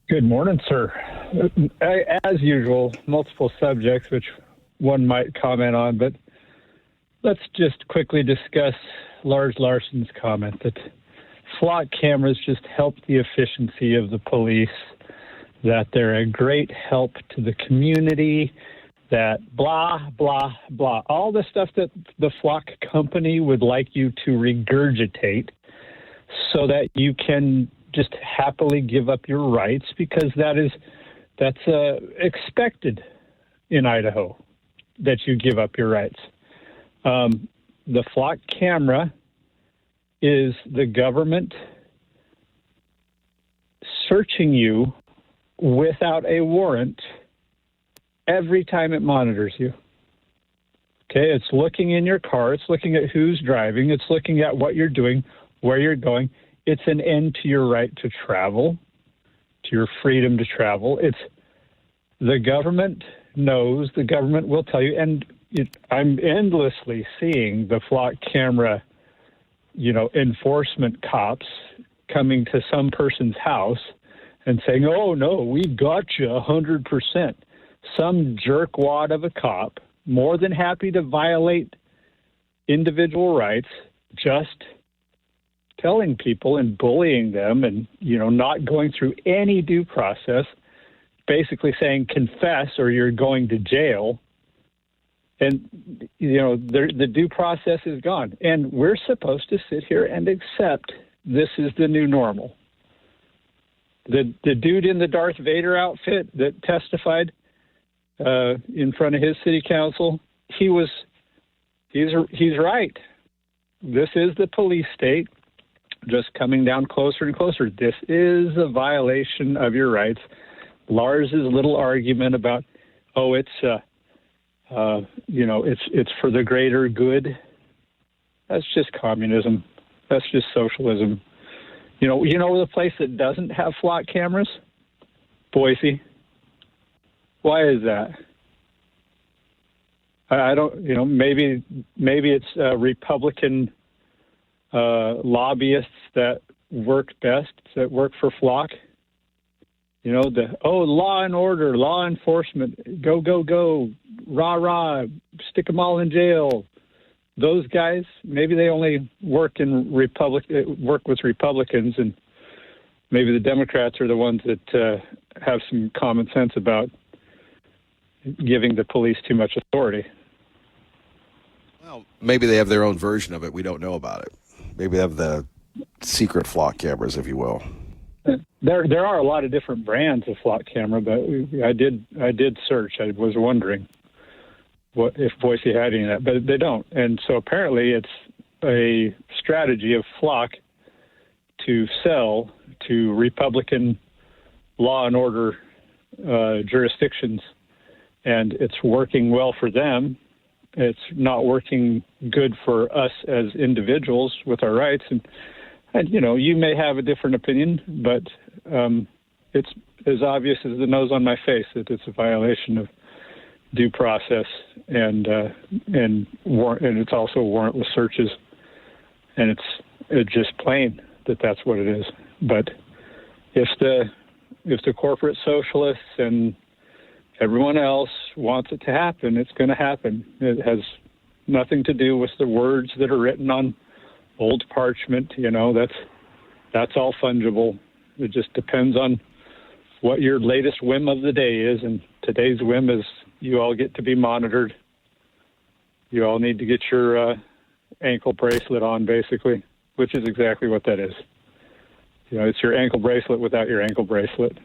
Good morning, sir. As usual, multiple subjects, which one might comment on, but let's just quickly discuss Lars Larson's comment that flock cameras just help the efficiency of the police, that they're a great help to the community, that blah, blah, blah. All the stuff that the flock company would like you to regurgitate so that you can just happily give up your rights, because that's expected in Idaho, that you give up your rights. The flock camera is the government searching you without a warrant every time it monitors you. Okay, it's looking in your car, it's looking at who's driving, it's looking at what you're doing, where you're going. It's an end to your right to travel, to your freedom to travel. It's the government knows, the government will tell you, and I'm endlessly seeing the flock camera, enforcement cops coming to some person's house and saying, "Oh no, we got you 100%. Some jerkwad of a cop, more than happy to violate individual rights, just telling people and bullying them and, not going through any due process, basically saying confess or you're going to jail. And, the due process is gone. And we're supposed to sit here and accept this is the new normal. The dude in the Darth Vader outfit that testified in front of his city council, he's right. This is the police state just coming down closer and closer. This is a violation of your rights. Lars's little argument about, it's for the greater good. That's just communism. That's just socialism. You know the place that doesn't have flock cameras? Boise. Why is that? I don't, maybe it's Republican lobbyists that work best, that work for flock. Law and order, law enforcement, go, go, go, rah, rah, stick them all in jail. Those guys, maybe they only work with Republicans, and maybe the Democrats are the ones that have some common sense about giving the police too much authority. Well, maybe they have their own version of it. We don't know about it. Maybe they have the secret flock cameras, if you will. There are a lot of different brands of flock camera, but I did search. I was wondering if Boise had any of that, but they don't. And so apparently it's a strategy of flock to sell to Republican law and order jurisdictions, and it's working well for them. It's not working good for us as individuals with our rights. And you may have a different opinion, but it's as obvious as the nose on my face that it's a violation of due process, and it's also warrantless searches, and it's just plain that's what it is. But if the corporate socialists and everyone else wants it to happen, it's going to happen. It has nothing to do with the words that are written on old parchment. That's all fungible. It just depends on what your latest whim of the day is, and today's whim is you all get to be monitored. You all need to get your ankle bracelet on, basically, which is exactly what that is. It's your ankle bracelet without your ankle bracelet.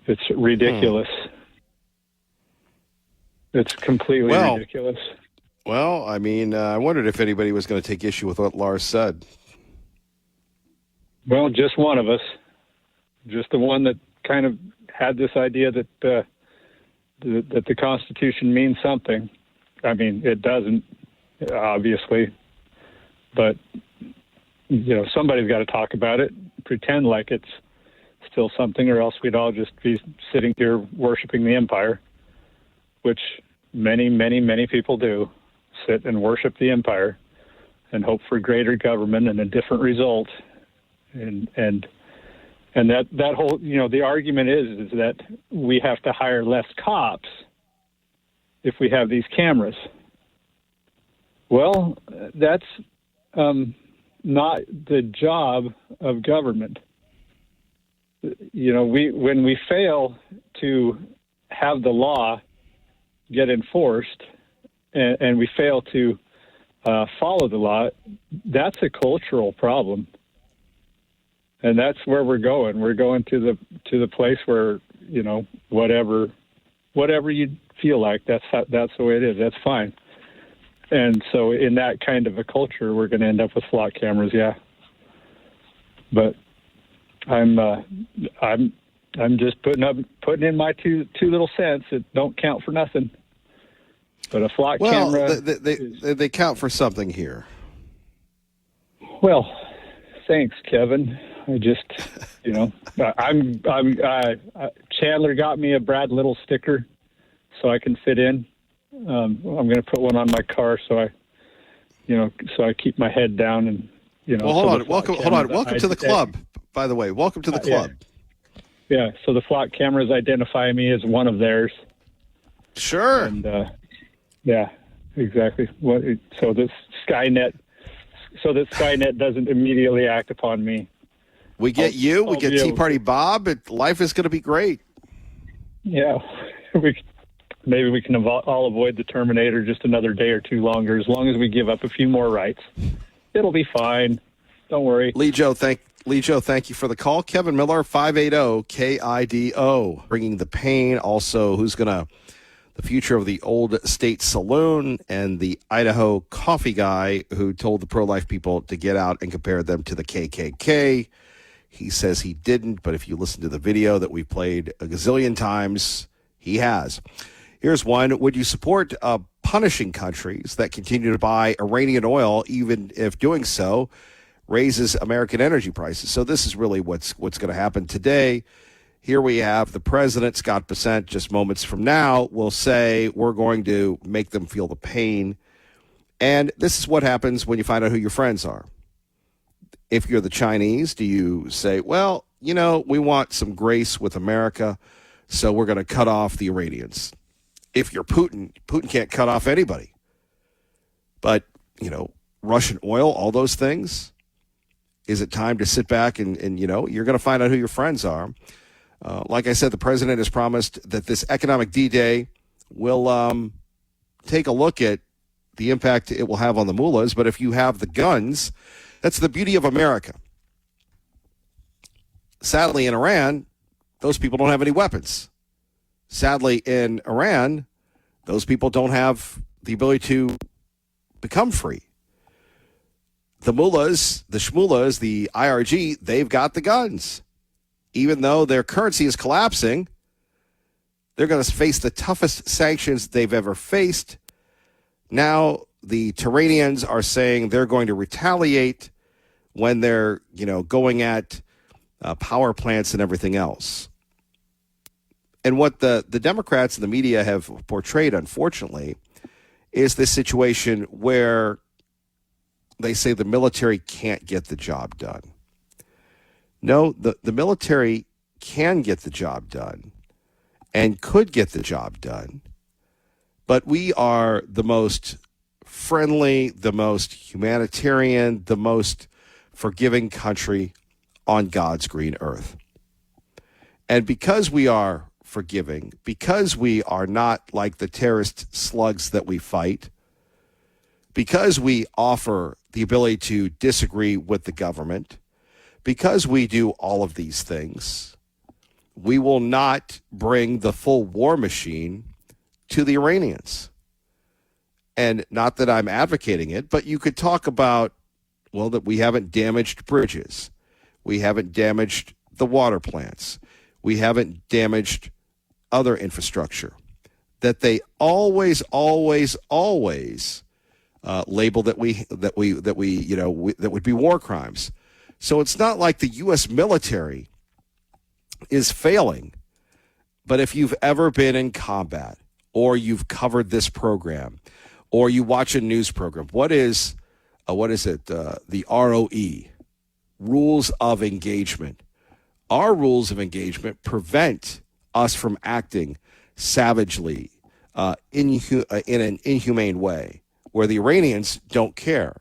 It's ridiculous. It's completely ridiculous. Well, I wondered if anybody was going to take issue with what Lars said. Well, just one of us. Just the one that kind of had this idea that the Constitution means something. It doesn't, obviously. But, somebody's got to talk about it, pretend like it's still something, or else we'd all just be sitting here worshiping the empire, which many, many, many people do. Sit and worship the empire and hope for greater government and a different result. And that whole, the argument is that we have to hire less cops if we have these cameras. Well, that's not the job of government. You know, when we fail to have the law get enforced and we fail to follow the law, that's a cultural problem. And that's where we're going. We're going to the place where, you know, whatever you feel like, that's the way it is. That's fine. And so in that kind of a culture, we're going to end up with flock cameras, yeah. But I'm just putting in my two little cents that don't count for nothing. But a flock camera, they count for something here. Well, thanks, Kevin. I just, you know, Chandler got me a Brad Little sticker so I can fit in. I'm going to put one on my car so I keep my head down and, you know. Well, hold on. Welcome to the club, by the way. Welcome to the club. Yeah. So the flock cameras identify me as one of theirs. Sure. And, yeah, exactly. So that Skynet doesn't immediately act upon me. We get we get Tea Party Bob. Life is going to be great. Yeah, maybe we can all avoid the Terminator just another day or two longer, as long as we give up a few more rights. It'll be fine. Don't worry. Lee Joe, thank you for the call. Kevin Miller, 580-KIDO, bringing the pain. Also, the future of the Old State Saloon and the Idaho coffee guy who told the pro-life people to get out and compare them to the KKK. He says he didn't, but if you listen to the video that we played a gazillion times, he has. Here's one. Would you support punishing countries that continue to buy Iranian oil, even if doing so raises American energy prices? So this is really what's going to happen today. Here we have the president, Scott Bessent, just moments from now, will say we're going to make them feel the pain. And this is what happens when you find out who your friends are. If you're the Chinese, do you say, well, you know, we want some grace with America, so we're going to cut off the Iranians? If you're Putin can't cut off anybody. But, you know, Russian oil, all those things, is it time to sit back and you know, you're going to find out who your friends are. Like I said, the president has promised that this economic D-Day will take a look at the impact it will have on the mullahs. But if you have the guns, that's the beauty of America. Sadly, in Iran, those people don't have any weapons. Sadly, in Iran, those people don't have the ability to become free. The mullahs, the shmullahs, the IRG, they've got the guns. Even though their currency is collapsing, they're going to face the toughest sanctions they've ever faced. Now, the Turanians are saying they're going to retaliate when they're, you know, going at power plants and everything else. And what the Democrats and the media have portrayed, unfortunately, is this situation where they say the military can't get the job done. No, the military can get the job done and could get the job done, but we are the most friendly, the most humanitarian, the most forgiving country on God's green earth. And because we are forgiving, because we are not like the terrorist slugs that we fight, because we offer the ability to disagree with the government, because we do all of these things, we will not bring the full war machine to the Iranians. And not that I'm advocating it, but you could talk about, well, that we haven't damaged bridges. We haven't damaged the water plants. We haven't damaged other infrastructure. That they always label that would be war crimes. So it's not like the U.S. military is failing. But if you've ever been in combat, or you've covered this program, or you watch a news program, what is it? The ROE, rules of engagement. Our rules of engagement prevent us from acting savagely, in an inhumane way, where the Iranians don't care.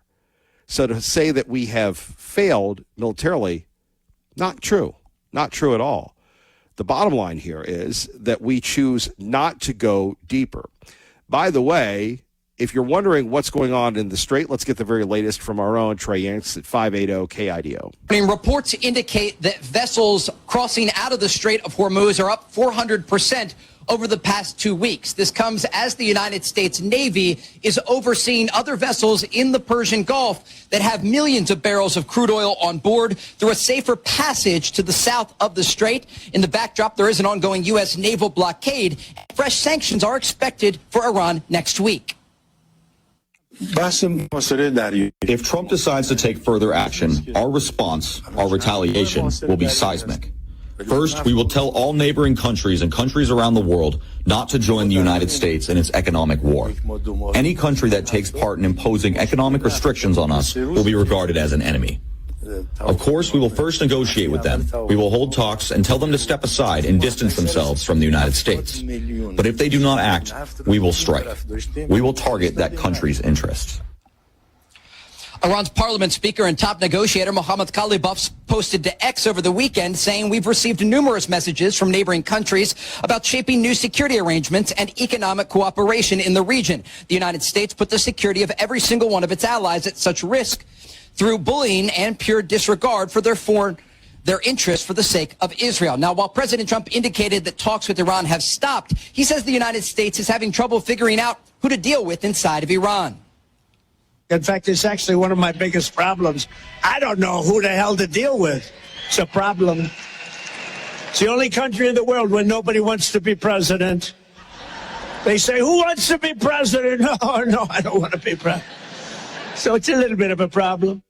So to say that we have failed militarily, not true. Not true at all. The bottom line here is that we choose not to go deeper. By the way, if you're wondering what's going on in the Strait, let's get the very latest from our own Trey Yanks at 580 KIDO. Reports indicate that vessels crossing out of the Strait of Hormuz are up 400% over the past 2 weeks. This comes as the United States Navy is overseeing other vessels in the Persian Gulf that have millions of barrels of crude oil on board through a safer passage to the south of the Strait. In the backdrop, there is an ongoing U.S. naval blockade. Fresh sanctions are expected for Iran next week. If Trump decides to take further action, our response, our retaliation, will be seismic. First, we will tell all neighboring countries and countries around the world not to join the United States in its economic war. Any country that takes part in imposing economic restrictions on us will be regarded as an enemy. Of course, we will first negotiate with them. We will hold talks and tell them to step aside and distance themselves from the United States. But if they do not act, we will strike. We will target that country's interests. Iran's parliament speaker and top negotiator Mohammad Ghalibaf posted to X over the weekend saying we've received numerous messages from neighboring countries about shaping new security arrangements and economic cooperation in the region. The United States put the security of every single one of its allies at such risk through bullying and pure disregard for their interests for the sake of Israel. Now, while President Trump indicated that talks with Iran have stopped, he says the United States is having trouble figuring out who to deal with inside of Iran. In fact, it's actually one of my biggest problems. I don't know who the hell to deal with. It's a problem. It's the only country in the world where nobody wants to be president. They say, who wants to be president? No, I don't want to be president. So it's a little bit of a problem.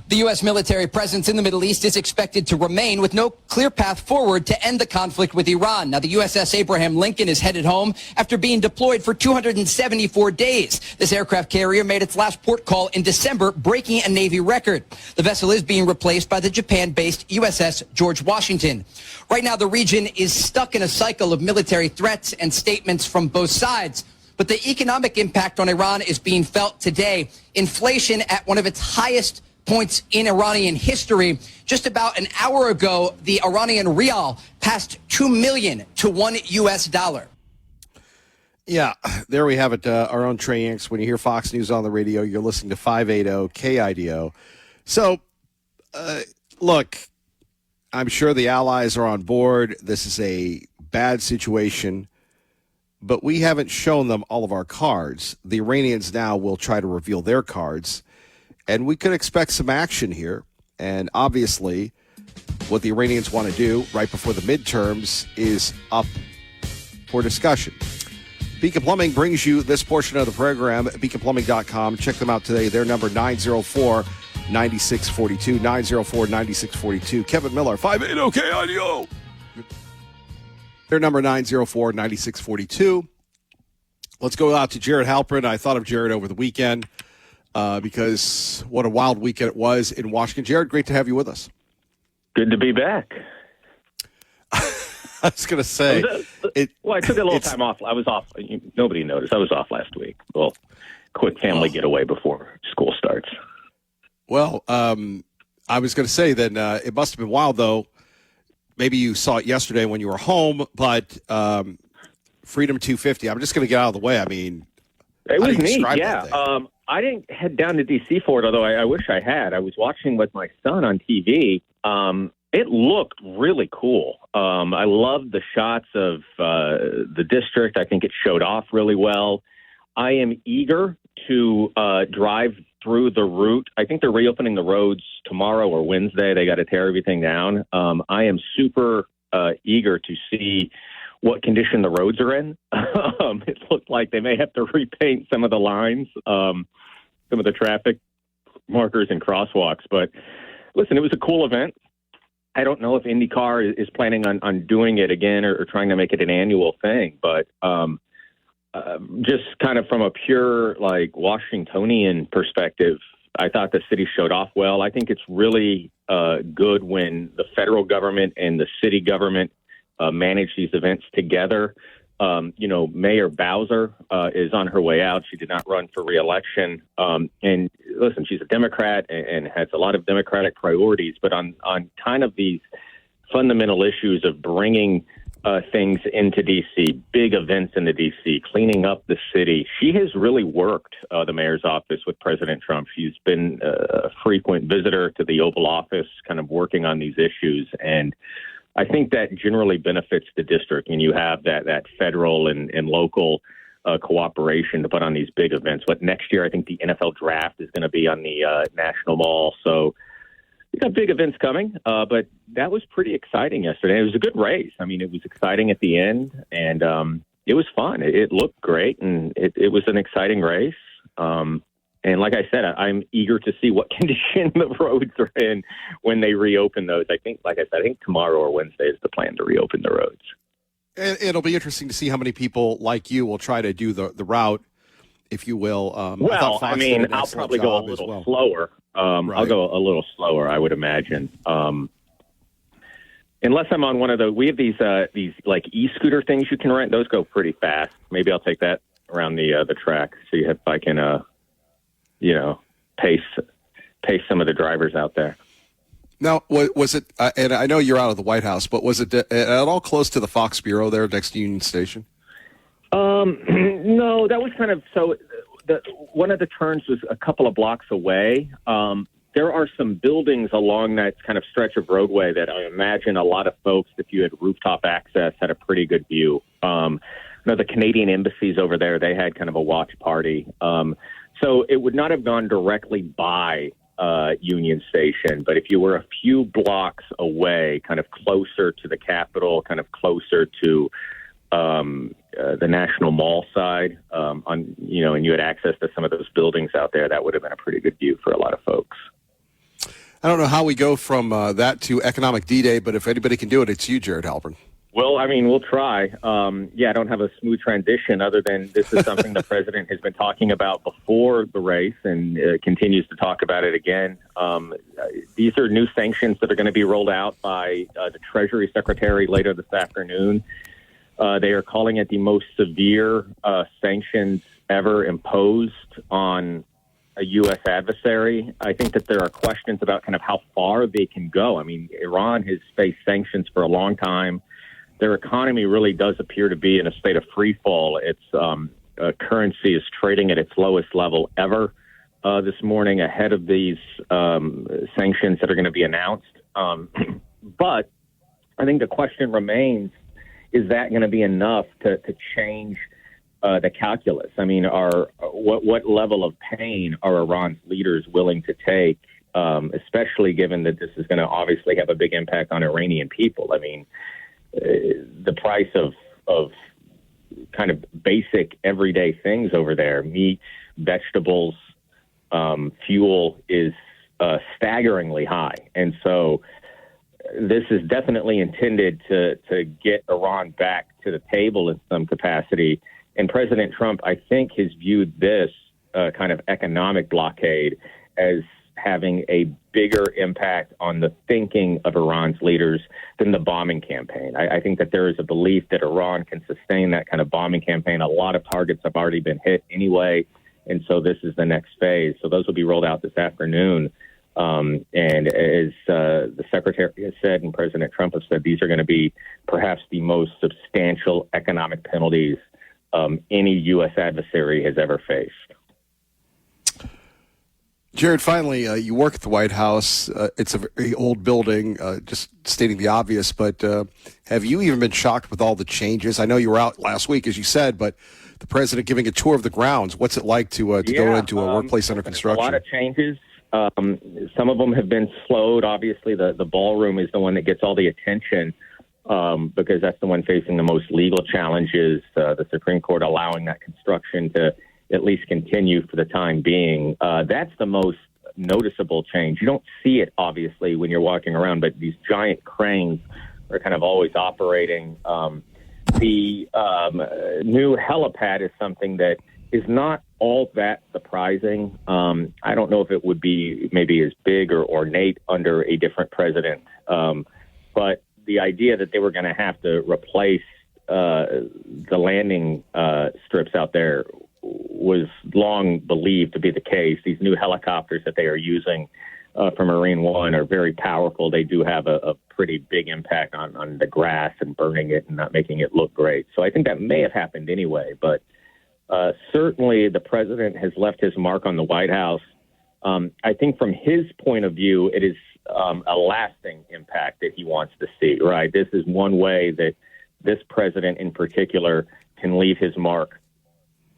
The U.S. military presence in the Middle East is expected to remain with no clear path forward to end the conflict with Iran. Now, the USS Abraham Lincoln is headed home after being deployed for 274 days. This aircraft carrier made its last port call in December, breaking a Navy record. The vessel is being replaced by the Japan-based USS George Washington. Right now, the region is stuck in a cycle of military threats and statements from both sides. But the economic impact on Iran is being felt today. Inflation at one of its highest points in Iranian history. Just about an hour ago, the Iranian rial passed 2 million to $1. Yeah, there we have it. Our own Trey Yanks. When you hear Fox News on the radio, you're listening to 580 KIDO. So, look, I'm sure the allies are on board. This is a bad situation, but we haven't shown them all of our cards. The Iranians now will try to reveal their cards. And we could expect some action here. And obviously, what the Iranians want to do right before the midterms is up for discussion. Beacon Plumbing brings you this portion of the program at beaconplumbing.com. Check them out today. Their number 904-9642. 904-9642. Kevin Miller, 580 KIDO. Their number 904-9642. Let's go out to Jared Halpern. I thought of Jared over the weekend. Because what a wild weekend it was in Washington. Jared, great to have you with us. Good to be back. I was going to say. I took a little time off. I was off. Nobody noticed. I was off last week. Well, quick family getaway before school starts. Well, I was going to say then it must have been wild, though. Maybe you saw it yesterday when you were home, but Freedom 250, I'm just going to get out of the way. I mean, it was neat, yeah. I didn't head down to D.C. for it, although I wish I had. I was watching with my son on TV. It looked really cool. I loved the shots of the district. I think it showed off really well. I am eager to drive through the route. I think they're reopening the roads tomorrow or Wednesday. They got to tear everything down. I am super eager to see what condition the roads are in. It looked like they may have to repaint some of the lines, some of the traffic markers and crosswalks. But listen, it was a cool event. I don't know if IndyCar is planning on doing it again or trying to make it an annual thing, but just kind of from a pure like Washingtonian perspective, I thought the city showed off well. I think it's really good when the federal government and the city government manage these events together. Mayor Bowser is on her way out. She did not run for re-election. And listen, she's a Democrat and has a lot of Democratic priorities. But on kind of these fundamental issues of bringing things into D.C., big events into D.C., cleaning up the city, she has really worked the mayor's office with President Trump. She's been a frequent visitor to the Oval Office, kind of working on these issues. And I think that generally benefits the district when you have that federal and local cooperation to put on these big events. But next year, I think the NFL draft is going to be on the National Mall. So we got big events coming, but that was pretty exciting yesterday. It was a good race. I mean, it was exciting at the end, and it was fun. It looked great, and it was an exciting race. And like I said, I'm eager to see what condition the roads are in when they reopen those. I think tomorrow or Wednesday is the plan to reopen the roads. It'll be interesting to see how many people like you will try to do the route, if you will. I'll probably go a little slower. Right. I'll go a little slower, I would imagine. Unless I'm on one of we have these like e-scooter things you can rent. Those go pretty fast. Maybe I'll take that around the track, see if I can pace some of the drivers out there. Now, was it, and I know you're out of the White House, but was it at all close to the Fox Bureau there next to Union Station? No, that was kind of, one of the turns was a couple of blocks away. There are some buildings along that kind of stretch of roadway that I imagine a lot of folks, if you had rooftop access, had a pretty good view. The Canadian embassies over there, they had kind of a watch party. So it would not have gone directly by Union Station, but if you were a few blocks away, kind of closer to the Capitol, kind of closer to the National Mall side, and you had access to some of those buildings out there, that would have been a pretty good view for a lot of folks. I don't know how we go from that to Economic D-Day, but if anybody can do it, it's you, Jared Halpern. Well, I mean, we'll try. I don't have a smooth transition other than this is something the president has been talking about before the race and continues to talk about it again. These are new sanctions that are going to be rolled out by the Treasury Secretary later this afternoon. They are calling it the most severe sanctions ever imposed on a U.S. adversary. I think that there are questions about kind of how far they can go. I mean, Iran has faced sanctions for a long time. Their economy really does appear to be in a state of free fall. Its currency is trading at its lowest level ever this morning ahead of these sanctions that are going to be announced. But I think the question remains, is that going to be enough to change the calculus? I mean, what level of pain are Iran's leaders willing to take, especially given that this is going to obviously have a big impact on Iranian people? I mean, the price of kind of basic everyday things over there, meat, vegetables, fuel is staggeringly high. And so this is definitely intended to get Iran back to the table in some capacity. And President Trump, I think, has viewed this kind of economic blockade as having a bigger impact on the thinking of Iran's leaders than the bombing campaign. I think that there is a belief that Iran can sustain that kind of bombing campaign. A lot of targets have already been hit anyway, and so this is the next phase. So those will be rolled out this afternoon. And as the Secretary has said and President Trump has said, these are going to be perhaps the most substantial economic penalties any U.S. adversary has ever faced. Jared, finally, you work at the White House. It's a very old building, just stating the obvious, but have you even been shocked with all the changes? I know you were out last week, as you said, but the president giving a tour of the grounds, what's it like to go into a workplace under construction? A lot of changes. Some of them have been slowed. Obviously, the ballroom is the one that gets all the attention because that's the one facing the most legal challenges. The Supreme Court allowing that construction to at least continue for the time being. That's the most noticeable change. You don't see it, obviously, when you're walking around, but these giant cranes are kind of always operating. The new helipad is something that is not all that surprising. I don't know if it would be maybe as big or ornate under a different president, but the idea that they were going to have to replace the landing strips out there was long believed to be the case. These new helicopters that they are using from Marine One are very powerful. They do have a pretty big impact on the grass and burning it and not making it look great. So I think that may have happened anyway. But certainly the president has left his mark on the White House. I think from his point of view, it is a lasting impact that he wants to see, right? This is one way that this president in particular can leave his mark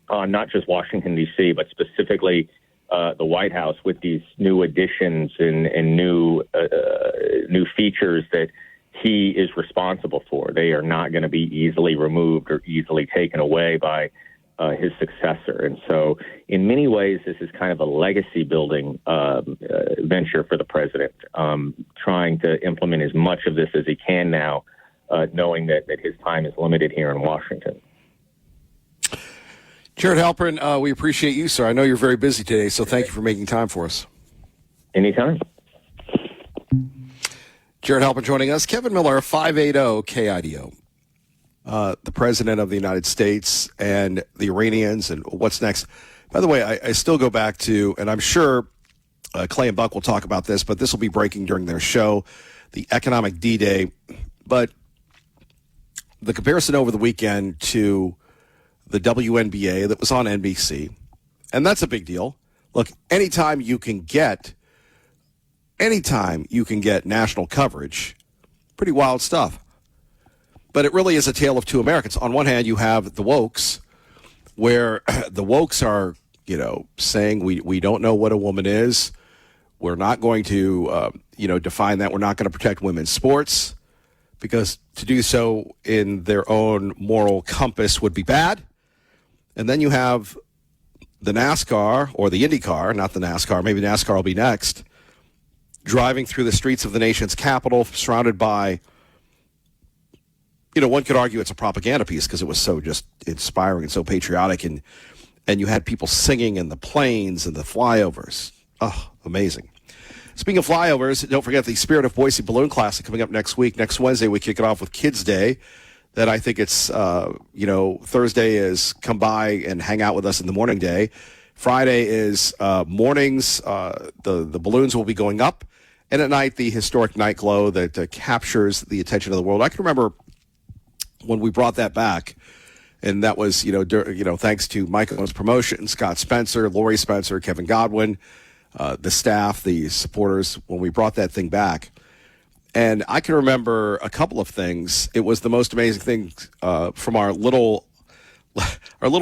on not just Washington, D.C., but specifically the White House with these new additions and new features that he is responsible for. They are not going to be easily removed or easily taken away by his successor. And so in many ways, this is kind of a legacy-building venture for the president, trying to implement as much of this as he can now, knowing that his time is limited here in Washington. Jared Halpern, we appreciate you, sir. I know you're very busy today, so thank you for making time for us. Anytime. Jared Halpern joining us. Kevin Miller, 580 KIDO. The president of the United States and the Iranians and what's next. By the way, I still go back to, and I'm sure Clay and Buck will talk about this, but this will be breaking during their show, the economic D-Day. But the comparison over the weekend to the WNBA that was on NBC, and that's a big deal. Look, anytime you can get national coverage, pretty wild stuff. But it really is a tale of two Americans. On one hand, you have the wokes, where the wokes are, saying we don't know what a woman is. We're not going to, define that. We're not going to protect women's sports because to do so in their own moral compass would be bad. And then you have the NASCAR or the IndyCar, not the NASCAR, maybe NASCAR will be next, driving through the streets of the nation's capital, surrounded by, one could argue it's a propaganda piece because it was so just inspiring and so patriotic. And you had people singing in the planes and the flyovers. Oh, amazing. Speaking of flyovers, don't forget the Spirit of Boise Balloon Classic coming up next week. Next Wednesday, we kick it off with Kids Day. That I think it's, Thursday is come by and hang out with us in the morning day. Friday is mornings. The balloons will be going up. And at night, the historic night glow that captures the attention of the world. I can remember when we brought that back, and that was, thanks to Mike Owens Promotion, Scott Spencer, Lori Spencer, Kevin Godwin, the staff, the supporters, when we brought that thing back. And I can remember a couple of things. It was the most amazing thing from our little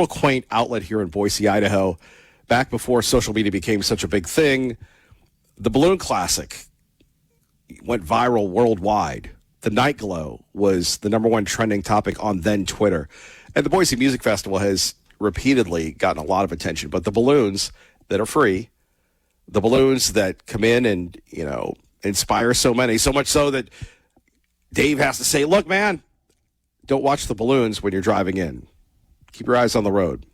quaint outlet here in Boise, Idaho, back before social media became such a big thing. The Balloon Classic went viral worldwide. The night glow was the number one trending topic on then Twitter. And the Boise Music Festival has repeatedly gotten a lot of attention. But the balloons that are free, the balloons that come in and, inspire so many, so much so that Dave has to say, look, man, don't watch the balloons when you're driving in. Keep your eyes on the road.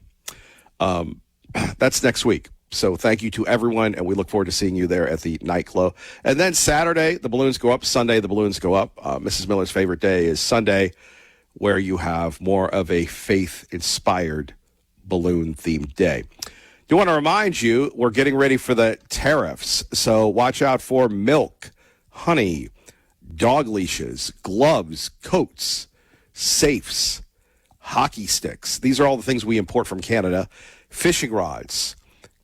That's next week. So thank you to everyone, and we look forward to seeing you there at the night glow. And then Saturday, the balloons go up. Sunday, the balloons go up. Mrs. Miller's favorite day is Sunday, where you have more of a faith-inspired balloon-themed day. Do want to remind you, we're getting ready for the tariffs, so watch out for milk, honey, dog leashes, gloves, coats, safes, hockey sticks. These are all the things we import from Canada. Fishing rods,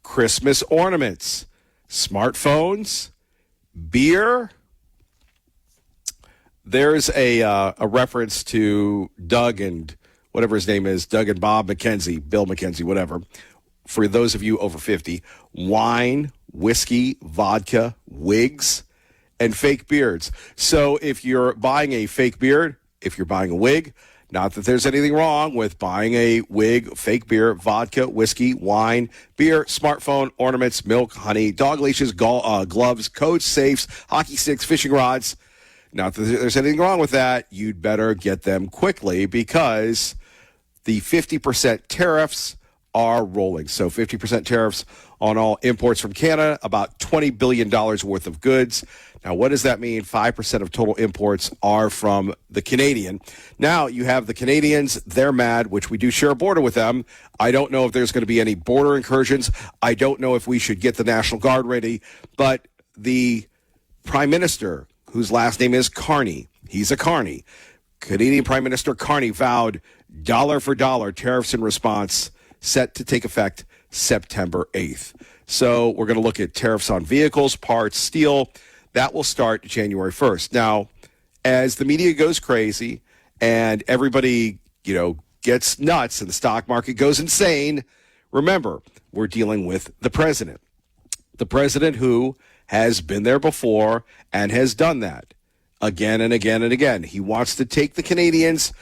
Christmas ornaments, smartphones, beer. There's a reference to Doug and whatever his name is, Doug and Bob McKenzie, Bill McKenzie, whatever. For those of you over 50, wine, whiskey, vodka, wigs, and fake beards. So if you're buying a fake beard, if you're buying a wig, not that there's anything wrong with buying a wig, fake beer, vodka, whiskey, wine, beer, smartphone, ornaments, milk, honey, dog leashes, gloves, coats, safes, hockey sticks, fishing rods. Not that there's anything wrong with that. You'd better get them quickly because the 50% tariffs are rolling. So 50% tariffs on all imports from Canada, about $20 billion worth of goods. Now, what does that mean? 5% of total imports are from the Canadian. Now, you have the Canadians. They're mad, which we do share a border with them. I don't know if there's going to be any border incursions. I don't know if we should get the National Guard ready. But the Prime Minister, whose last name is Carney, he's a Carney. Canadian Prime Minister Carney vowed dollar for dollar tariffs in response, set to take effect September 8th. So we're going to look at tariffs on vehicles, parts, steel. That will start January 1st. Now, as the media goes crazy and everybody, gets nuts and the stock market goes insane, remember, we're dealing with the president. The president who has been there before and has done that again and again and again. He wants to take the Canadians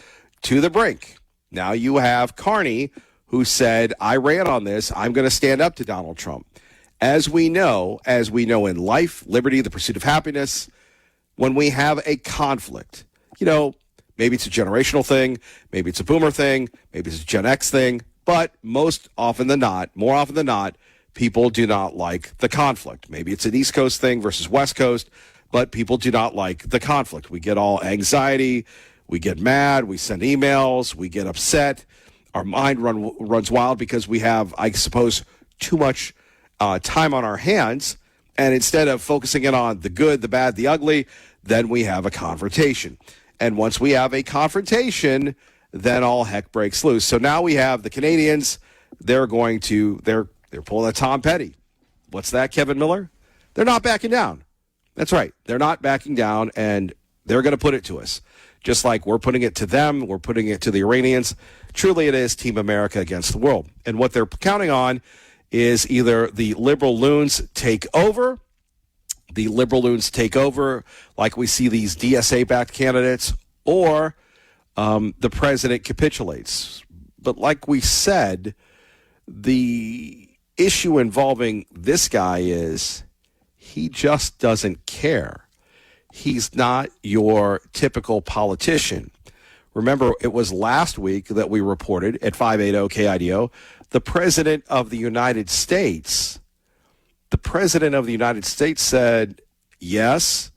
to the brink. Now you have Carney, who said, I ran on this. I'm going to stand up to Donald Trump. As we know in life, liberty, the pursuit of happiness, when we have a conflict, maybe it's a generational thing, maybe it's a boomer thing, maybe it's a Gen X thing, but more often than not, people do not like the conflict. Maybe it's an East Coast thing versus West Coast, but people do not like the conflict. We get all anxiety, we get mad, we send emails, we get upset. Our mind runs wild because we have, I suppose, too much time on our hands, and instead of focusing in on the good, the bad, the ugly, then we have a confrontation. And once we have a confrontation, then all heck breaks loose. So now we have the Canadians. They're pulling a Tom Petty. What's that, Kevin Miller? They're not backing down. That's right. They're not backing down, and they're going to put it to us. Just like we're putting it to them, we're putting it to the Iranians. Truly, it is Team America against the world. And what they're counting on is either the liberal loons take over, like we see these DSA-backed candidates, or the president capitulates. But like we said, the issue involving this guy is he just doesn't care. He's not your typical politician. Remember, it was last week that we reported at 580 KIDO, the President of the United States said, yes,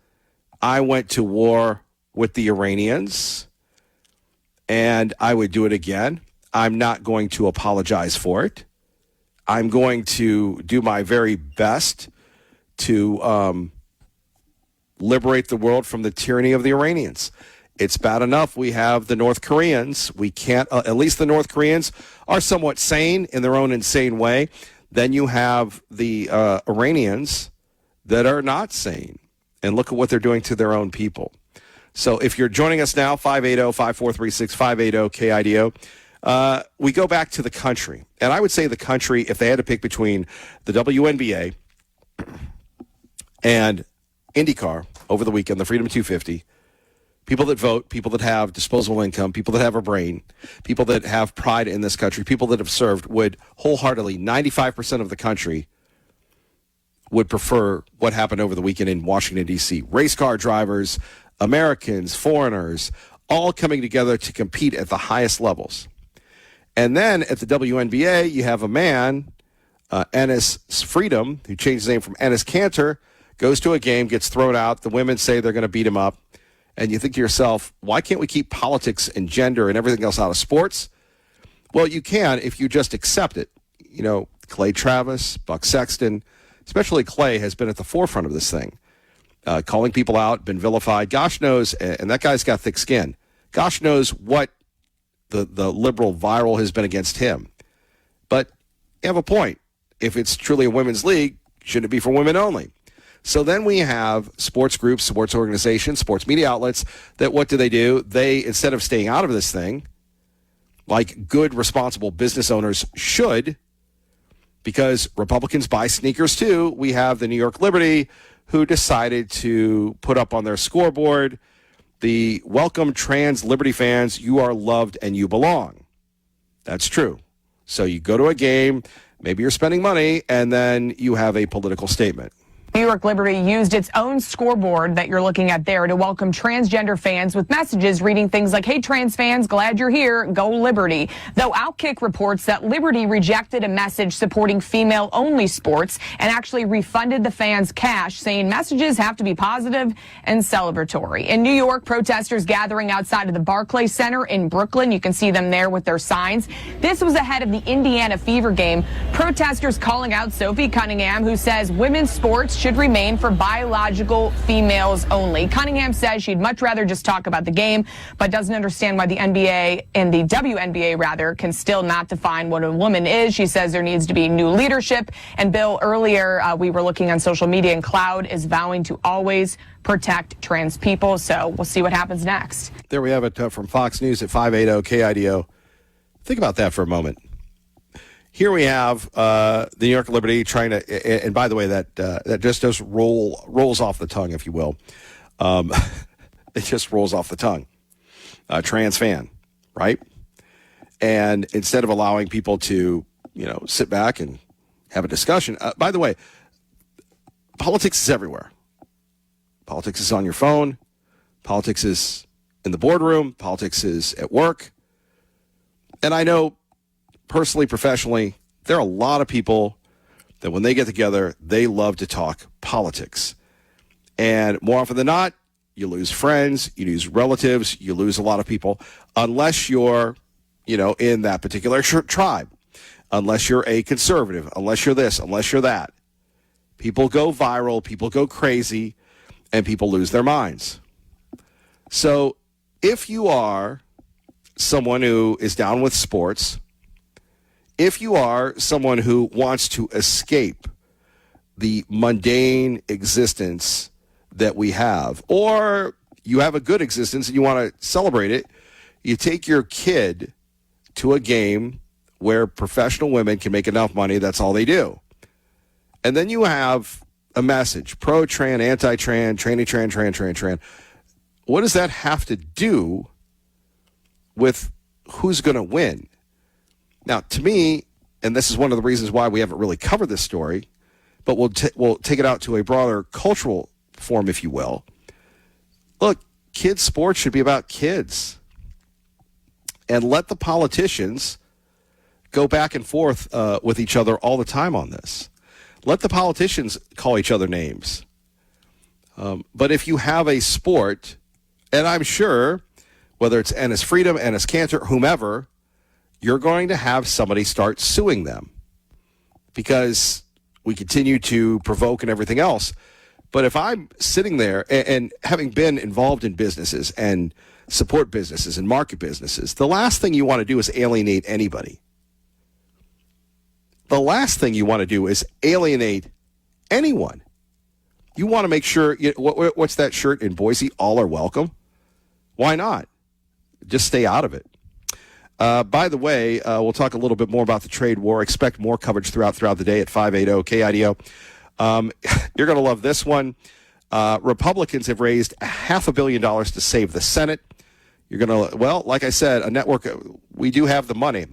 I went to war with the Iranians, and I would do it again. I'm not going to apologize for it. I'm going to do my very best to liberate the world from the tyranny of the Iranians. It's bad enough we have the North Koreans. We can't, at least the North Koreans are somewhat sane in their own insane way. Then you have the Iranians that are not sane. And look at what they're doing to their own people. So if you're joining us now, 580-5436, 580-KIDO, we go back to the country. And I would say the country, if they had to pick between the WNBA and IndyCar over the weekend, the Freedom 250, people that vote, people that have disposable income, people that have a brain, people that have pride in this country, people that have served would wholeheartedly, 95% of the country would prefer what happened over the weekend in Washington, D.C. Race car drivers, Americans, foreigners, all coming together to compete at the highest levels. And then at the WNBA, you have a man, Enes Freedom, who changed his name from Enes Kanter, goes to a game, gets thrown out. The women say they're going to beat him up. And you think to yourself, why can't we keep politics and gender and everything else out of sports? Well, you can if you just accept it. You know, Clay Travis, Buck Sexton, especially Clay has been at the forefront of this thing, calling people out, been vilified. Gosh knows, and that guy's got thick skin. Gosh knows what the liberal viral has been against him. But you have a point. If it's truly a women's league, shouldn't it be for women only? So then we have sports groups, sports organizations, sports media outlets that what do? They, instead of staying out of this thing, like good, responsible business owners should, because Republicans buy sneakers too, we have the New York Liberty who decided to put up on their scoreboard the welcome trans Liberty fans, you are loved and you belong. That's true. So you go to a game, maybe you're spending money, and then you have a political statement. New York Liberty used its own scoreboard that you're looking at there to welcome transgender fans with messages reading things like, "Hey, trans fans, glad you're here. Go Liberty." Though Outkick reports that Liberty rejected a message supporting female-only sports and actually refunded the fans cash, saying messages have to be positive and celebratory. In New York, protesters gathering outside of the Barclays Center in Brooklyn. You can see them there with their signs. This was ahead of the Indiana Fever game. Protesters calling out Sophie Cunningham, who says women's sports should remain for biological females only. Cunningham says she'd much rather just talk about the game, but doesn't understand why the NBA and the WNBA rather can still not define what a woman is. She says there needs to be new leadership. And Bill, earlier we were looking on social media, and Cloud is vowing to always protect trans people. So we'll see what happens next. There we have it from Fox News at 580 KIDO. Think about that for a moment. Here we have the New York Liberty trying to, and by the way, that just rolls off the tongue, if you will. It just rolls off the tongue. Trans fan, right? And instead of allowing people to, sit back and have a discussion. By the way, politics is everywhere. Politics is on your phone. Politics is in the boardroom. Politics is at work. And I know, personally, professionally, there are a lot of people that when they get together, they love to talk politics. And more often than not, you lose friends, you lose relatives, you lose a lot of people, unless you're, in that particular tribe, unless you're a conservative, unless you're this, unless you're that. People go viral, people go crazy, and people lose their minds. So if you are someone who is down with sports, if you are someone who wants to escape the mundane existence that we have, or you have a good existence and you want to celebrate it, you take your kid to a game where professional women can make enough money, that's all they do. And then you have a message, pro-tran, anti-tran, tranny-tran. What does that have to do with who's going to win? Now, to me, and this is one of the reasons why we haven't really covered this story, but we'll take it out to a broader cultural form, if you will. Look, kids' sports should be about kids. And let the politicians go back and forth with each other all the time on this. Let the politicians call each other names. But if you have a sport, and I'm sure, whether it's Ennis Freedom, Ennis Cantor, whomever, you're going to have somebody start suing them because we continue to provoke and everything else. But if I'm sitting there and having been involved in businesses and support businesses and market businesses, the last thing you want to do is alienate anybody. The last thing you want to do is alienate anyone. You want to make sure, what's that shirt in Boise? All are welcome. Why not? Just stay out of it. By the way, we'll talk a little bit more about the trade war. Expect more coverage throughout the day at 580 KIDO. You're going to love this one. Republicans have raised $500 million to save the Senate. You're going to, well, like I said, a network, we do have the money.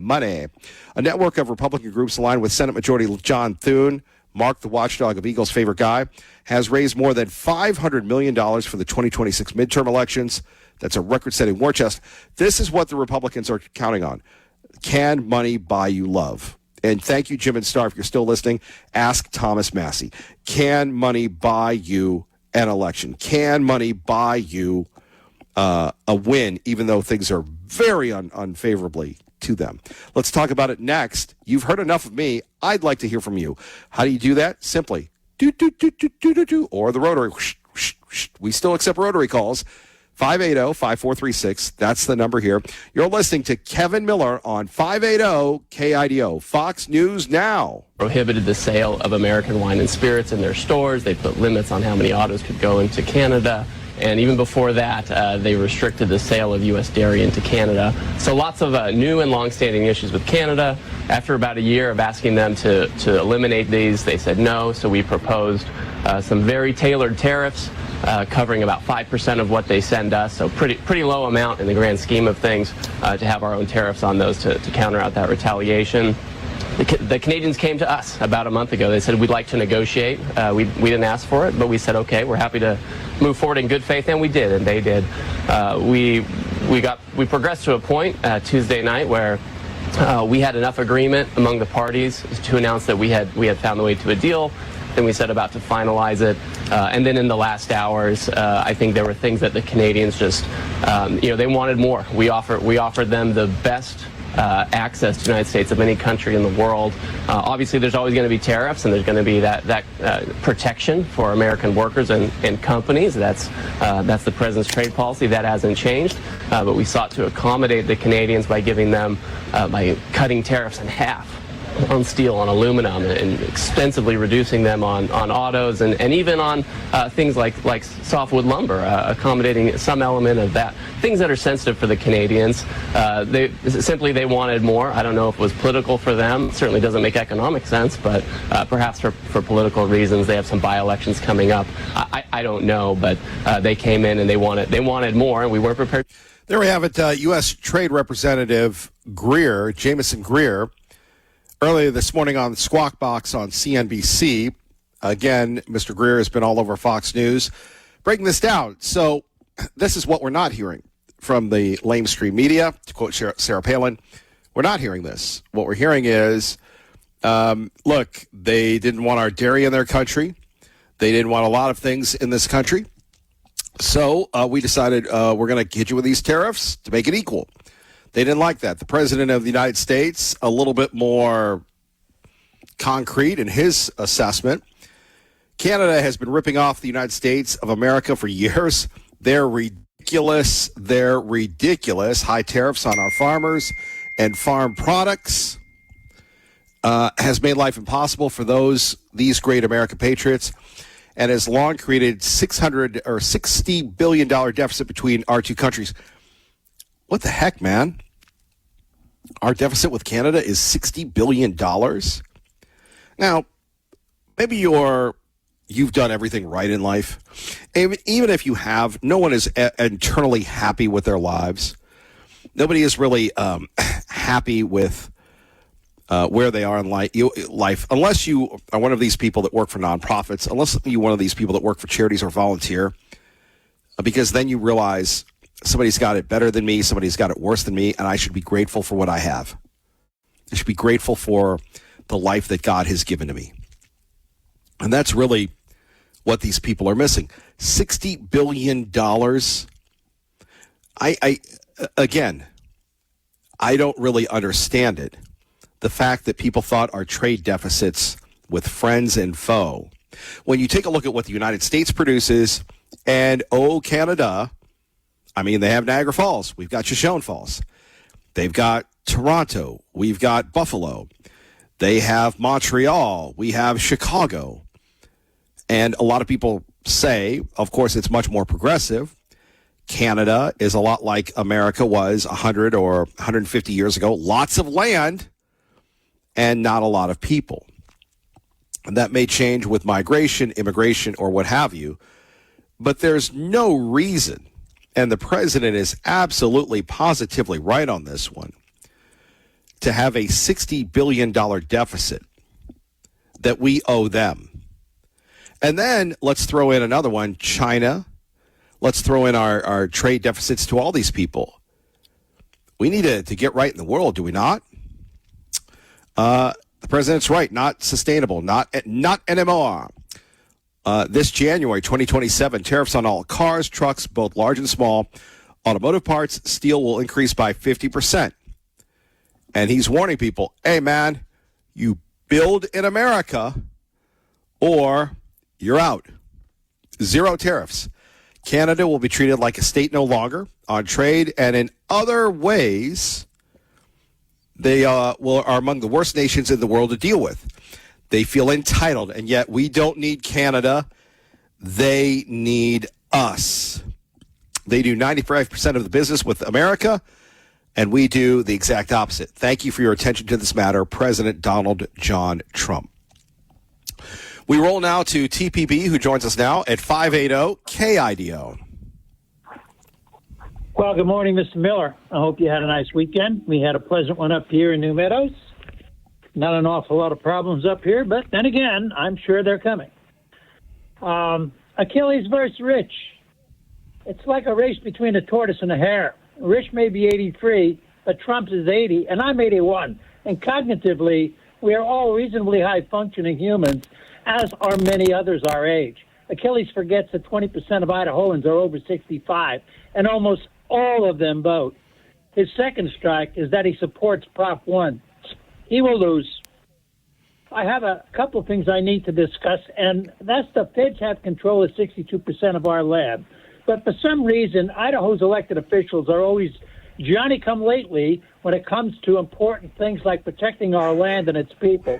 A network of Republican groups aligned with Senate Majority John Thune, Mark the watchdog of Eagle's favorite guy, has raised more than $500 million for the 2026 midterm elections. That's a record-setting war chest. This is what the Republicans are counting on. Can money buy you love? And thank you, Jim and Star, if you're still listening. Ask Thomas Massey. Can money buy you an election? Can money buy you a win, even though things are very unfavorably to them? Let's talk about it next. You've heard enough of me. I'd like to hear from you. How do you do that? Simply do, or the rotary. We still accept rotary calls. 580-5436. That's the number here. You're listening to Kevin Miller on 580 KIDO. Fox News Now. Prohibited the sale of American wine and spirits in their stores. They put limits on how many autos could go into Canada. And even before that, they restricted the sale of U.S. dairy into Canada. So lots of new and long-standing issues with Canada. After about a year of asking them to eliminate these, they said no. So we proposed some very tailored tariffs covering about 5% of what they send us. So pretty low amount in the grand scheme of things to have our own tariffs on those to counter out that retaliation. the Canadians came to us about a month ago. They said, we'd like to negotiate. We didn't ask for it, but we said, okay, we're happy to move forward in good faith, and we did, and they did. We progressed to a point Tuesday night where we had enough agreement among the parties to announce that we had found the way to a deal. Then we set about to finalize it, and then in the last hours, I think there were things that the Canadians just, they wanted more. We offered them the best access to the United States of any country in the world. Obviously, there's always going to be tariffs, and there's going to be that protection for American workers and companies. That's the president's trade policy. That hasn't changed. But we sought to accommodate the Canadians by giving them, by cutting tariffs in half on steel, on aluminum, and extensively reducing them on autos and even on things like softwood lumber, accommodating some element of that. Things that are sensitive for the Canadians. They wanted more. I don't know if it was political for them. It certainly doesn't make economic sense, but perhaps for political reasons. They have some by-elections coming up. I don't know, but they came in and they wanted more, and we were prepared. There we have it. U.S. Trade Representative Jamieson Greer, earlier this morning on Squawk Box on CNBC. Again, Mr. Greer has been all over Fox News breaking this down. So this is what we're not hearing from the lamestream media. To quote Sarah Palin, we're not hearing this. What we're hearing is, look, they didn't want our dairy in their country. They didn't want a lot of things in this country. So we decided we're going to hit you with these tariffs to make it equal. They didn't like that. The president of the United States, a little bit more concrete in his assessment. Canada has been ripping off the United States of America for years. They're ridiculous. High tariffs on our farmers and farm products has made life impossible for these great American patriots, and has long created $60 billion deficit between our two countries. What the heck, man? Our deficit with Canada is $60 billion. Now, maybe you've done everything right in life. Even if you have, no one is internally happy with their lives. Nobody is really happy with where they are in life, unless you are one of these people that work for nonprofits, unless you're one of these people that work for charities or volunteer, because then you realize somebody's got it better than me, somebody's got it worse than me, and I should be grateful for what I have. I should be grateful for the life that God has given to me. And that's really what these people are missing. $60 billion. Again, I don't really understand it. The fact that people thought our trade deficits with friends and foe. When you take a look at what the United States produces, and Canada, I mean, they have Niagara Falls. We've got Shoshone Falls. They've got Toronto. We've got Buffalo. They have Montreal. We have Chicago. And a lot of people say, of course, it's much more progressive. Canada is a lot like America was 100 or 150 years ago. Lots of land and not a lot of people. And that may change with migration, immigration, or what have you. But there's no reason, and the president is absolutely positively right on this one, to have a $60 billion deficit that we owe them. And then let's throw in another one, China. Let's throw in our trade deficits to all these people. We need to get right in the world, do we not? The president's right, not sustainable, not anymore. This January 2027, tariffs on all cars, trucks, both large and small, automotive parts, steel will increase by 50%. And he's warning people, hey, man, you build in America or you're out. Zero tariffs. Canada will be treated like a state no longer on trade, and in other ways, they are among the worst nations in the world to deal with. They feel entitled, and yet we don't need Canada. They need us. They do 95% of the business with America, and we do the exact opposite. Thank you for your attention to this matter, President Donald John Trump. We roll now to TPB, who joins us now at 580 KIDO. Well, good morning, Mr. Miller. I hope you had a nice weekend. We had a pleasant one up here in New Meadows. Not an awful lot of problems up here, but then again, I'm sure they're coming. Achilles versus Rich. It's like a race between a tortoise and a hare. Rich may be 83, but Trump is 80, and I'm 81. And cognitively, we are all reasonably high-functioning humans, as are many others our age. Achilles forgets that 20% of Idahoans are over 65, and almost all of them vote. His second strike is that he supports Prop 1. He will lose. I have a couple of things I need to discuss, and that's the feds have control of 62% of our land. But for some reason, Idaho's elected officials are always Johnny-come-lately when it comes to important things like protecting our land and its people.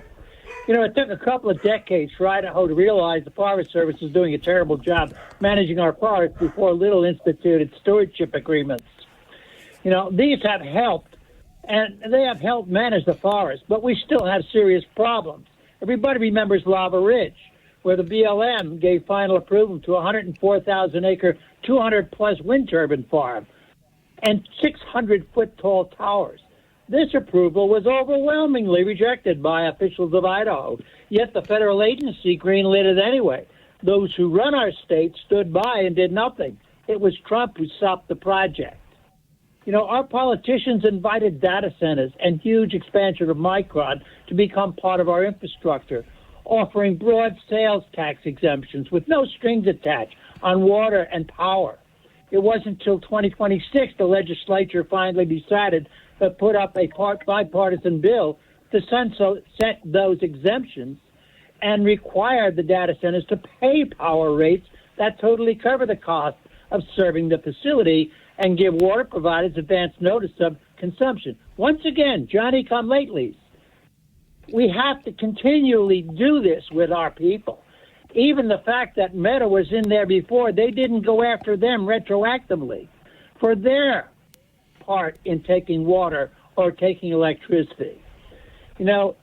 You know, it took a couple of decades for Idaho to realize the Forest Service was doing a terrible job managing our forests before Little instituted stewardship agreements. You know, these have helped, and they have helped manage the forest, but we still have serious problems. Everybody remembers Lava Ridge, where the BLM gave final approval to a 104,000-acre, 200-plus wind turbine farm and 600-foot-tall towers. This approval was overwhelmingly rejected by officials of Idaho, yet the federal agency greenlit it anyway. Those who run our state stood by and did nothing. It was Trump who stopped the project. You know, our politicians invited data centers and huge expansion of Micron to become part of our infrastructure, offering broad sales tax exemptions with no strings attached on water and power. It wasn't until 2026 the legislature finally decided to put up a bipartisan bill to sunset those exemptions and require the data centers to pay power rates that totally cover the cost of serving the facility and give water providers advance notice of consumption. Once again, Johnny-come-latelys. We have to continually do this with our people. Even the fact that Meta was in there before, they didn't go after them retroactively for their part in taking water or taking electricity. You know,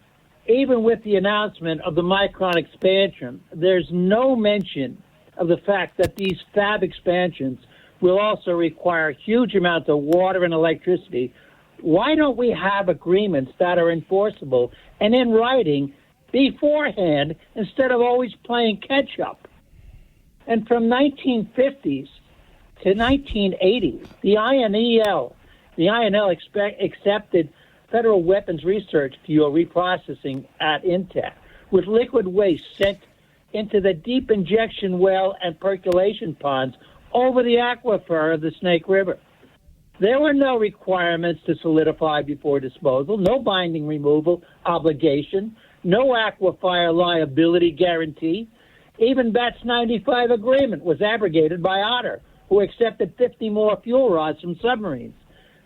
even with the announcement of the Micron expansion, there's no mention of the fact that these fab expansions will also require huge amounts of water and electricity. Why don't we have agreements that are enforceable and in writing beforehand instead of always playing catch-up? And from 1950s to 1980s, the INL accepted federal weapons research fuel reprocessing at Intel, with liquid waste sent into the deep injection well and percolation ponds over the aquifer of the Snake River. There were no requirements to solidify before disposal, no binding removal obligation, no aquifer liability guarantee. Even BAT's 95 agreement was abrogated by Otter, who accepted 50 more fuel rods from submarines.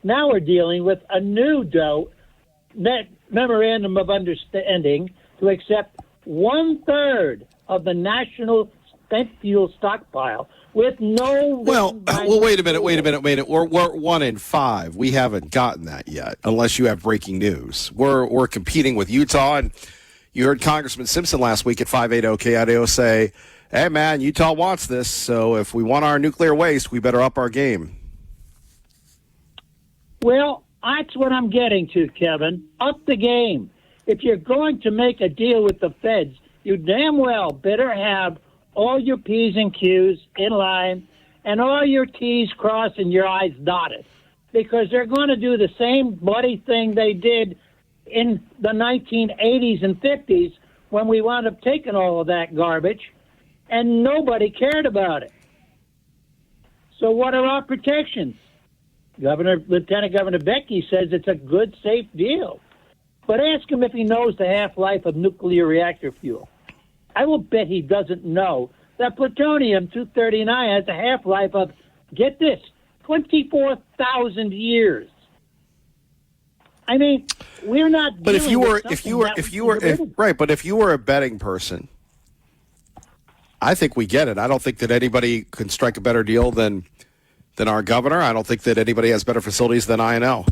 Now we're dealing with a new memorandum of understanding to accept 1/3 of the national spent fuel stockpile with no... Well, wait a minute. We're 1 in 5. We haven't gotten that yet, unless you have breaking news. We're competing with Utah, and you heard Congressman Simpson last week at 580 KIDO say, hey, man, Utah wants this, so if we want our nuclear waste, we better up our game. Well, that's what I'm getting to, Kevin. Up the game. If you're going to make a deal with the feds, you damn well better have all your P's and Q's in line and all your T's crossed and your I's dotted, because they're going to do the same bloody thing they did in the 1980s and 50s when we wound up taking all of that garbage and nobody cared about it. So what are our protections? Lieutenant Governor Becky says it's a good, safe deal. But ask him if he knows the half-life of nuclear reactor fuel. I will bet he doesn't know that plutonium-239 has a half-life of, get this, 24,000 years. I mean, we're not. But if you were a betting person, I think we get it. I don't think that anybody can strike a better deal than our governor. I don't think that anybody has better facilities than INL.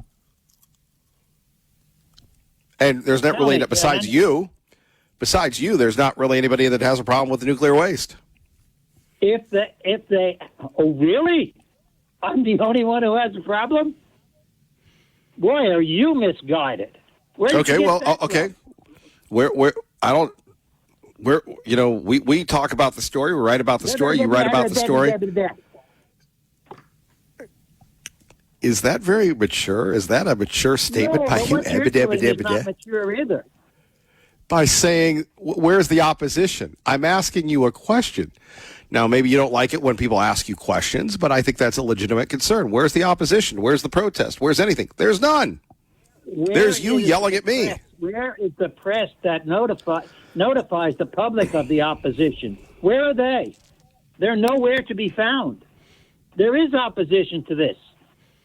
And there's not really, besides you, there's not really anybody that has a problem with the nuclear waste. If they, oh really? I'm the only one who has a problem? Boy, are you misguided. Okay, well, okay. I don't. We talk about the story. We write about the story. You write about the story. Is that very mature? Is that a mature statement by you? What you're doing is not mature either. By saying, where's the opposition? I'm asking you a question. Now, maybe you don't like it when people ask you questions, but I think that's a legitimate concern. Where's the opposition? Where's the protest? Where's anything? There's none. There's you yelling at me. Where is the press that notifies the public of the opposition? Where are they? They're nowhere to be found. There is opposition to this,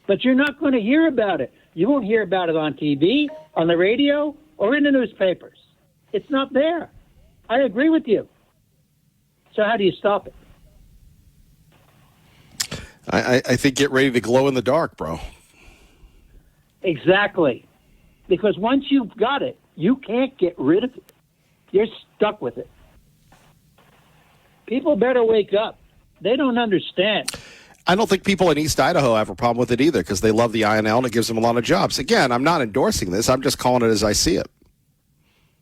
but you're not going to hear about it. You won't hear about it on TV, on the radio, or in the newspapers. It's not there. I agree with you. So how do you stop it? I think get ready to glow in the dark, bro. Exactly. Because once you've got it, you can't get rid of it. You're stuck with it. People better wake up. They don't understand. I don't think people in East Idaho have a problem with it either because they love the INL and it gives them a lot of jobs. Again, I'm not endorsing this. I'm just calling it as I see it.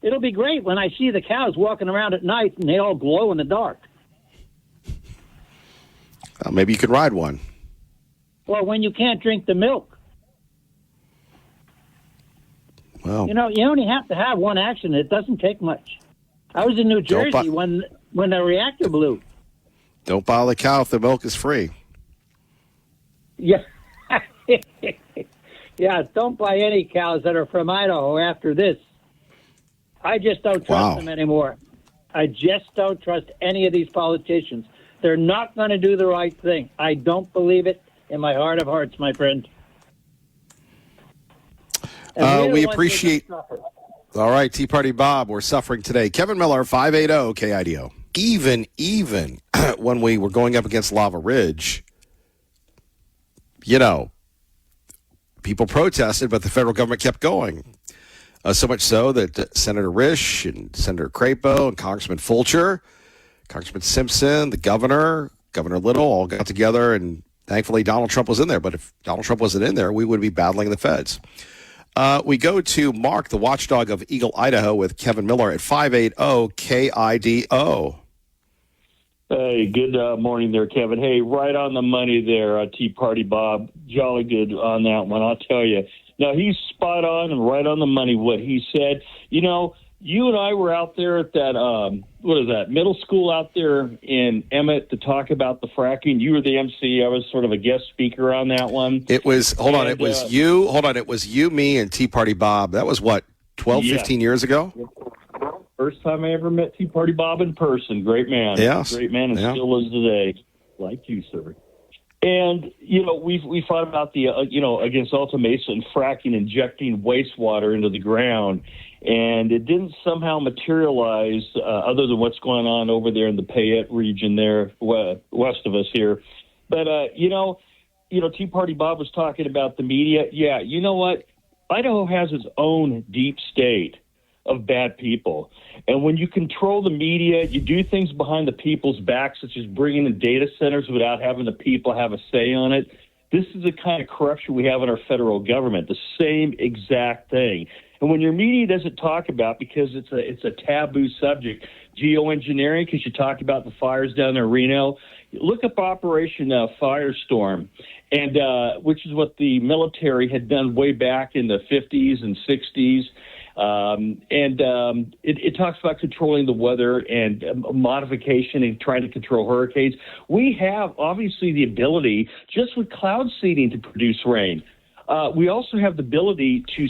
It'll be great when I see the cows walking around at night and they all glow in the dark. Maybe you could ride one. Or when you can't drink the milk. Well, you only have to have one accident. It doesn't take much. I was in New Jersey when the reactor blew. Don't buy the cow if the milk is free. Yeah. Yeah, don't buy any cows that are from Idaho after this. I just don't trust them anymore. I just don't trust any of these politicians. They're not going to do the right thing. I don't believe it in my heart of hearts, my friend. We appreciate. All right, Tea Party Bob, we're suffering today. Kevin Miller, 580 KIDO. Even when we were going up against Lava Ridge, people protested, but the federal government kept going. So much so that Senator Risch and Senator Crapo and Congressman Fulcher, Congressman Simpson, the Governor Little all got together, and thankfully Donald Trump was in there. But if Donald Trump wasn't in there, we would be battling the feds. We go to Mark, the watchdog of Eagle, Idaho, with Kevin Miller at 580 KIDO. Hey, good morning there, Kevin. Hey, right on the money there, Tea Party Bob. Jolly good on that one, I'll tell you. Now, he's spot on and right on the money what he said. You and I were out there at that, middle school out there in Emmett to talk about the fracking. You were the MC. I was sort of a guest speaker on that one. It was you, me, and Tea Party Bob. That was, 15 years ago? First time I ever met Tea Party Bob in person. Great man. Yes. Great man and still is today. Like you, sir. And, we fought about the, against Alta Mesa and fracking, injecting wastewater into the ground. And it didn't somehow materialize other than what's going on over there in the Payette region there, west of us here. But, Tea Party Bob was talking about the media. Yeah, you know what? Idaho has its own deep state of bad people. And when you control the media, you do things behind the people's backs, such as bringing in data centers without having the people have a say on it. This is the kind of corruption we have in our federal government, the same exact thing. And when your media doesn't talk about, because it's a taboo subject, geoengineering, because you talked about the fires down there in Reno, look up Operation Firestorm, and which is what the military had done way back in the 50s and 60s. It talks about controlling the weather and modification and trying to control hurricanes. We have, obviously, the ability, just with cloud seeding, to produce rain. We also have the ability to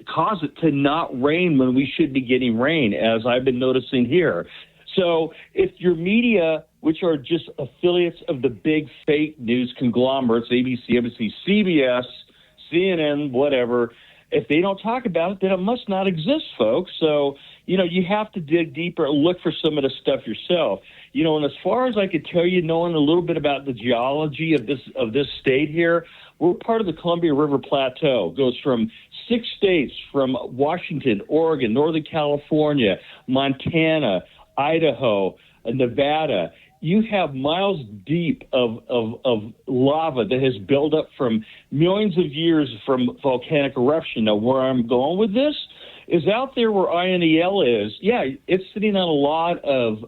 cause it to not rain when we should be getting rain, as I've been noticing here. So if your media, which are just affiliates of the big fake news conglomerates, ABC, NBC, CBS, CNN, whatever, if they don't talk about it, then it must not exist, folks. So, you have to dig deeper, look for some of the stuff yourself. And as far as I could tell you, knowing a little bit about the geology of this state here, we're part of the Columbia River Plateau. It goes from 6 states, from Washington, Oregon, Northern California, Montana, Idaho, Nevada. You have miles deep of lava that has built up from millions of years from volcanic eruption. Now, where I'm going with this is out there where INEL is. Yeah, it's sitting on a lot of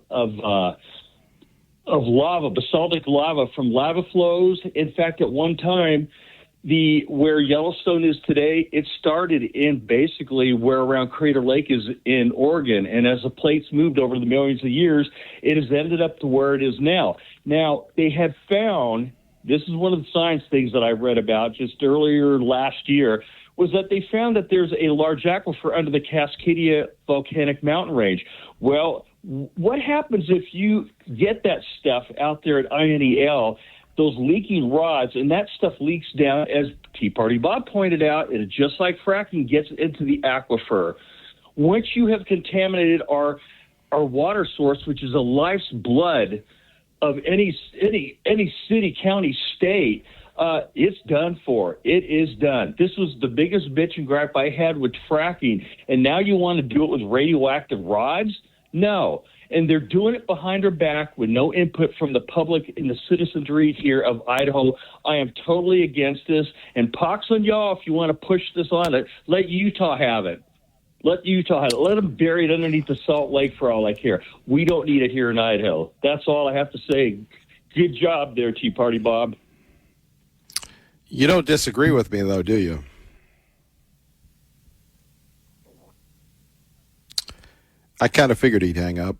lava, basaltic lava from lava flows. In fact, at one time, where Yellowstone is today, it started in basically where around Crater Lake is in Oregon. And as the plates moved over the millions of years, it has ended up to where it is now. Now, they had found, this is one of the science things that I read about just earlier last year, was that they found that there's a large aquifer under the Cascadia volcanic mountain range. Well, what happens if you get that stuff out there at INEL, those leaking rods, and that stuff leaks down, as Tea Party Bob pointed out, and just like fracking gets into the aquifer. Once you have contaminated our water source, which is the life's blood of any city, county, state, it's done for. It is done. This was the biggest bitch and gripe I had with fracking, and now you want to do it with radioactive rods? No. And they're doing it behind our back with no input from the public and the citizenry here of Idaho. I am totally against this. And pox on y'all if you want to push this on it. Let Utah have it. Let Utah have it. Let them bury it underneath the Salt Lake for all I care. We don't need it here in Idaho. That's all I have to say. Good job there, Tea Party Bob. You don't disagree with me, though, do you? I kind of figured he'd hang up.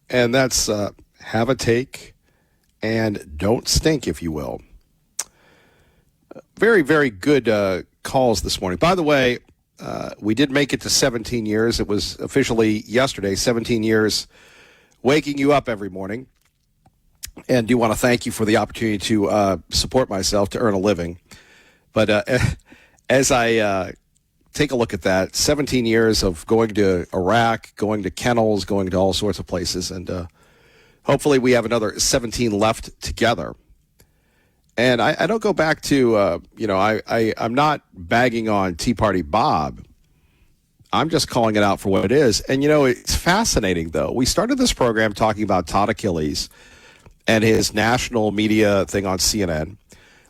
And that's have a take and don't stink, if you will. Very, very good calls this morning. By the way, we did make it to 17 years. It was officially yesterday, 17 years waking you up every morning. And do want to thank you for the opportunity to support myself to earn a living. But as I take a look at that, 17 years of going to Iraq, going to kennels, going to all sorts of places, and hopefully we have another 17 left together. And I don't go back to, I'm not bagging on Tea Party Bob. I'm just calling it out for what it is. And, it's fascinating, though. We started this program talking about Todd Achilles and his national media thing on CNN.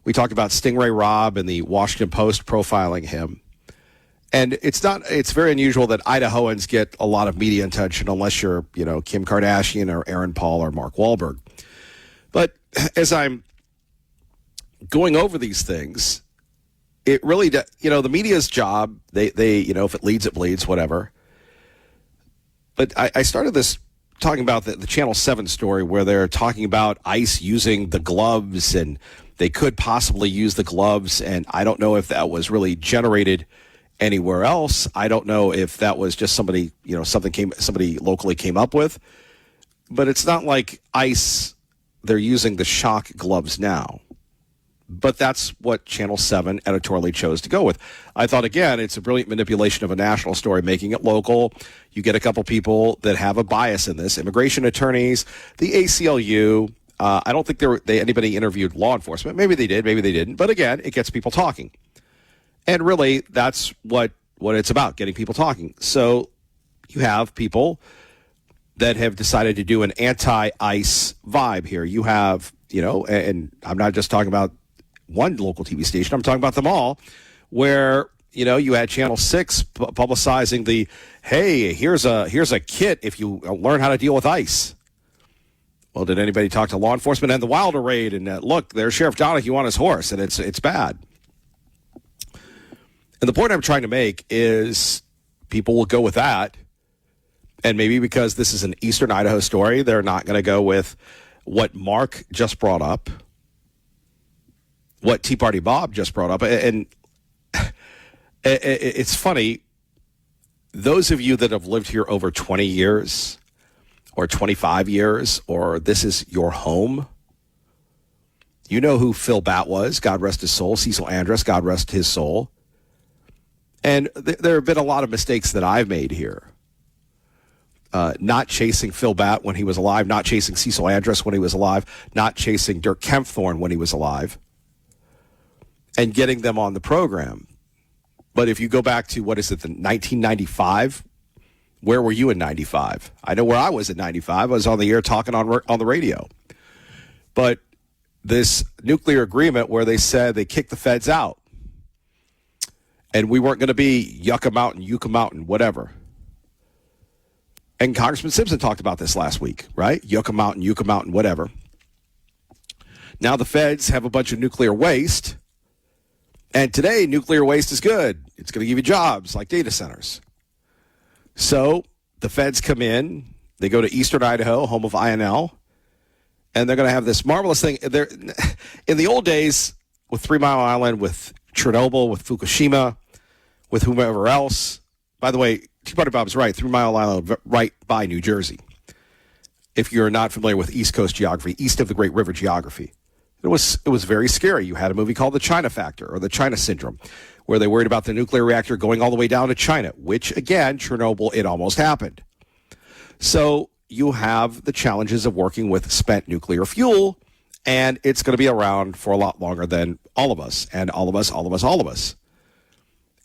We talked about Stingray Robb and the Washington Post profiling him. And it's very unusual that Idahoans get a lot of media attention unless you're, Kim Kardashian or Aaron Paul or Mark Wahlberg. But as I'm going over these things, it really, the media's job, they if it leads, it bleeds, whatever. But I started this talking about the Channel 7 story where they're talking about ICE using the gloves and they could possibly use the gloves. And I don't know if that was really generated anywhere else. I don't know if that was just somebody locally came up with. But it's not like ICE, they're using the shock gloves now. But that's what Channel 7 editorially chose to go with. I thought, again, it's a brilliant manipulation of a national story, making it local. You get a couple people that have a bias in this. Immigration attorneys, the ACLU. I don't think anybody interviewed law enforcement. Maybe they did, maybe they didn't. But again, it gets people talking. And really, that's what it's about, getting people talking. So you have people that have decided to do an anti-ICE vibe here. You have, and I'm not just talking about one local TV station, I'm talking about them all, where, you had Channel 6 publicizing the, hey, here's a kit if you learn how to deal with ICE. Well, did anybody talk to law enforcement and the Wilder raid? And look, there's Sheriff Donahue on his horse, and it's bad. And the point I'm trying to make is people will go with that. And maybe because this is an Eastern Idaho story, they're not going to go with what Mark just brought up, what Tea Party Bob just brought up. And it's funny, those of you that have lived here over 20 years or 25 years, or this is your home, you know who Phil Batt was, God rest his soul, Cecil Andrus, God rest his soul. And there have been a lot of mistakes that I've made here. Not chasing Phil Batt when he was alive, not chasing Cecil Andrus when he was alive, not chasing Dirk Kempthorne when he was alive, and getting them on the program. But if you go back to, the 1995, where were you in 95? I know where I was in 95. I was on the air talking on the radio. But this nuclear agreement where they said they kicked the feds out, and we weren't going to be Yucca Mountain, Yucca Mountain, whatever. And Congressman Simpson talked about this last week, right? Yucca Mountain, whatever. Now the feds have a bunch of nuclear waste, and today nuclear waste is good. It's going to give you jobs like data centers. So the feds come in, they go to eastern Idaho, home of INL, and they're going to have this marvelous thing. They're, in the old days, with 3 Mile Island, with Chernobyl, with Fukushima, with whomever else. By the way, Tea Party Bob's right, 3 Mile Island, right by New Jersey. If you're not familiar with East Coast geography, east of the Great River geography. It was very scary. You had a movie called The China Factor, or The China Syndrome, where they worried about the nuclear reactor going all the way down to China, which, again, Chernobyl, it almost happened. So you have the challenges of working with spent nuclear fuel, and it's going to be around for a lot longer than all of us, and all of us.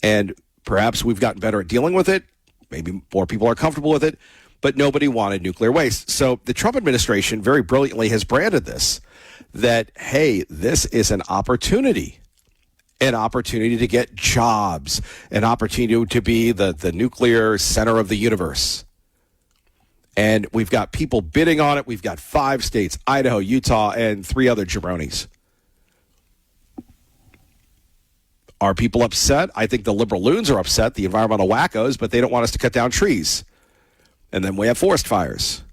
And perhaps we've gotten better at dealing with it. Maybe more people are comfortable with it, but nobody wanted nuclear waste. So the Trump administration very brilliantly has branded this, that, hey, this is an opportunity to get jobs, an opportunity to be the nuclear center of the universe. And we've got people bidding on it. We've got 5 states, Idaho, Utah, and 3 other jabronis. Are people upset? I think the liberal loons are upset, the environmental wackos, but they don't want us to cut down trees. And then we have forest fires.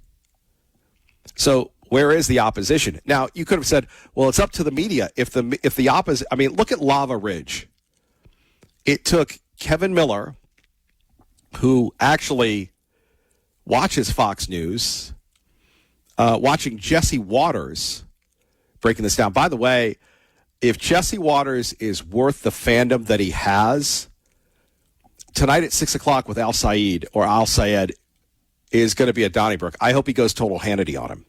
So where is the opposition? Now, you could have said, well, it's up to the media. If the opposite, I mean, look at Lava Ridge. It took Kevin Miller, who actually watches Fox News, watching Jesse Waters breaking this down. By the way, if Jesse Waters is worth the fandom that he has, tonight at 6 o'clock with Al Sayed is going to be a Donnybrook. I hope he goes total Hannity on him.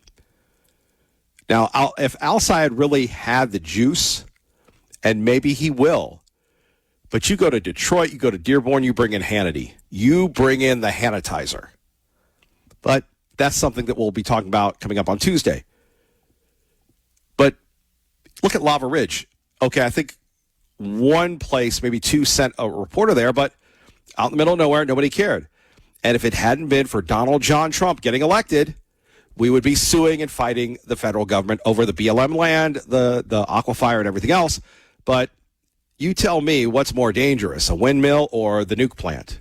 Now, if Al Sayed really had the juice, and maybe he will, but you go to Detroit, you go to Dearborn, you bring in Hannity. You bring in the Hannitizer. But that's something that we'll be talking about coming up on Tuesday. But look at Lava Ridge. Okay, I think one place, maybe 2, sent a reporter there, but out in the middle of nowhere, nobody cared. And if it hadn't been for Donald John Trump getting elected, we would be suing and fighting the federal government over the BLM land, the aquifer, and everything else. But you tell me what's more dangerous, a windmill or the nuke plant?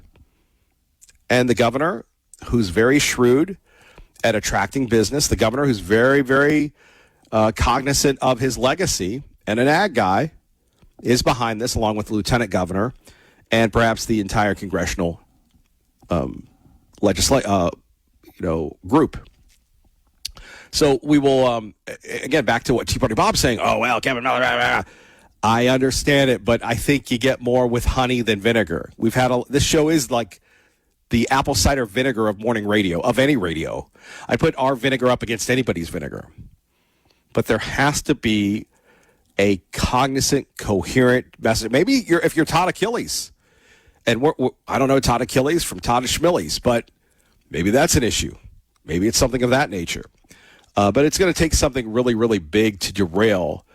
And the governor, who's very shrewd at attracting business, the governor who's very, very cognizant of his legacy, and an ag guy, is behind this, along with the lieutenant governor and perhaps the entire congressional group. So we will, again, back to what Tea Party Bob's saying. Oh, well, Kevin Miller, blah, blah, blah. I understand it, but I think you get more with honey than vinegar. We've had this show is like the apple cider vinegar of morning radio, of any radio. I put our vinegar up against anybody's vinegar. But there has to be a cognizant, coherent message. Maybe if you're Todd Achilles, and I don't know Todd Achilles from Todd Schmillies, but maybe that's an issue. Maybe it's something of that nature. But it's going to take something really, really big to derail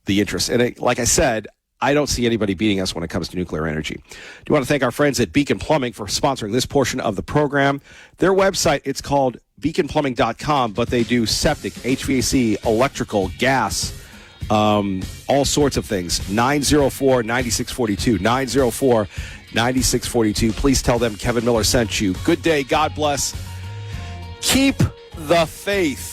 the interest. And like I said, I don't see anybody beating us when it comes to nuclear energy. Do you want to thank our friends at Beacon Plumbing for sponsoring this portion of the program? Their website, it's called beaconplumbing.com, but they do septic, HVAC, electrical, gas, all sorts of things. 904-9642. 904-9642. Please tell them Kevin Miller sent you. Good day. God bless. Keep the faith.